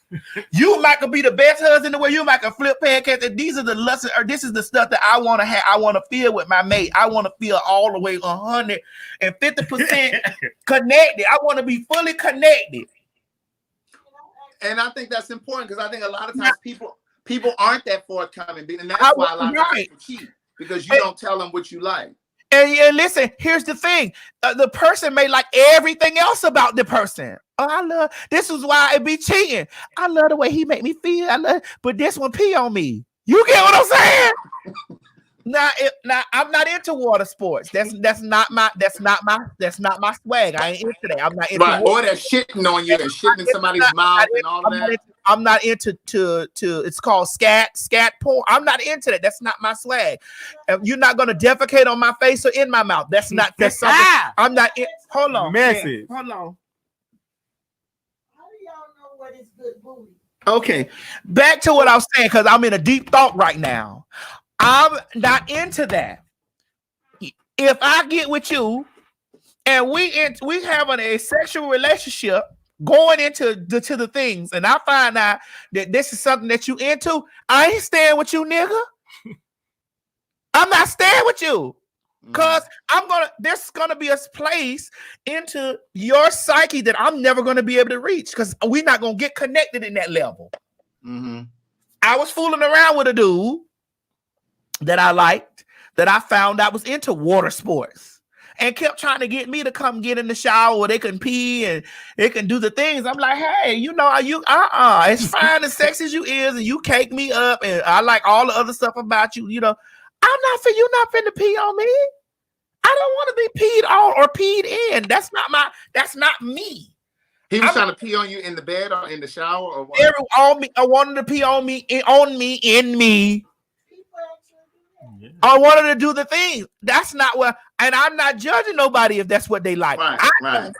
You might be the best husband in the world. You might can flip pancakes. And these are the lessons, or this is the stuff that I want to have. I want to feel with my mate. I want to feel all the way 150% connected. I want to be fully connected. And I think that's important because I think a lot of times people aren't that forthcoming, and that's why a lot of people cheat because you don't tell them what you like. And listen, here's the thing. The person may like everything else about the person. Oh, this is why it be cheating. I love the way he make me feel. But this one pee on me. You get what I'm saying? Now I'm not into water sports. That's not my swag. I ain't into that. I'm not into or that shitting on you and shitting in somebody's mouth and all of that. I'm not into it's called scat porn. I'm not into that. That's not my swag. You're not gonna defecate on my face or in my mouth. That's something. I'm not in. Hold on. Message. Hold on. How do y'all know what is good booty? Okay, back to what I was saying because I'm in a deep thought right now. I'm not into that. If I get with you and we having a sexual relationship going into the things, and I find out that this is something that you into, I ain't staying with you, nigga. I'm not staying with you. Because there's gonna be a place into your psyche that I'm never gonna be able to reach because we're not gonna get connected in that level. Mm-hmm. I was fooling around with a dude that I liked, that I found out was into water sports and kept trying to get me to come get in the shower where they can pee and they can do the things. I'm like, hey, it's fine as sexy as you is, and you cake me up, and I like all the other stuff about you. You not finna pee on me. I don't want to be peed on or peed in. That's not me. He was trying to pee on you in the bed or in the shower or what? I wanted to pee on me, in me. I wanted to do the thing. That's not what, and I'm not judging nobody if that's what they like. Right.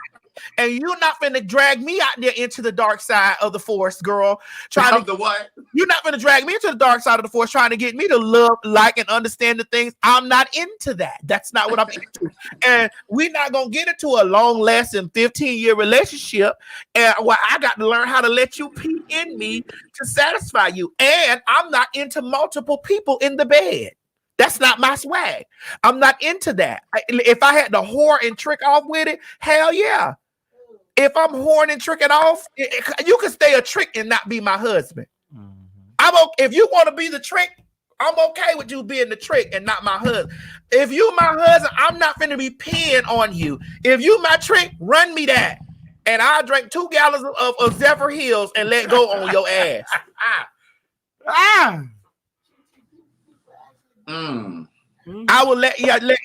And you're not finna drag me out there into the dark side of the forest, girl. The what? You're not finna drag me into the dark side of the forest trying to get me to love, like, and understand the things. I'm not into that. That's not what I'm into. And we're not gonna get into a long-lasting 15-year relationship and I got to learn how to let you pee in me to satisfy you. And I'm not into multiple people in the bed. That's not my swag. I'm not into that. If I had to whore and trick off with it, hell yeah. If I'm whoring and tricking off, you can stay a trick and not be my husband. I'm okay. If you want to be the trick, I'm okay with you being the trick and not my husband. If you my husband, I'm not finna be peeing on you. If you my trick, run me that. And I'll drink 2 gallons of Zephyr Hills and let go on your ass. I will let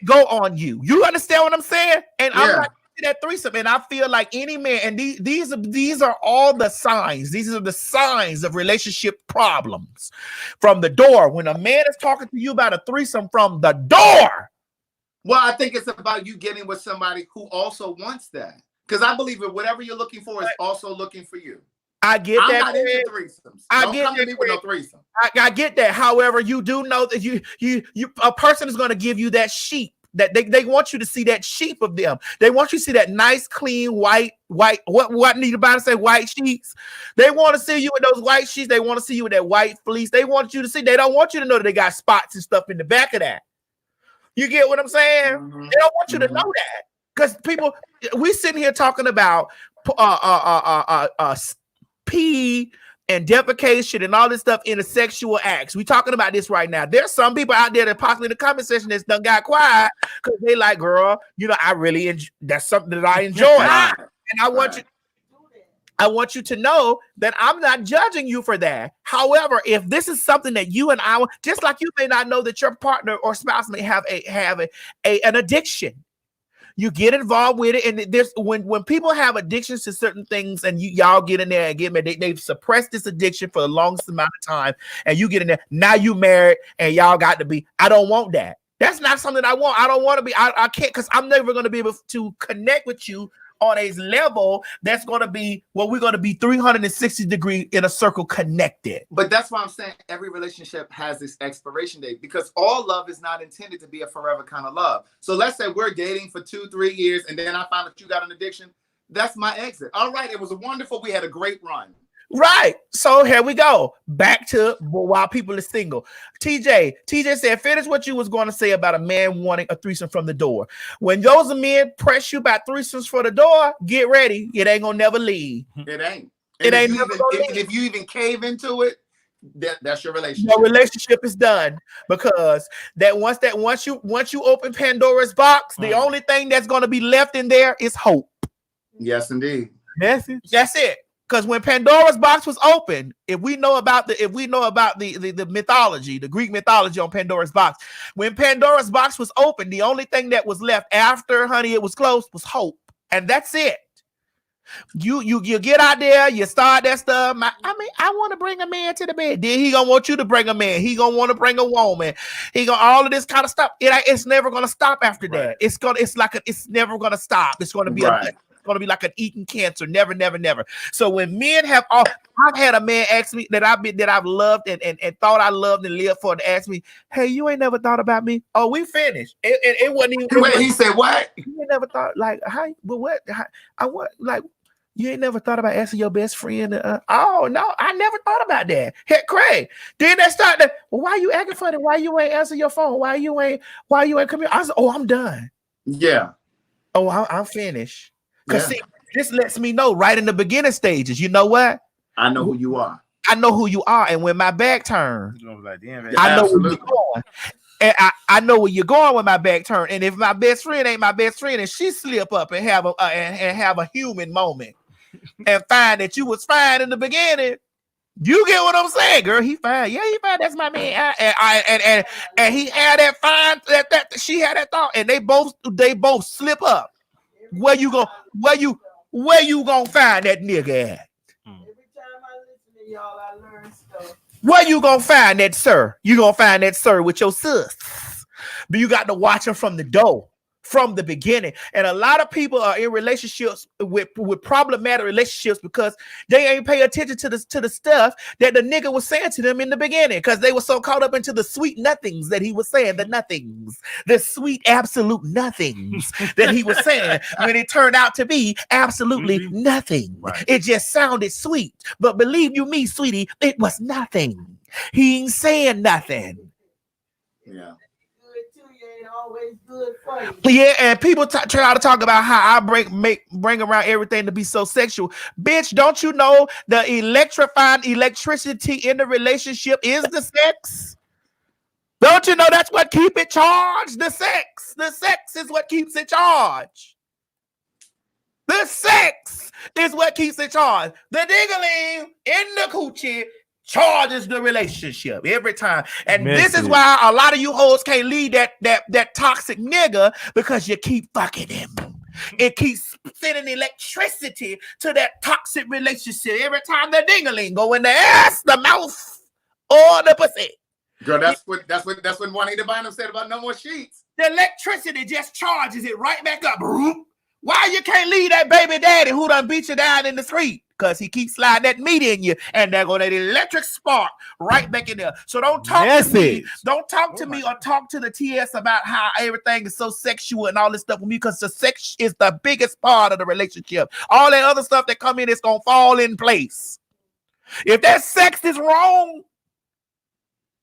go on you. You understand what I'm saying? And I'm not that threesome. And I feel like any man, and these are all the signs. These are the signs of relationship problems from the door. When a man is talking to you about a threesome from the door. Well, I think it's about you getting with somebody who also wants that. Because I believe that whatever you're looking for is also looking for you. I get I'm that. not into threesomes. Don't come to me with no threesome. I get that. However, you do know that you a person is going to give you that sheep. That they want you to see that sheep of them. They want you to see that nice, clean, white. What need about to say white sheets? They want to see you with those white sheets. They want to see you with that white fleece. They want you to see. They don't want you to know that they got spots and stuff in the back of that. You get what I'm saying? Mm-hmm. They don't want you to know that because people. We sitting here talking about pee and defecation and all this stuff in the sexual acts. We talking about this right now. There's some people out there that possibly in the comment section that's done got quiet because they like, girl, you know, I really that's something that I enjoy. And I want you to know that I'm not judging you for that. However, if this is something that you and I, just like you may not know that your partner or spouse may have an addiction. You get involved with it, and there's when people have addictions to certain things, and y'all get in there and get married, they've suppressed this addiction for the longest amount of time, and you get in there. Now you married, and y'all got to be. I don't want that. That's not something I want. I don't want to be. I can't because I'm never going to be able to connect with you on a level that's going to be we're going to be 360 degree in a circle connected. But that's why I'm saying every relationship has this expiration date because all love is not intended to be a forever kind of love. So let's say we're dating for 2-3 years and then I find that you got an addiction. That's my exit. All right. It was wonderful. We had a great run. Right. So here we go. Back to while people are single. TJ said, finish what you was going to say about a man wanting a threesome from the door. When those men press you about threesomes for the door, get ready. It ain't gonna never leave. It ain't. It ain't If you even cave into it, that's your relationship. Your relationship is done because once you open Pandora's box, the only thing that's gonna be left in there is hope. Yes, indeed. Message. That's it. Because when Pandora's box was open, if we know about the mythology, the Greek mythology on Pandora's box, when Pandora's box was open, the only thing that was left after, honey, it was closed, was hope, and that's it. You get out there, you start that stuff. I want to bring a man to the bed. Then he gonna want you to bring a man. He gonna want to bring a woman. He gonna all of this kind of stuff. It's never gonna stop after that. It's never gonna stop. It's gonna be going to be like an eating cancer. Never. So when men have I've had a man ask me that I've loved and thought I loved and lived for to ask me, hey, you ain't never thought about me? Oh, we finished. It wasn't even. Wait, he said what? You ain't never thought like how? But what? I want like. You ain't never thought about asking your best friend? Oh no, I never thought about that. Heck, Craig. Then they start to. Well, why you acting funny? Why you ain't answer your phone? Why you ain't come here? I said, oh, I'm done. Yeah. Oh, I'm finished. Because see, this lets me know right in the beginning stages, you know what? I know who you are. I know who you are. And when my back turned, Like, damn, I know where you're going. And I know where you're going when my back turned. And if my best friend ain't my best friend and she slip up and have a human moment and find that you was fine in the beginning, you get what I'm saying, girl? He fine. Yeah, he fine. That's my man. And he had that fine that she had that thought, and they both slip up. Where you gonna find that nigga at? Every time I listen to y'all, I learn stuff. Where you gonna find that sir? You gonna find that sir with your sis. But you got to watch him from the door, from the beginning. And a lot of people are in relationships with problematic relationships because they ain't pay attention to the stuff that the nigga was saying to them in the beginning because they were so caught up into the sweet nothings that he was saying, the sweet absolute nothings that he was saying when it turned out to be absolutely nothing. Right. It just sounded sweet, but believe you me, sweetie, it was nothing. He ain't saying nothing. Yeah. ain't always good for you. Yeah, and people try to talk about how I bring around everything to be so sexual. Bitch, don't you know the electricity in the relationship is the sex? Don't you know that's what keep it charged? The sex. The sex is what keeps it charged. The sex is what keeps it charged. The ding-a-ling in the coochie charges the relationship every time. And this is why a lot of you hoes can't leave that toxic nigga, because you keep fucking him. It keeps sending electricity to that toxic relationship every time the ding-a-ling go in the ass, the mouth, or the pussy. Girl, that's what Juanita Bynum said about no more sheets. The electricity just charges it right back up. Why you can't leave that baby daddy who done beat you down in the street? Because he keeps sliding that meat in you, and there go that electric spark right back in there. So don't talk to me. Don't talk to me or talk to the TS about how everything is so sexual and all this stuff with me, because the sex is the biggest part of the relationship. All that other stuff that come in is going to fall in place. If that sex is wrong,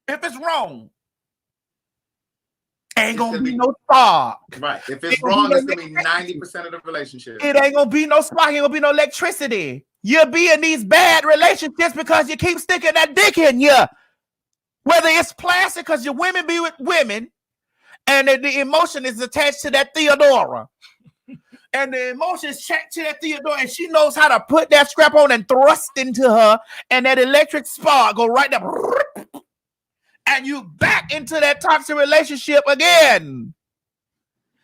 if it's wrong, ain't gonna be no spark. Right. If it's wrong, it's gonna be 90% of the relationship. It ain't gonna be no spark, ain't gonna be no electricity. You'll be in these bad relationships because you keep sticking that dick in you. Whether it's plastic, because your women be with women, and the emotion is attached to that Theodora. And the emotions check to that Theodora, and she knows how to put that strap on and thrust into her, and that electric spark go right there. And you back into that toxic relationship again.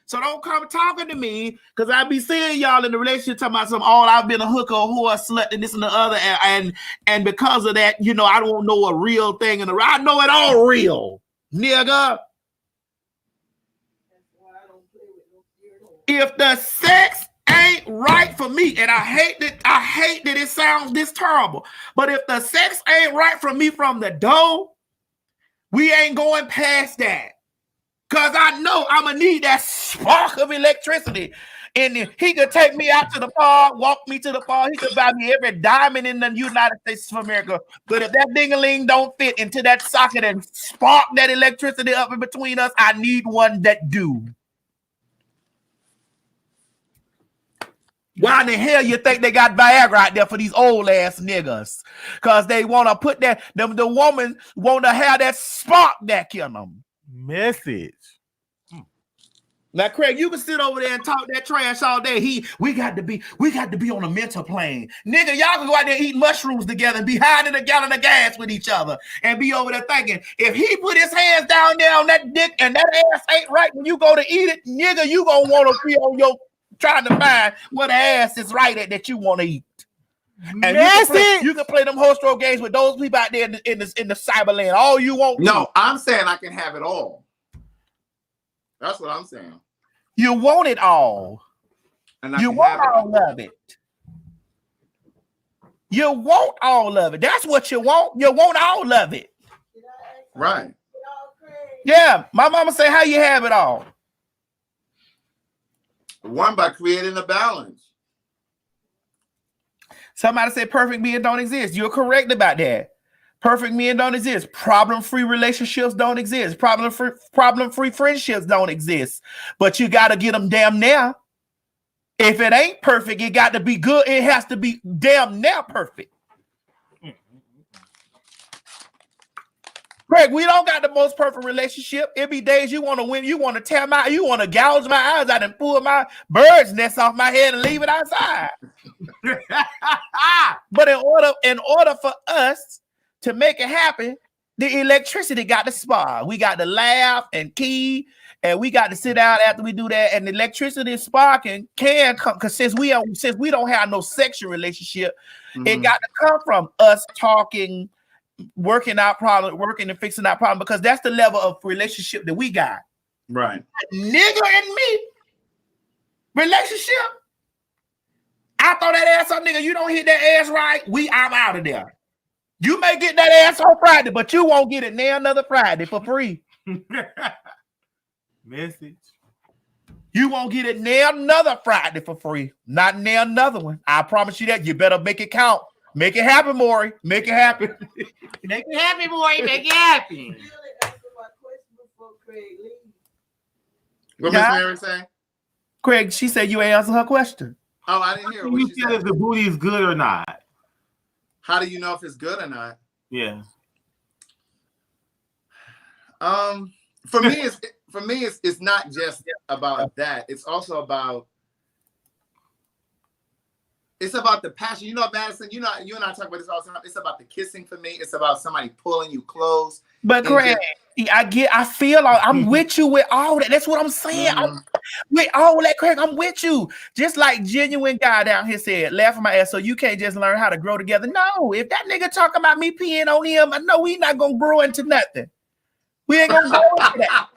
So don't come talking to me, because I be seeing y'all in the relationship talking about I've been a hooker, a whore, a slut, and this and the other, and because of that, you know, I don't know a real thing in the I know it all real, nigga. If the sex ain't right for me, and I hate that it sounds this terrible, but if the sex ain't right for me from the door, we ain't going past that. Because I know I'm going to need that spark of electricity. And he could take me out to the park, walk me to the park. He could buy me every diamond in the United States of America. But if that ding-a-ling don't fit into that socket and spark that electricity up in between us, I need one that do. Why in the hell you think they got Viagra out there for these old ass niggas? Because they want to put that, the woman want to have that spark back in them. Message. Now, Craig, you can sit over there and talk that trash all day. We got to be on a mental plane. Nigga, y'all can go out there and eat mushrooms together and be hiding a gallon of gas with each other and be over there thinking, if he put his hands down there on that dick and that ass ain't right when you go to eat it, nigga, you gonna want to be on your trying to find what ass is right at that you want to eat. And you can play them horse throw games with those people out there in the cyberland all you want. No, I'm saying I can have it all. That's what I'm saying. You want it all. And you want all of it. You want all of it. That's what you want. You want all of it. Right. Yeah. My mama say, how you have it all? One, by creating a balance. Somebody said perfect men don't exist. You're correct about that. Perfect men don't exist. Problem-free relationships don't exist. Problem-free friendships don't exist. But you got to get them damn near. If it ain't perfect, it got to be good. It has to be damn near perfect. Craig, we don't got the most perfect relationship. It be days you want to win, you want to tear you want to gouge my eyes out and pull my bird's nest off my head and leave it outside. But in order for us to make it happen, the electricity got to spark. We got to laugh and key, and we got to sit down after we do that. And the electricity sparking can come, because since we don't have no sexual relationship, it got to come from us talking, working out problem, working and fixing that problem, because that's the level of relationship that we got. Right. Nigga and me relationship. I throw that ass up, nigga. You don't hit that ass right, I'm out of there. You may get that ass on Friday, but you won't get it now another Friday for free. Message. You won't get it now another Friday for free. Not now another one. I promise you that. You better make it count. Make it happen, Maury. Make it happen. Make it happen, Maury. Make it happen. What Yeah. Miss Mary saying? Craig, she said you ain't answer her question. Oh, I didn't hear Do what you she feel if said. the booty is good or not? How do you know if it's good or not? Yeah. For me, it's not just about that. It's also about the passion. You know, Madison, you and I talk about this all the time. It's about the kissing for me. It's about somebody pulling you close. But Craig, I feel like I'm with you with all that. That's what I'm saying. Mm-hmm. With all that, Craig, I'm with you. Just like genuine guy down here said, laughing my ass. So you can't just learn how to grow together. No, if that nigga talking about me peeing on him, I know we not gonna grow into nothing. We ain't gonna go into that.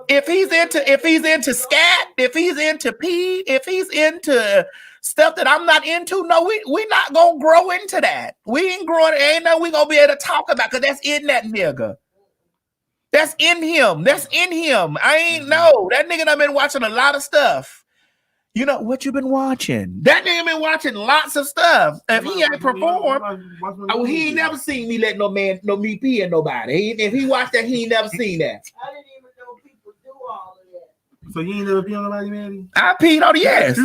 If he's into scat, if he's into pee, if he's into stuff that I'm not into, no, we not gonna grow into that. We ain't growing. Ain't no we gonna be able to talk about because that's in that nigga. That's in him. That's in him. I ain't know that nigga done been watching a lot of stuff. You know what you been watching? That nigga been watching lots of stuff. If he ain't performed, he ain't never seen me let no me pee in nobody. If he watched that, he ain't never seen that. I didn't even know people do all of that. So you ain't never peed on nobody, Maddie? I peed on the ass.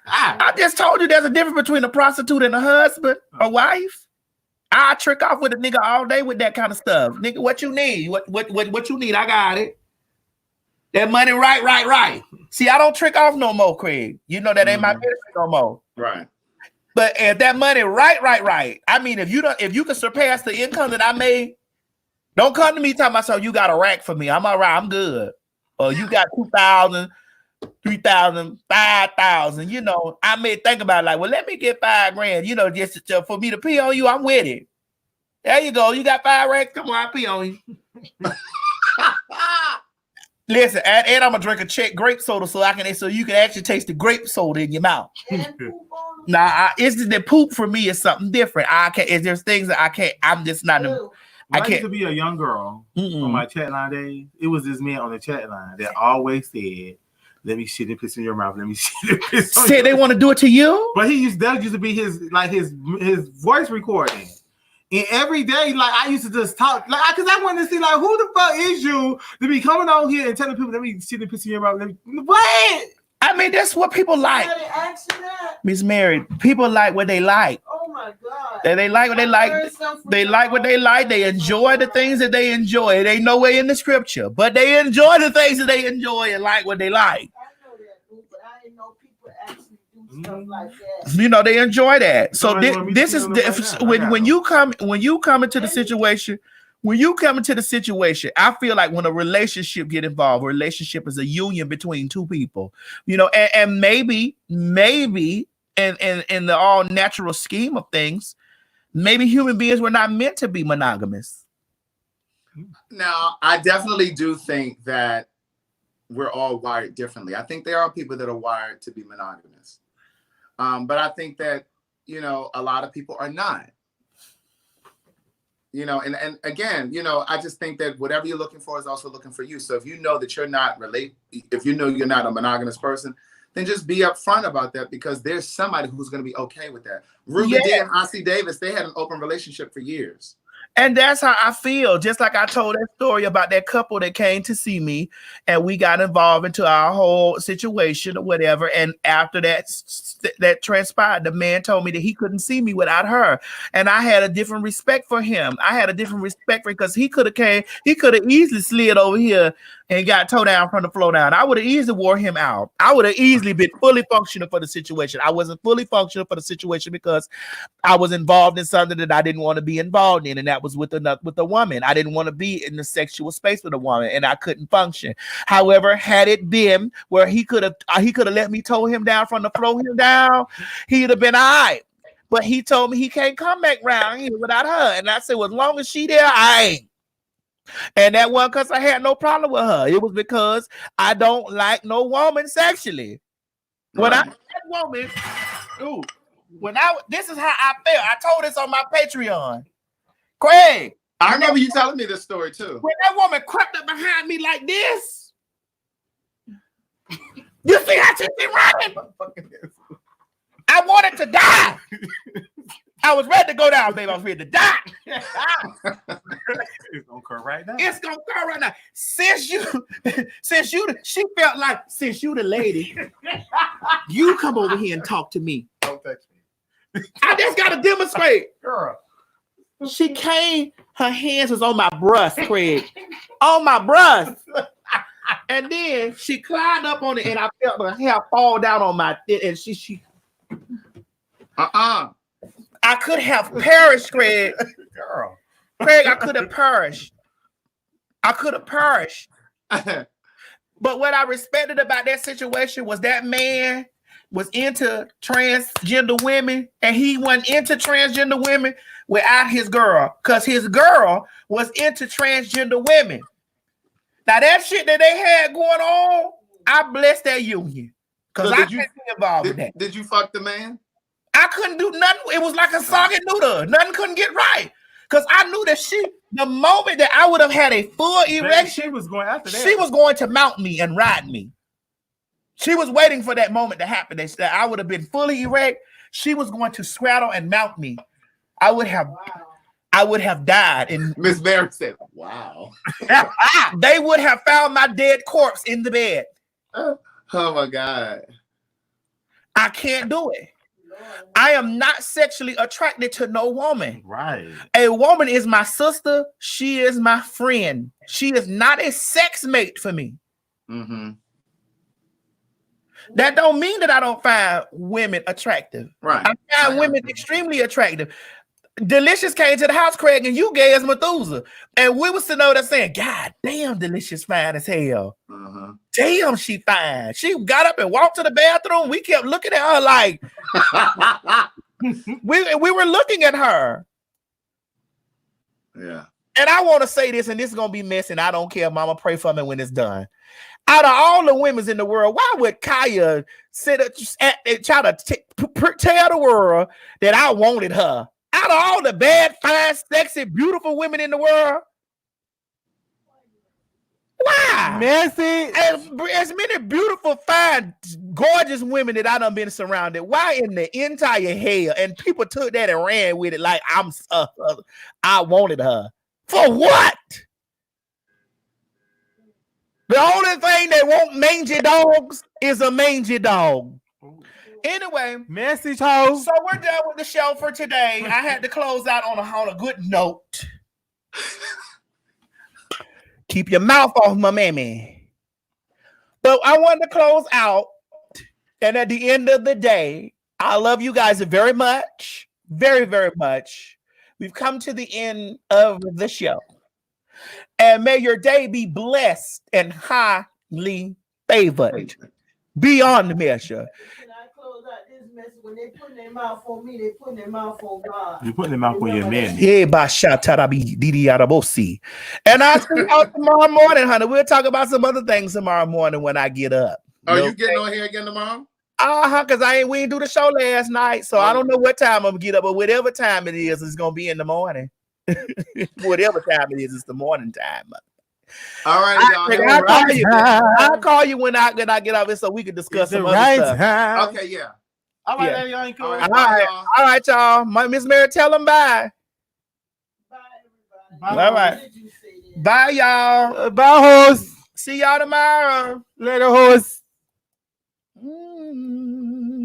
I just told you there's a difference between a prostitute and a husband, a wife. I trick off with a nigga all day with that kind of stuff. Nigga, what you need? What you need? I got it. That money, right. See, I don't trick off no more, Craig. You know that ain't my business no more. Right. But if that money, right. I mean, if you can surpass the income that I made, don't come to me talking about something. You got a rack for me. I'm all right. I'm good. Or you got 2,000, 3,000, 5,000. You know, I may think about it like, well, let me get $5,000. You know, just for me to pee on you, I'm with it. There you go. You got 5 racks. Come on, I pee on you. Listen, and I'm gonna drink a check grape soda so you can actually taste the grape soda in your mouth. Nah, it's just the poop for me is something different. I can't. There's things that I can't. I'm just not. I used to be a young girl on my chat line days. It was this man on the chat line that always said, "Let me shit and piss in your mouth. Let me shit and piss." Said they want to do it to you, but that used to be his voice recording. And every day, like I used to just talk, like because I wanted to see, like, who the fuck is you to be coming on here and telling people, "Let me shit and piss in your mouth." What? I mean, that's what people like. Miss Mary, people like what they like. Oh my God. They like what they like. They like what they like. They enjoy the things that they enjoy. It ain't no way in the scripture, but they enjoy the things that they enjoy and like what they like. I know that, but I didn't know people actually do stuff like that. You know, they enjoy that. So this is when you come into the situation. When you come into the situation, I feel like when a relationship get involved, a relationship is a union between two people, you know, and maybe in the all natural scheme of things, maybe human beings were not meant to be monogamous. Now, I definitely do think that we're all wired differently. I think there are people that are wired to be monogamous. But I think that, you know, a lot of people are not. You know, and again, you know, I just think that whatever you're looking for is also looking for you. So if you know that you're not if you know you're not a monogamous person, then just be upfront about that because there's somebody who's going to be okay with that. Ruby D and Ossie Davis, they had an open relationship for years. And that's how I feel. Just like I told that story about that couple that came to see me and we got involved into our whole situation or whatever. And after that transpired, the man told me that he couldn't see me without her. And I had a different respect for him. I had a different respect for him because he could have easily slid over here and got towed down from the floor down. I would have easily wore him out. I would have easily been fully functional for the situation. I wasn't fully functional for the situation because I was involved in something that I didn't want to be involved in, and that was with a woman. I didn't want to be in the sexual space with a woman, and I couldn't function. However, had it been where he could have let me tow him down from the floor down, he'd have been all right. But he told me he can't come back round here without her, and I said, well, as long as she there, I ain't. And that wasn't because I had no problem with her. It was because I don't like no woman sexually. When I that woman, this is how I felt. I told this on my Patreon. Craig. I remember you telling me this story too. When that woman crept up behind me like this, you see how she been running? I wanted to die. I was ready to go down, baby. I was ready to die. It's gonna occur right now. It's gonna occur right now. Since you, she felt like since you the lady, you come over here and talk to me. Don't touch me. I just gotta demonstrate. Girl. She came, her hands was on my breast, Craig. On my breast. And then she climbed up on it and I felt her hair fall down on my and she I could have perished, Craig. Girl. Craig, I could have perished. I could have perished. But what I respected about that situation was that man was into transgender women and he wasn't into transgender women without his girl because his girl was into transgender women. Now that shit that they had going on, I blessed that union because I couldn't be involved with that. Did you fuck the man? I couldn't do nothing. It was like a soggy noodle. Nothing couldn't get right. Because I knew that the moment that I would have had a full erection, she was going after that. she was going to mount me and ride me. She was waiting for that moment to happen. That I would have been fully erect. She was going to straddle and mount me. I would have died. And Miss Mary said, wow. they would have found my dead corpse in the bed. Oh my God. I can't do it. I am not sexually attracted to no woman. Right. A woman is my sister. She is my friend. She is not a sex mate for me. Mm-hmm. That don't mean that I don't find women attractive. Right. I find women extremely attractive. Delicious came to the house, Craig, and you gay as Methuselah. And we was sitting over there saying, God damn, Delicious fine as hell. Uh-huh. Damn, she fine. She got up and walked to the bathroom. We kept looking at her like we were looking at her. Yeah. And I want to say this, and this is gonna be messy, and I don't care, Mama. Pray for me when it's done. Out of all the women in the world, why would Kaya sit and try to tell the world that I wanted her? Out of all the bad, fine, sexy, beautiful women in the world, why? Messy. As many beautiful, fine, gorgeous women that I done been surrounded. Why in the entire hell? And people took that and ran with it like I wanted her. For what? The only thing that want mangy dogs is a mangy dog. Anyway, message hoe. So we're done with the show for today. I had to close out on a good note. Keep your mouth off my mammy. But I wanted to close out. And at the end of the day, I love you guys very much. Very, very much. We've come to the end of the show. And may your day be blessed and highly favored. Beyond measure. When they put their mouth on me, they put their mouth on God. You're putting them out for your men. And I'll see y'all tomorrow morning, honey. We'll talk about some other things tomorrow morning when I get up. Are you getting on here again tomorrow? Because we didn't do the show last night, so I don't know what time I'm gonna get up, but whatever time it is, it's gonna be in the morning. Whatever time it is, it's the morning time. All right, y'all. I'll call you when I get out so we can discuss some other stuff. Okay, yeah. All right, y'all ain't cool. All right, y'all. Miss Mary, tell them bye. Bye, everybody. All right. Bye, y'all. Bye, host. See y'all tomorrow. Later, host.